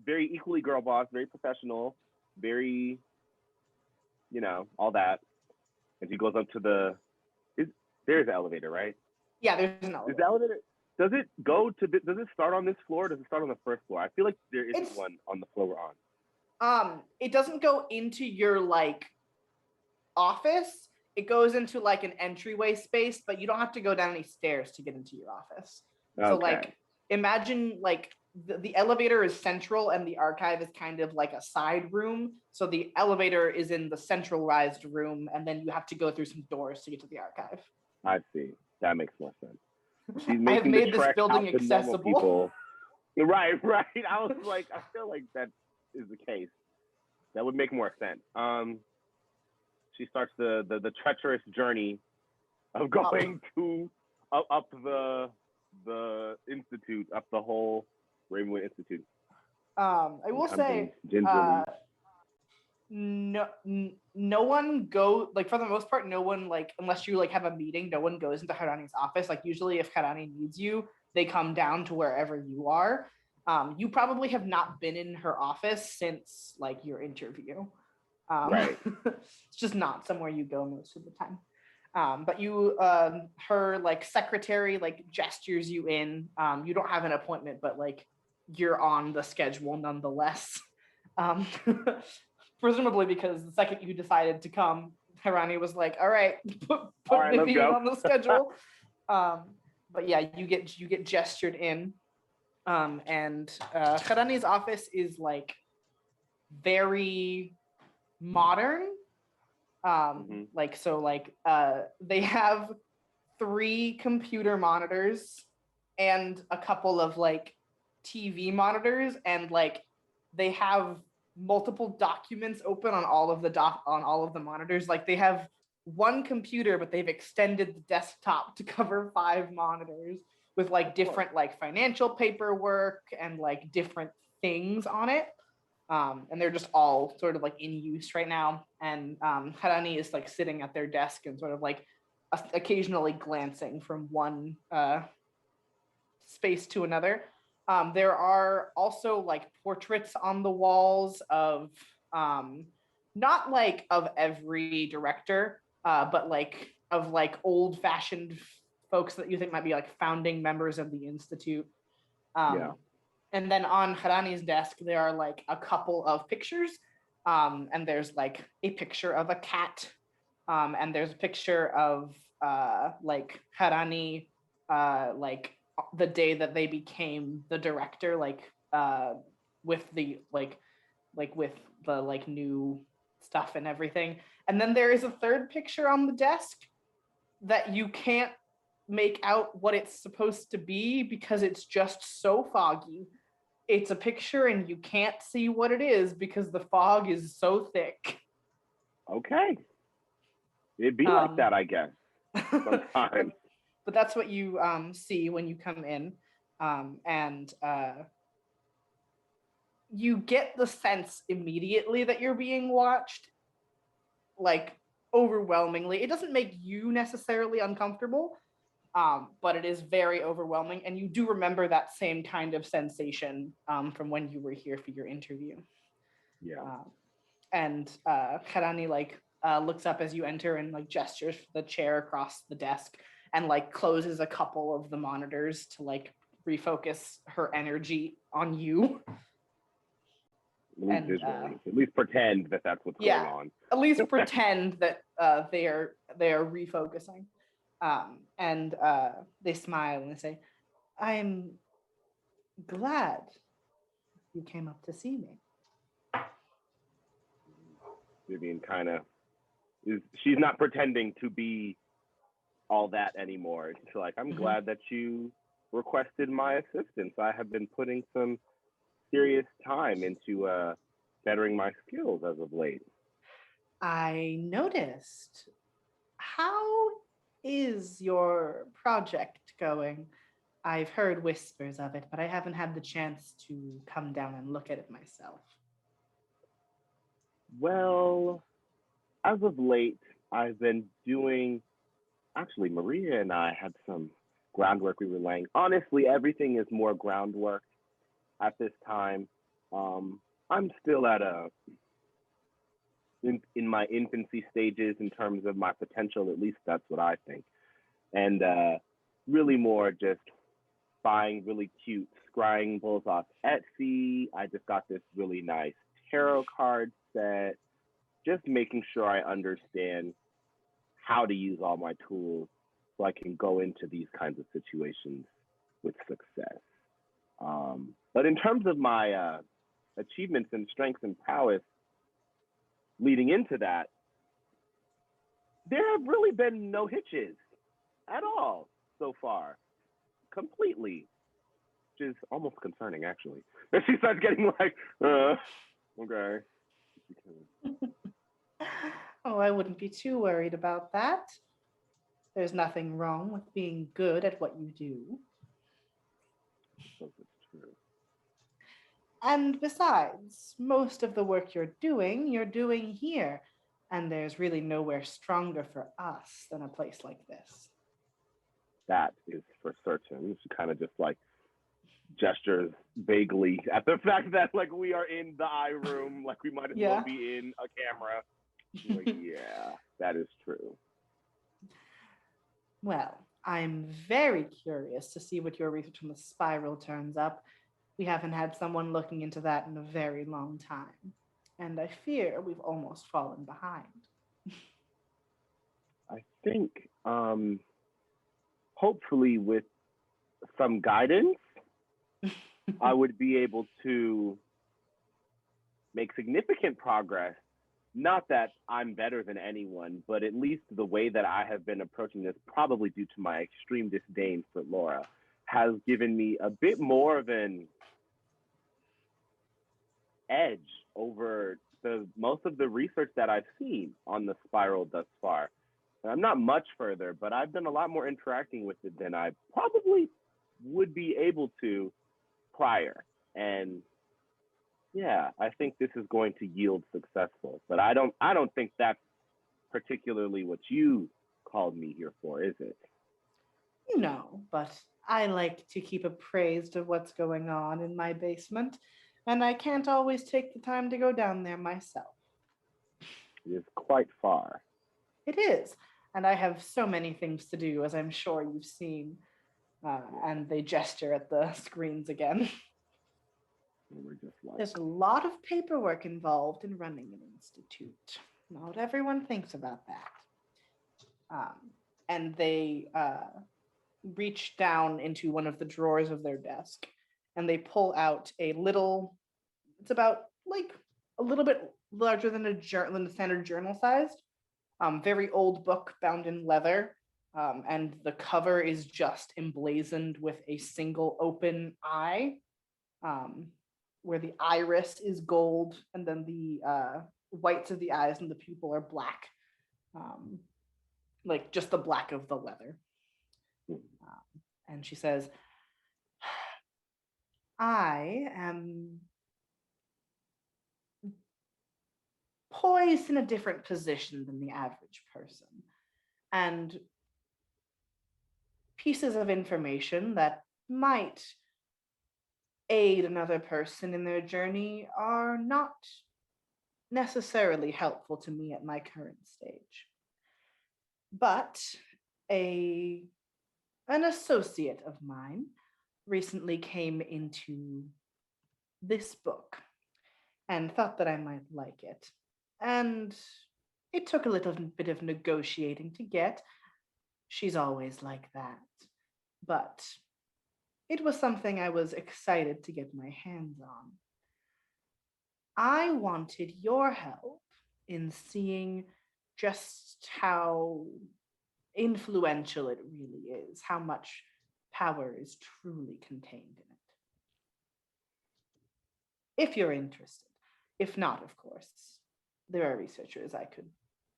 very equally girl boss, very professional, very, all that. And she goes up to there's an elevator, right? Yeah, there's an Is elevator. the elevator? Does it start on this floor? Or does it start on the first floor? I feel like there isn't one on the floor we're on. It doesn't go into your like office. It goes into like an entryway space, but you don't have to go down any stairs to get into your office. So Okay. like imagine like the elevator is central and the archive is kind of like a side room. So the elevator is in the centralized room and then you have to go through some doors to get to the archive. I see. That makes more sense. She's I have making made the this trek building out to normal accessible. people. Right. I was like, I feel like that is the case. That would make more sense. She starts the treacherous journey of going up the institute, up the whole Ravenwood Institute. I will say, no one go like for the most part, no one like unless you like have a meeting, no one goes into Harani's office. Like usually, if Harani needs you, they come down to wherever you are. You probably have not been in her office since like your interview. Right. It's just not somewhere you go most of the time. But you, her like secretary like gestures you in. You don't have an appointment, but like you're on the schedule nonetheless. Presumably because the second you decided to come, Harani was like, "All right, put right, let's Vivian go." on the schedule." But yeah, you get gestured in, and Harani's office is like very modern. Like so, like they have 3 computer monitors and a couple of like TV monitors, and like they have multiple documents open on all of the monitors. Like they have one computer, but they've extended the desktop to cover 5 monitors with like different like financial paperwork and like different things on it. And they're just all sort of like in use right now. And Harani is like sitting at their desk and sort of like occasionally glancing from one space to another. There are also like portraits on the walls of not like of every director, but like of like old-fashioned folks that you think might be like founding members of the institute. Yeah. And then on Harani's desk, there are like a couple of pictures. And there's like a picture of a cat. And there's a picture of like Harani, like the day that they became the director, like with the like with the like new stuff and everything. And then there is a third picture on the desk that you can't make out what it's supposed to be because it's just so foggy. It's a picture and you can't see what it is because the fog is so thick. Okay. It'd be like that, I guess, sometimes. But that's what you see when you come in. And you get the sense immediately that you're being watched, like overwhelmingly. It doesn't make you necessarily uncomfortable, but it is very overwhelming. And you do remember that same kind of sensation from when you were here for your interview. Yeah. And Harani like looks up as you enter and like gestures for the chair across the desk and like closes a couple of the monitors to like refocus her energy on you. At least visually. At least pretend that that's what's going on. At least pretend that they are refocusing. And they smile and they say, "I'm glad you came up to see me." Vivian kind of she's not pretending to be all that anymore. She's like, I'm glad that you requested my assistance. I have been putting some serious time into bettering my skills as of late. I noticed. How is your project going? I've heard whispers of it, but I haven't had the chance to come down and look at it myself. Well, as of late, I've been doing, actually, Maria and I had some groundwork we were laying. Honestly, everything is more groundwork at this time. I'm still at in my infancy stages in terms of my potential, at least that's what I think. And really more just buying really cute scrying bowls off Etsy. I just got this really nice tarot card set, just making sure I understand how to use all my tools so I can go into these kinds of situations with success. But in terms of my achievements and strengths and prowess leading into that, there have really been no hitches at all so far, completely, which is almost concerning, actually. And she starts getting like, okay. Oh, I wouldn't be too worried about that. There's nothing wrong with being good at what you do. So it's true. And besides, most of the work you're doing here. And there's really nowhere stronger for us than a place like this. That is for certain. She kind of just like gestures vaguely at the fact that like we are in the eye room, like we might as well be in a camera. Like, yeah, that is true. Well, I'm very curious to see what your research on the spiral turns up. We haven't had someone looking into that in a very long time. And I fear we've almost fallen behind. I think hopefully with some guidance, I would be able to make significant progress. Not that I'm better than anyone, but at least the way that I have been approaching this, probably due to my extreme disdain for Laura, has given me a bit more of an edge over most of the research that I've seen on the spiral thus far. And I'm not much further, but I've done a lot more interacting with it than I probably would be able to prior. And yeah, I think this is going to yield successful, but I don't think that's particularly what you called me here for, is it? No, but I like to keep appraised of what's going on in my basement, and I can't always take the time to go down there myself. It is quite far. It is. and I have so many things to do, as I'm sure you've seen. And they gesture at the screens again. We're just like, There's a lot of paperwork involved in running an institute. Not everyone thinks about that. And they reach down into one of the drawers of their desk and they pull out a little, it's about like a little bit larger than than the standard journal sized, very old book bound in leather. And the cover is just emblazoned with a single open eye, where the iris is gold and then the whites of the eyes and the pupil are black, like just the black of the leather. And she says, I am poised in a different position than the average person. And pieces of information that might aid another person in their journey are not necessarily helpful to me at my current stage. But an associate of mine recently came into this book and thought that I might like it. And it took a little bit of negotiating to get. She's always like that. But it was something I was excited to get my hands on. I wanted your help in seeing just how influential it really is, how much power is truly contained in it. If you're interested. If not, of course, there are researchers I could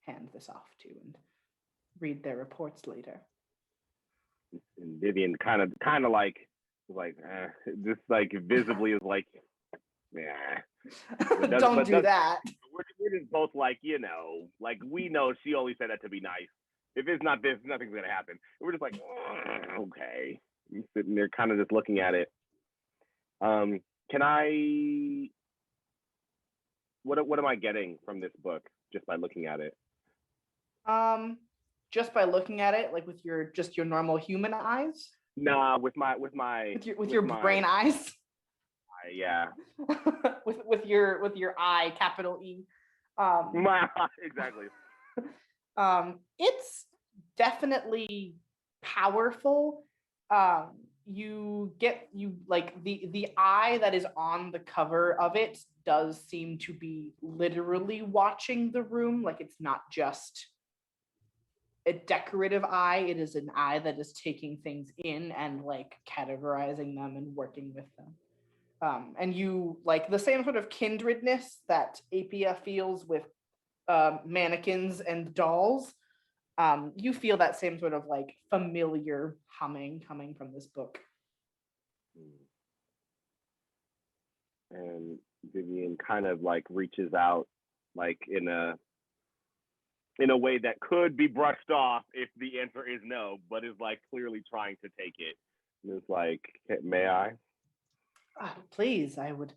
hand this off to and read their reports later. and Vivian kind of like just like visibly is like, yeah. Don't do that. We're just both like, like we know she only said that to be nice. If it's not this, nothing's gonna happen. And we're just like, okay. I'm sitting there kind of just looking at it. Can I? What am I getting from this book just by looking at it? Just by looking at it, like with your normal human eyes. Nah, with your brain eyes. Yeah. with your eye, capital E. My exactly. It's definitely powerful. You like the eye that is on the cover of it does seem to be literally watching the room. Like it's not just a decorative eye, it is an eye that is taking things in and like categorizing them and working with them. And you like the same sort of kindredness that PbtA feels with mannequins and dolls. You feel that same sort of like familiar humming coming from this book. And Vivian kind of like reaches out like in a way that could be brushed off if the answer is no, but is like clearly trying to take it. And it's like, may I? Please, I would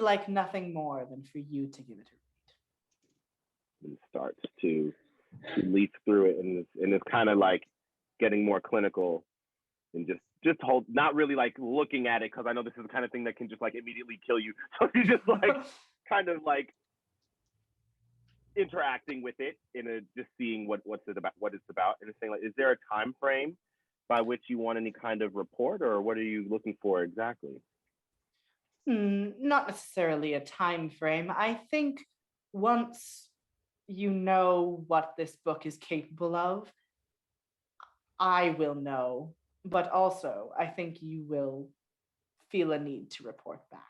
like nothing more than for you to give it a read. And starts to leaf through it, and it's kind of like getting more clinical and just hold, not really like looking at it, because I know this is the kind of thing that can just like immediately kill you. So you just like kind of like interacting with it just seeing what it's about, and saying like, is there a time frame by which you want any kind of report, or what are you looking for exactly? Not necessarily a time frame. I think once you know what this book is capable of, I will know, but also I think you will feel a need to report back.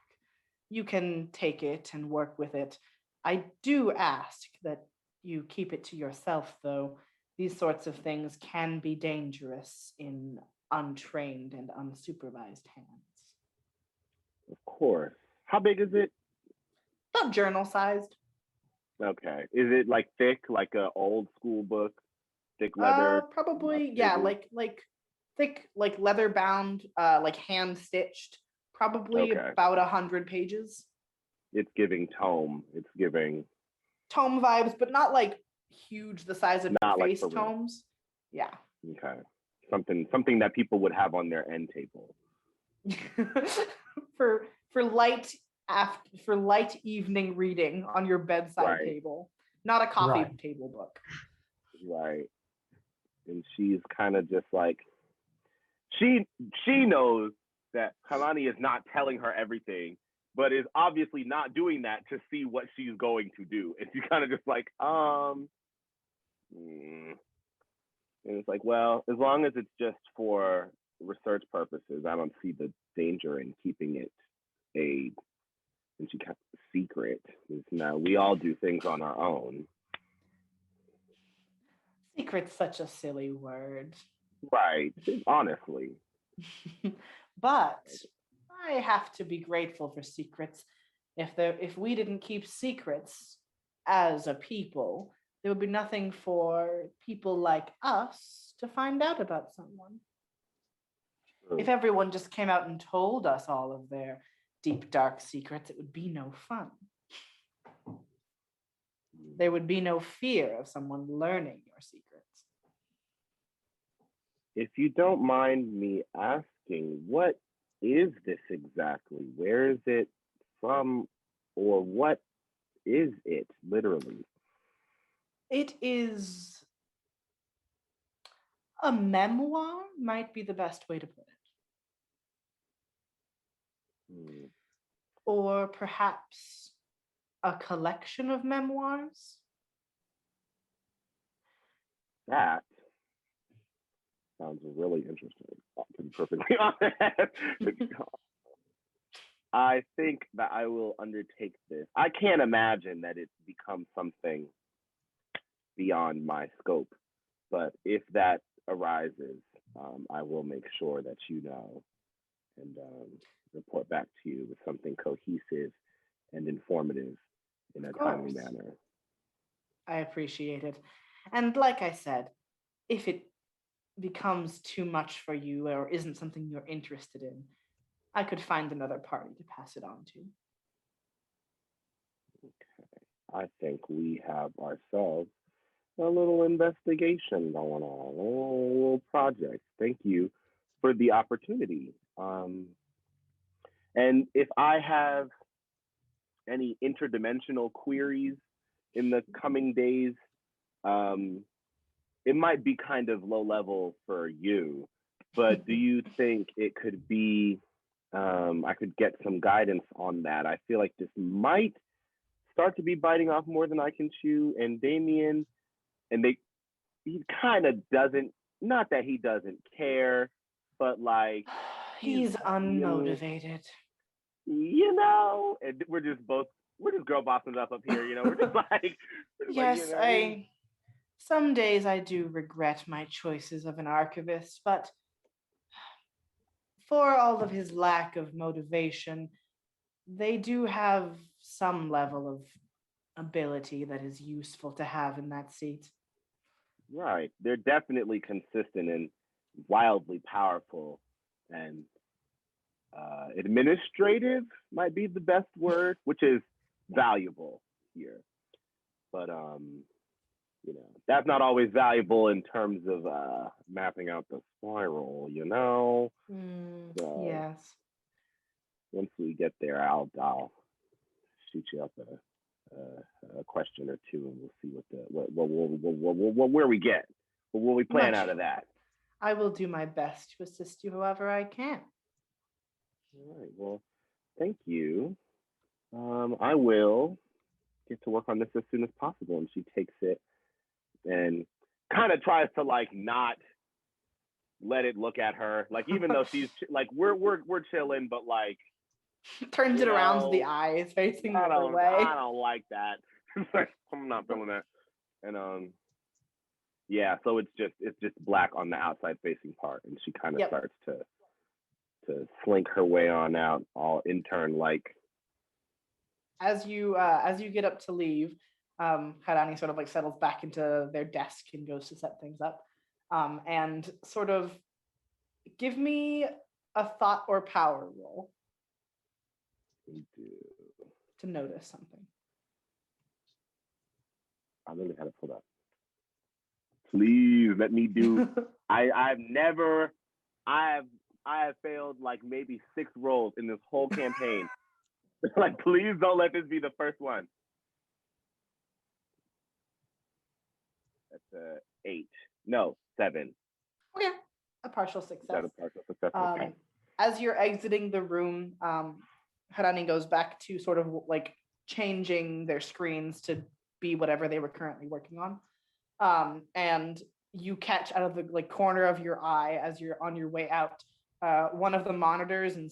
You can take it and work with it. I do ask that you keep it to yourself, though. These sorts of things can be dangerous in untrained and unsupervised hands. Of course. How big is it? About journal sized. Okay. Is it like thick, like a old school book? Thick leather? Probably, yeah, like thick, like leather bound, like hand stitched. Probably Okay. about 100 pages. It's giving tome. It's giving Tome vibes, but not like huge, the size of your Not like face for real. tomes. Yeah. Okay. Something that people would have on their end table. for light evening reading on your bedside Right. table, not a coffee Right. table book. Right. And she's kind of just like she knows that Kalani is not telling her everything, but is obviously not doing that to see what she's going to do. And she's kind of just like, And it's like, well, as long as it's just for research purposes, I don't see the danger in keeping it a and she kept it secret. Now we all do things on our own. Secret's such a silly word. Right. Honestly. But I have to be grateful for secrets. If we didn't keep secrets as a people, there would be nothing for people like us to find out about someone. True. If everyone just came out and told us all of their deep, dark secrets, it would be no fun. There would be no fear of someone learning your secrets. If you don't mind me asking, what is this exactly? Where is it from, or what is it literally? It is a memoir, might be the best way to put it. Hmm. Or perhaps a collection of memoirs. That sounds really interesting, to be perfectly honest. I think that I will undertake this. I can't imagine that it becomes something beyond my scope, but if that arises, I will make sure that you know and report back to you with something cohesive and informative in a timely course. manner. I appreciate it. And like I said, if it becomes too much for you or isn't something you're interested in, I could find another party to pass it on to. I think we have ourselves a little investigation going on, a little project. Thank you for the opportunity. And if I have any interdimensional queries in the coming days, it might be kind of low level for you, but do you think it could be, I could get some guidance on that? I feel like this might start to be biting off more than I can chew. And Damien, and he kind of doesn't, not that he doesn't care, but like He's unmotivated. And we're just girl bossing it up here, we're just like, Yes, some days I do regret my choices of an archivist, but for all of his lack of motivation, they do have some level of ability that is useful to have in that seat. Right. They're definitely consistent and wildly powerful, and administrative might be the best word, which is valuable here. But that's not always valuable in terms of mapping out the spiral, So Yes. once we get there, I'll shoot you up a question or two, and we'll see where we get. What will we plan out of that? I will do my best to assist you however I can. All right. Well, thank you. I will get to work on this as soon as possible. And she takes it and kind of tries to like not let it look at her, like even though she's like we're chilling, but like turns it around to the eyes facing the other way. I don't like that. I'm not feeling that. And yeah, so it's just black on the outside facing part, and she kind of starts to slink her way on out, all intern like. As you get up to leave, Harani sort of like settles back into their desk and goes to set things up, and sort of give me a thought or power roll to notice something. I really had to pull up. Please let me do. I have failed like maybe 6 rolls in this whole campaign. Like, please don't let this be the first one. That's a 8. No, 7. Okay, a partial Is success. that a partial success? Okay. As you're exiting the room, Harani goes back to sort of like changing their screens to be whatever they were currently working on. And you catch out of the like corner of your eye as you're on your way out, one of the monitors, and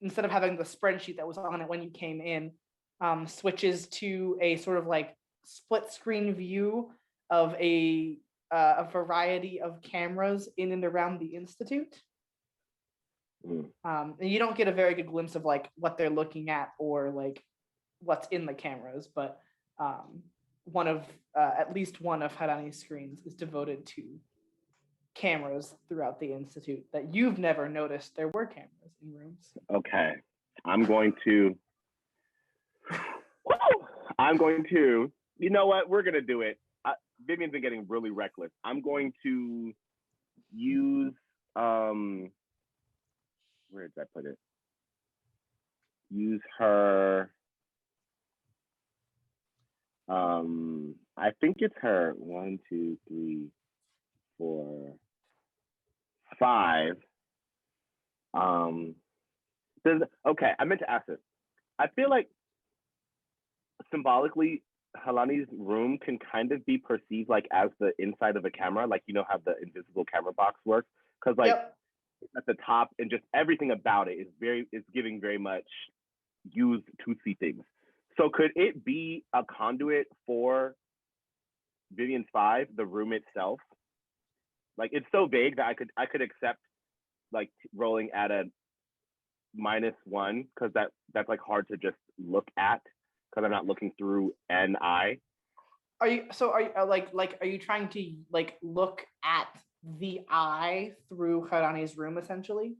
instead of having the spreadsheet that was on it when you came in, switches to a sort of like split screen view of a variety of cameras in and around the institute. And you don't get a very good glimpse of like what they're looking at or like what's in the cameras, but at least one of Harani's screens is devoted to cameras throughout the institute that you've never noticed there were cameras in rooms. Okay, I'm going to. You know what? We're gonna do it. Vivian's been getting really reckless. I'm going to use where did I put it? Use her. I think it's her 1, 2, 3, 4, 5. Okay, I meant to ask this. I feel like symbolically, Halani's room can kind of be perceived like as the inside of a camera, like you know how the invisible camera box works, because like at the top and just everything about it is giving very much use to see things. So could it be a conduit for Vivian's 5, the room itself? Like it's so vague that I could accept like rolling at a -1 because that's like hard to just look at because I'm not looking through an eye. Are you trying to like look at the eye through Harani's room essentially?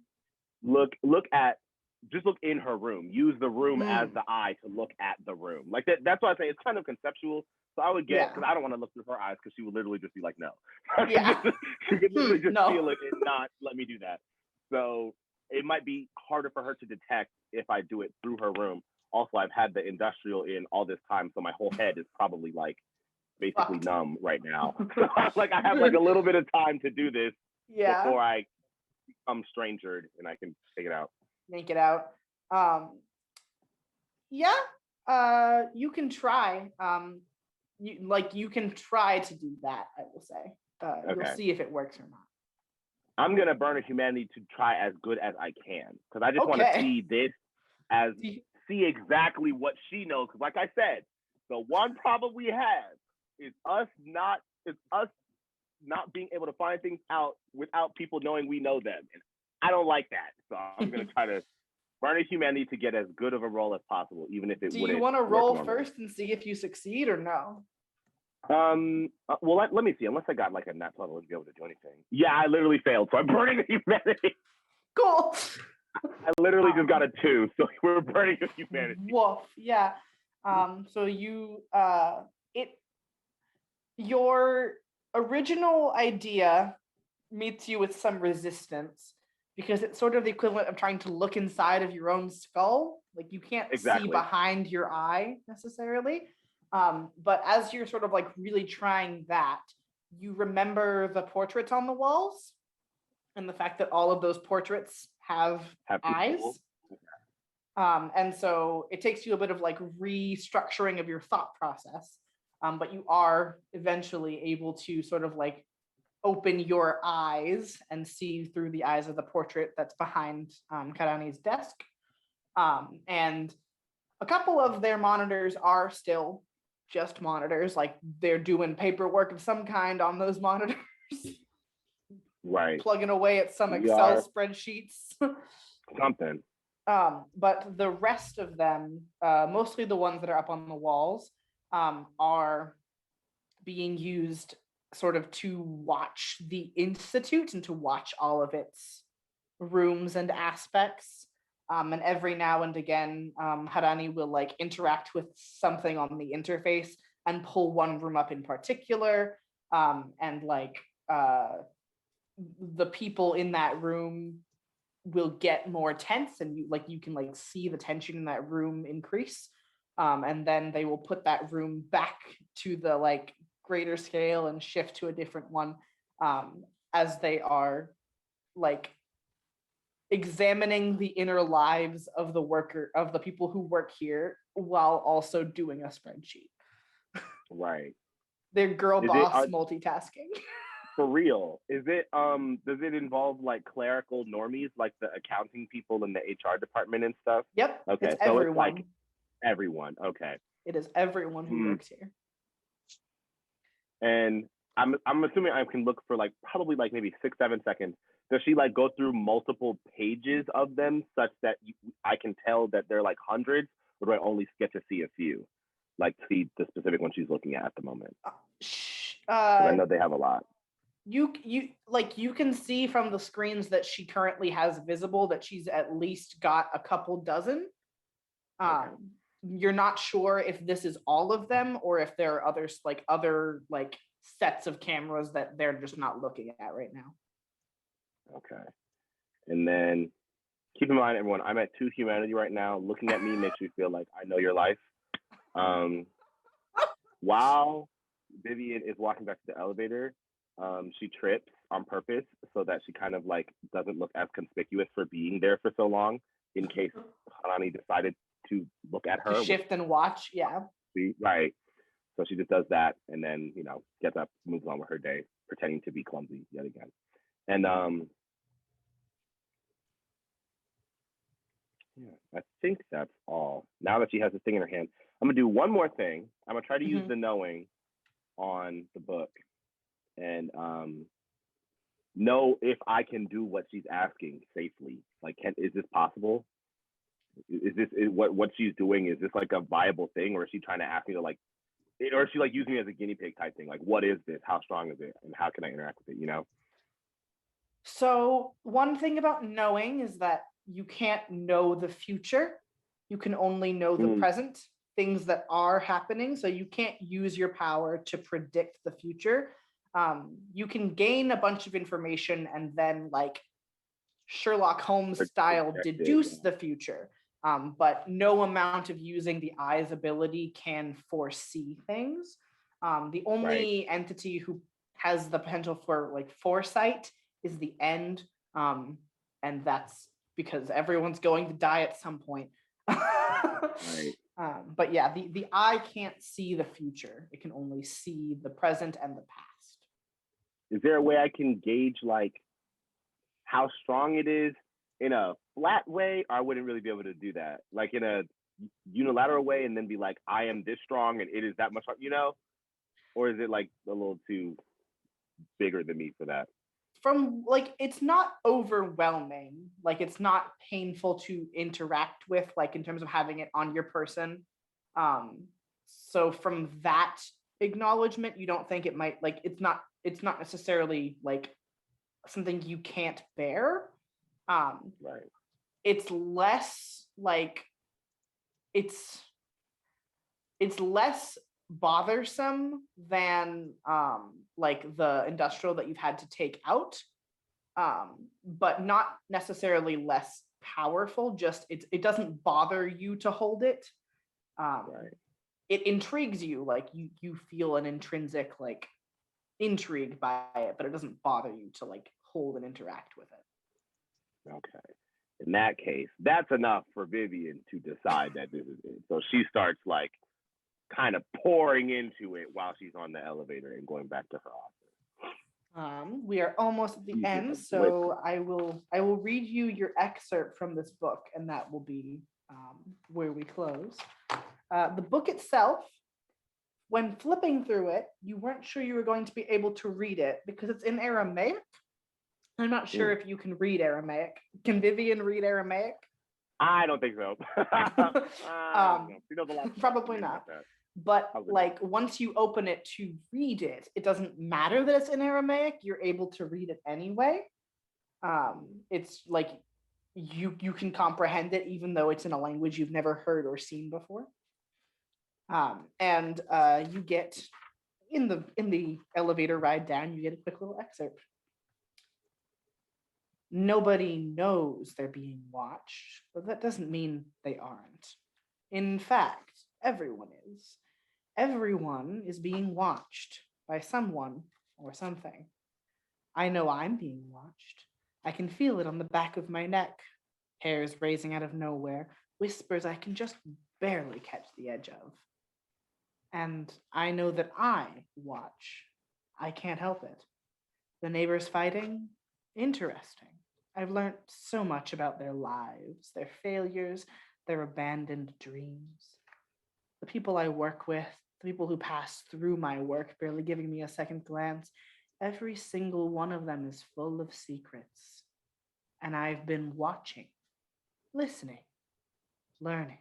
Look in her room. Use the room as the eye to look at the room. Like that's why I say it's kind of conceptual. So I would get, because I don't want to look through her eyes because she would literally just be like, no. Yeah. She could literally just feel it and not let me do that. So it might be harder for her to detect if I do it through her room. Also, I've had the industrial in all this time, so my whole head is probably like basically numb right now. So like I have like a little bit of time to do this before I become strangered and I can take it out. Yank it out. You can try. You can try to do that, I will say. You'll see if it works or not. I'm gonna burn a humanity to try as good as I can because I just want to see this as see exactly what she knows. Because like I said, the one problem we have is us not being able to find things out without people knowing we know them, and I don't like that. So I'm gonna try to burn a humanity to get as good of a roll as possible, even if it wouldn't. Do you want to roll first and see if you succeed or no? Well, let me see. Unless I got like a nat 12, I wouldn't be able to do anything. Yeah, I literally failed, so I'm burning a humanity. Cool. I literally just got a 2, so we're burning a humanity. Woof. Yeah. So your original idea meets you with some resistance because it's sort of the equivalent of trying to look inside of your own skull. Like you can't see behind your eye necessarily. But as you're sort of like really trying that, you remember the portraits on the walls and the fact that all of those portraits have eyes. And so it takes you a bit of like restructuring of your thought process. But you are eventually able to sort of like open your eyes and see through the eyes of the portrait that's behind Karani's desk. And a couple of their monitors are still just monitors, like they're doing paperwork of some kind on those monitors. Right. Plugging away at some Excel spreadsheets. Something. But the rest of them, mostly the ones that are up on the walls, are being used sort of to watch the institute and to watch all of its rooms and aspects. And every now and again, Harani will like interact with something on the interface and pull one room up in particular. and like the people in that room will get more tense, and you can like see the tension in that room increase, and then they will put that room back to the like greater scale and shift to a different one, as they are like examining the inner lives of the people who work here while also doing a spreadsheet. Right. They're girl Is boss it multitasking. for real? Is it does it involve like clerical normies, like the accounting people in the HR department and stuff? Yep. Okay, It's so everyone. it's like everyone. Okay. It is everyone who works here. And I'm assuming I can look for like probably like maybe 6-7 seconds. Does she like go through multiple pages of them such that I can tell that they're like hundreds, or do I only get to see a few, like see the specific one she's looking at the moment? 'Cause I know they have a lot. You can see from the screens that she currently has visible that she's at least got a couple dozen. Okay. You're not sure if this is all of them or if there are other sets of cameras that they're just not looking at right now. Okay. And then keep in mind, everyone, I'm at 2 humanity right now. Looking at me makes me feel like I know your life. While Vivian is walking back to the elevator, she trips on purpose so that she kind of like doesn't look as conspicuous for being there for so long, in case Hanani decided to look at her. To shift and watch, yeah. Right. So she just does that and then, gets up, moves on with her day, pretending to be clumsy yet again. And I think that's all. Now that she has this thing in her hand, I'm gonna do one more thing. I'm gonna try to use the knowing on the book and know if I can do what she's asking safely. Like, is this possible? Is this what she's doing? Is this like a viable thing, or is she trying to ask me to like, or is she like using me as a guinea pig type thing? Like, what is this? How strong is it? And how can I interact with it? So one thing about knowing is that you can't know the future. You can only know the present, things that are happening. So you can't use your power to predict the future. You can gain a bunch of information and then like Sherlock Holmes style deduce the future. But no amount of using the eye's ability can foresee things. The only entity who has the potential for like foresight is the end, and that's because everyone's going to die at some point. But yeah, the eye can't see the future. It can only see the present and the past. Is there a way I can gauge like how strong it is in a flat way? I wouldn't really be able to do that. Like in a unilateral way and then be like, I am this strong and it is that much, or is it like a little too bigger than me for that? From like, it's not overwhelming. Like it's not painful to interact with, like in terms of having it on your person. So from that acknowledgement, you don't think it might like, it's not necessarily like something you can't bear. It's less like it's less bothersome than like the industrial that you've had to take out, but not necessarily less powerful. Just it doesn't bother you to hold it. It intrigues you, like you feel an intrinsic like intrigue by it, but it doesn't bother you to like hold and interact with it. Okay. In that case, that's enough for Vivian to decide that this is it. So she starts like kind of pouring into it while she's on the elevator and going back to her office. We are almost at the end, so I will read you your excerpt from this book, and that will be where we close. The book itself, when flipping through it, you weren't sure you were going to be able to read it because it's in Aramaic. I'm not sure if you can read Aramaic. Can Vivian read Aramaic? I don't think so. Probably not. But like once you open it to read it, it doesn't matter that it's in Aramaic. You're able to read it anyway. It's like you can comprehend it even though it's in a language you've never heard or seen before. And you get in the elevator ride down, you get a quick little excerpt. Nobody knows they're being watched, but that doesn't mean they aren't. In fact, everyone is. Everyone is being watched by someone or something. I know I'm being watched. I can feel it on the back of my neck, hairs raising out of nowhere, whispers I can just barely catch the edge of. And I know that I watch. I can't help it. The neighbors fighting? Interesting. I've learned so much about their lives, their failures, their abandoned dreams. The people I work with, the people who pass through my work, barely giving me a second glance, every single one of them is full of secrets. And I've been watching, listening, learning.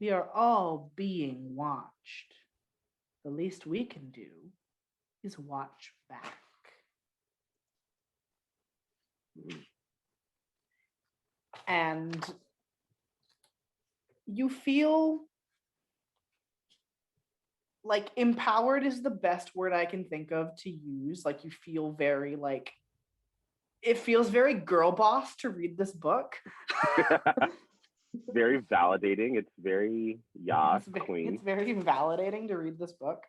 We are all being watched. The least we can do is watch back. And you feel like empowered is the best word I can think of to use. Like you feel very like, it feels very girl boss to read this book. Very validating. It's very queen. It's very validating to read this book.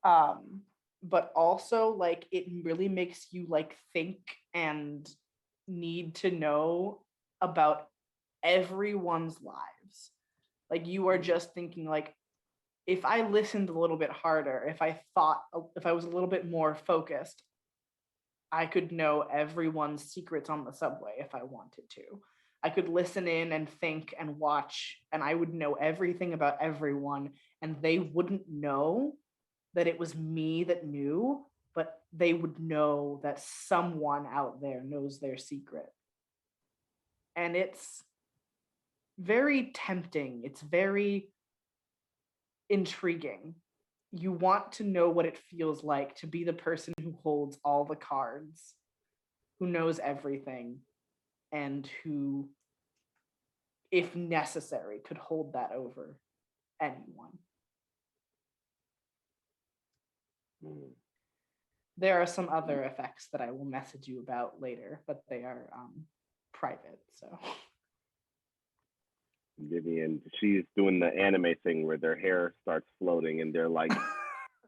But also like it really makes you like think and need to know about everyone's lives. Like you are just thinking like, if I listened a little bit harder, if I was a little bit more focused, I could know everyone's secrets on the subway if I wanted to. I could listen in and think and watch, and I would know everything about everyone, and they wouldn't know that it was me that knew, but they would know that someone out there knows their secret. And it's very tempting. It's very intriguing. You want to know what it feels like to be the person who holds all the cards, who knows everything, and who, if necessary, could hold that over anyone. There are some other effects that I will message you about later, but they are private, so. Vivian, she's doing the anime thing where their hair starts floating and they're like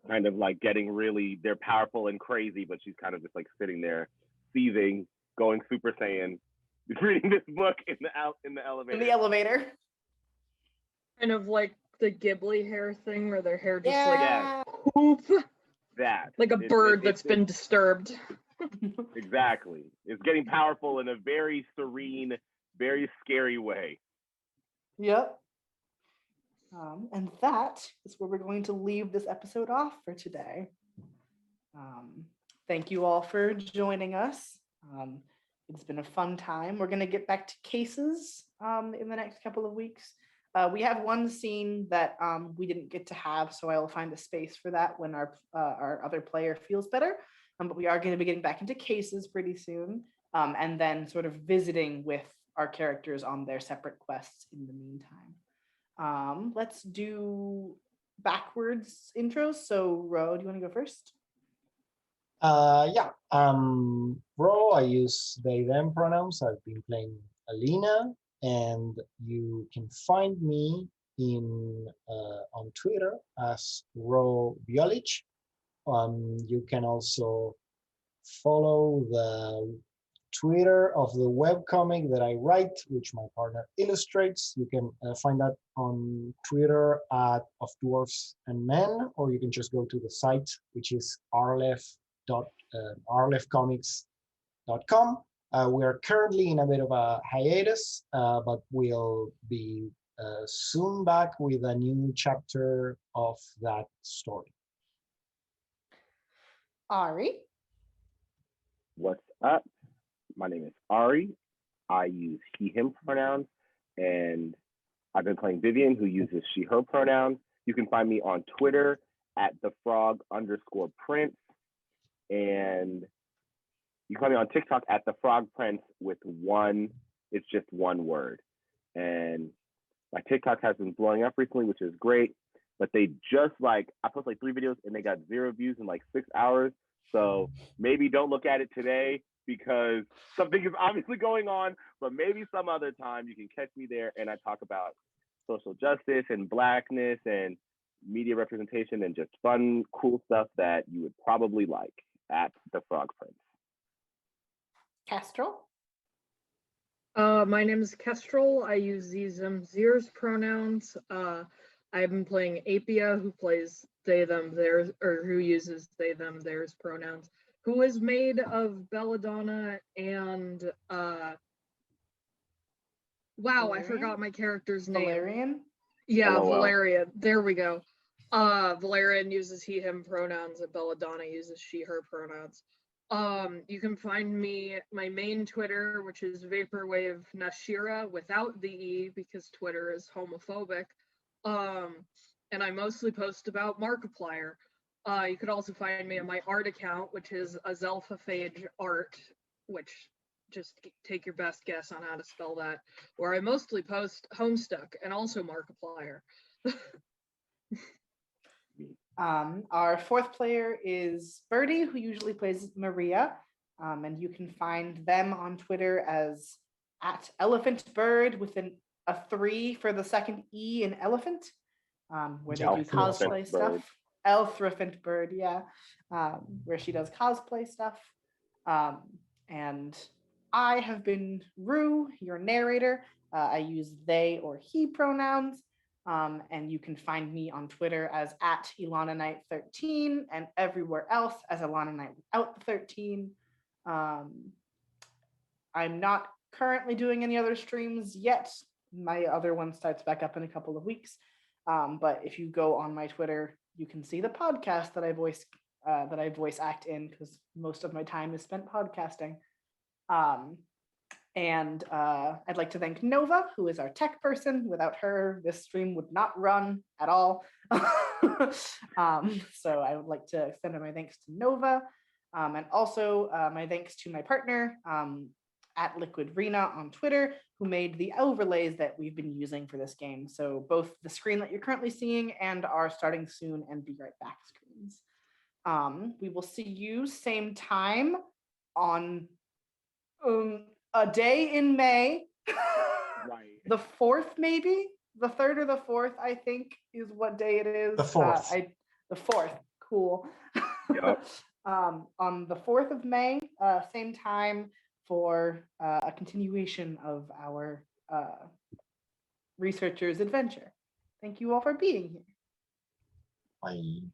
kind of like getting really, they're powerful and crazy, but she's kind of just like sitting there seething, going Super Saiyan, reading this book in the elevator. In the elevator. Kind of like the Ghibli hair thing where their hair just Yeah. like poof. That. Like a bird that's been disturbed. Exactly. It's getting powerful in a very serene, very scary way. Yep. And that is where we're going to leave this episode off for today. Thank you all for joining us. It's been a fun time. We're going to get back to cases in the next couple of weeks. We have one scene that we didn't get to have, so I will find a space for that when our other player feels better. But we are going to be getting back into cases pretty soon, and then sort of visiting with our characters on their separate quests in the meantime. Let's do backwards intros. So, Ro, do you want to go first? Yeah. Bro, I use they them pronouns. I've been playing Alina, and you can find me on Twitter as Ro Biolich. You can also follow the Twitter of the webcomic that I write, which my partner illustrates. You can find that on Twitter at Of Dwarfs and Men, or you can just go to the site, which is arlefcomics.com. We are currently in a bit of a hiatus, but we'll be soon back with a new chapter of that story. Ari. What's up? My name is Ari. I use he, him pronouns, and I've been playing Vivian, who uses she, her pronouns. You can find me on Twitter at @thefrog_prince, and you can find me on TikTok at @thefrogprince with it's just one word. And my TikTok has been blowing up recently, which is great. but they just like I posted like 3 videos and they got 0 views in like 6 hours. So maybe don't look at it today because something is obviously going on, but maybe some other time you can catch me there and I talk about social justice and blackness and media representation and just fun, cool stuff that you would probably like at the Frog Prince. Kestrel? My name is Kestrel. I use these Zers pronouns. I've been playing PbtA, who plays they, them, theirs, or who uses they, them, theirs pronouns, who is made of belladonna and wow, Valerian? I forgot my character's name. Valerian? Yeah, LOL. Valerian. There we go. Valerian uses he, him pronouns, and Belladonna uses she, her pronouns. You can find me, my main Twitter, which is Vaporwave Nashira without the E because Twitter is homophobic. And I mostly post about Markiplier. You could also find me on my art account, which is Azelfaphage Art, which just take your best guess on how to spell that, where I mostly post Homestuck and also Markiplier. Our 4th player is Birdie, who usually plays Maria, and you can find them on Twitter as @elephantbird with a 3 for the second E in elephant, where they do cosplay stuff. Elthriffant yeah, where she does cosplay stuff. And I have been Rue, your narrator. I use they or he pronouns. And you can find me on Twitter as @IlanaKnight13 and everywhere else as Ilana Knight without the 13. I'm not currently doing any other streams yet. My other one starts back up in a couple of weeks. But if you go on my Twitter, you can see the podcast that I voice act in because most of my time is spent podcasting. And I'd like to thank Nova, who is our tech person. Without her, this stream would not run at all. So I would like to extend my thanks to Nova. And also my thanks to my partner @LiquidRena on Twitter, who made the overlays that we've been using for this game. So both the screen that you're currently seeing and our starting soon and be right back screens. We will see you same time on a day in May. Right. The 4th, maybe? The 3rd or the 4th, I think, is what day it is. The 4th. The 4th. Cool. Yep. On the 4th of May, same time for a continuation of our researchers' adventure. Thank you all for being here. Bye.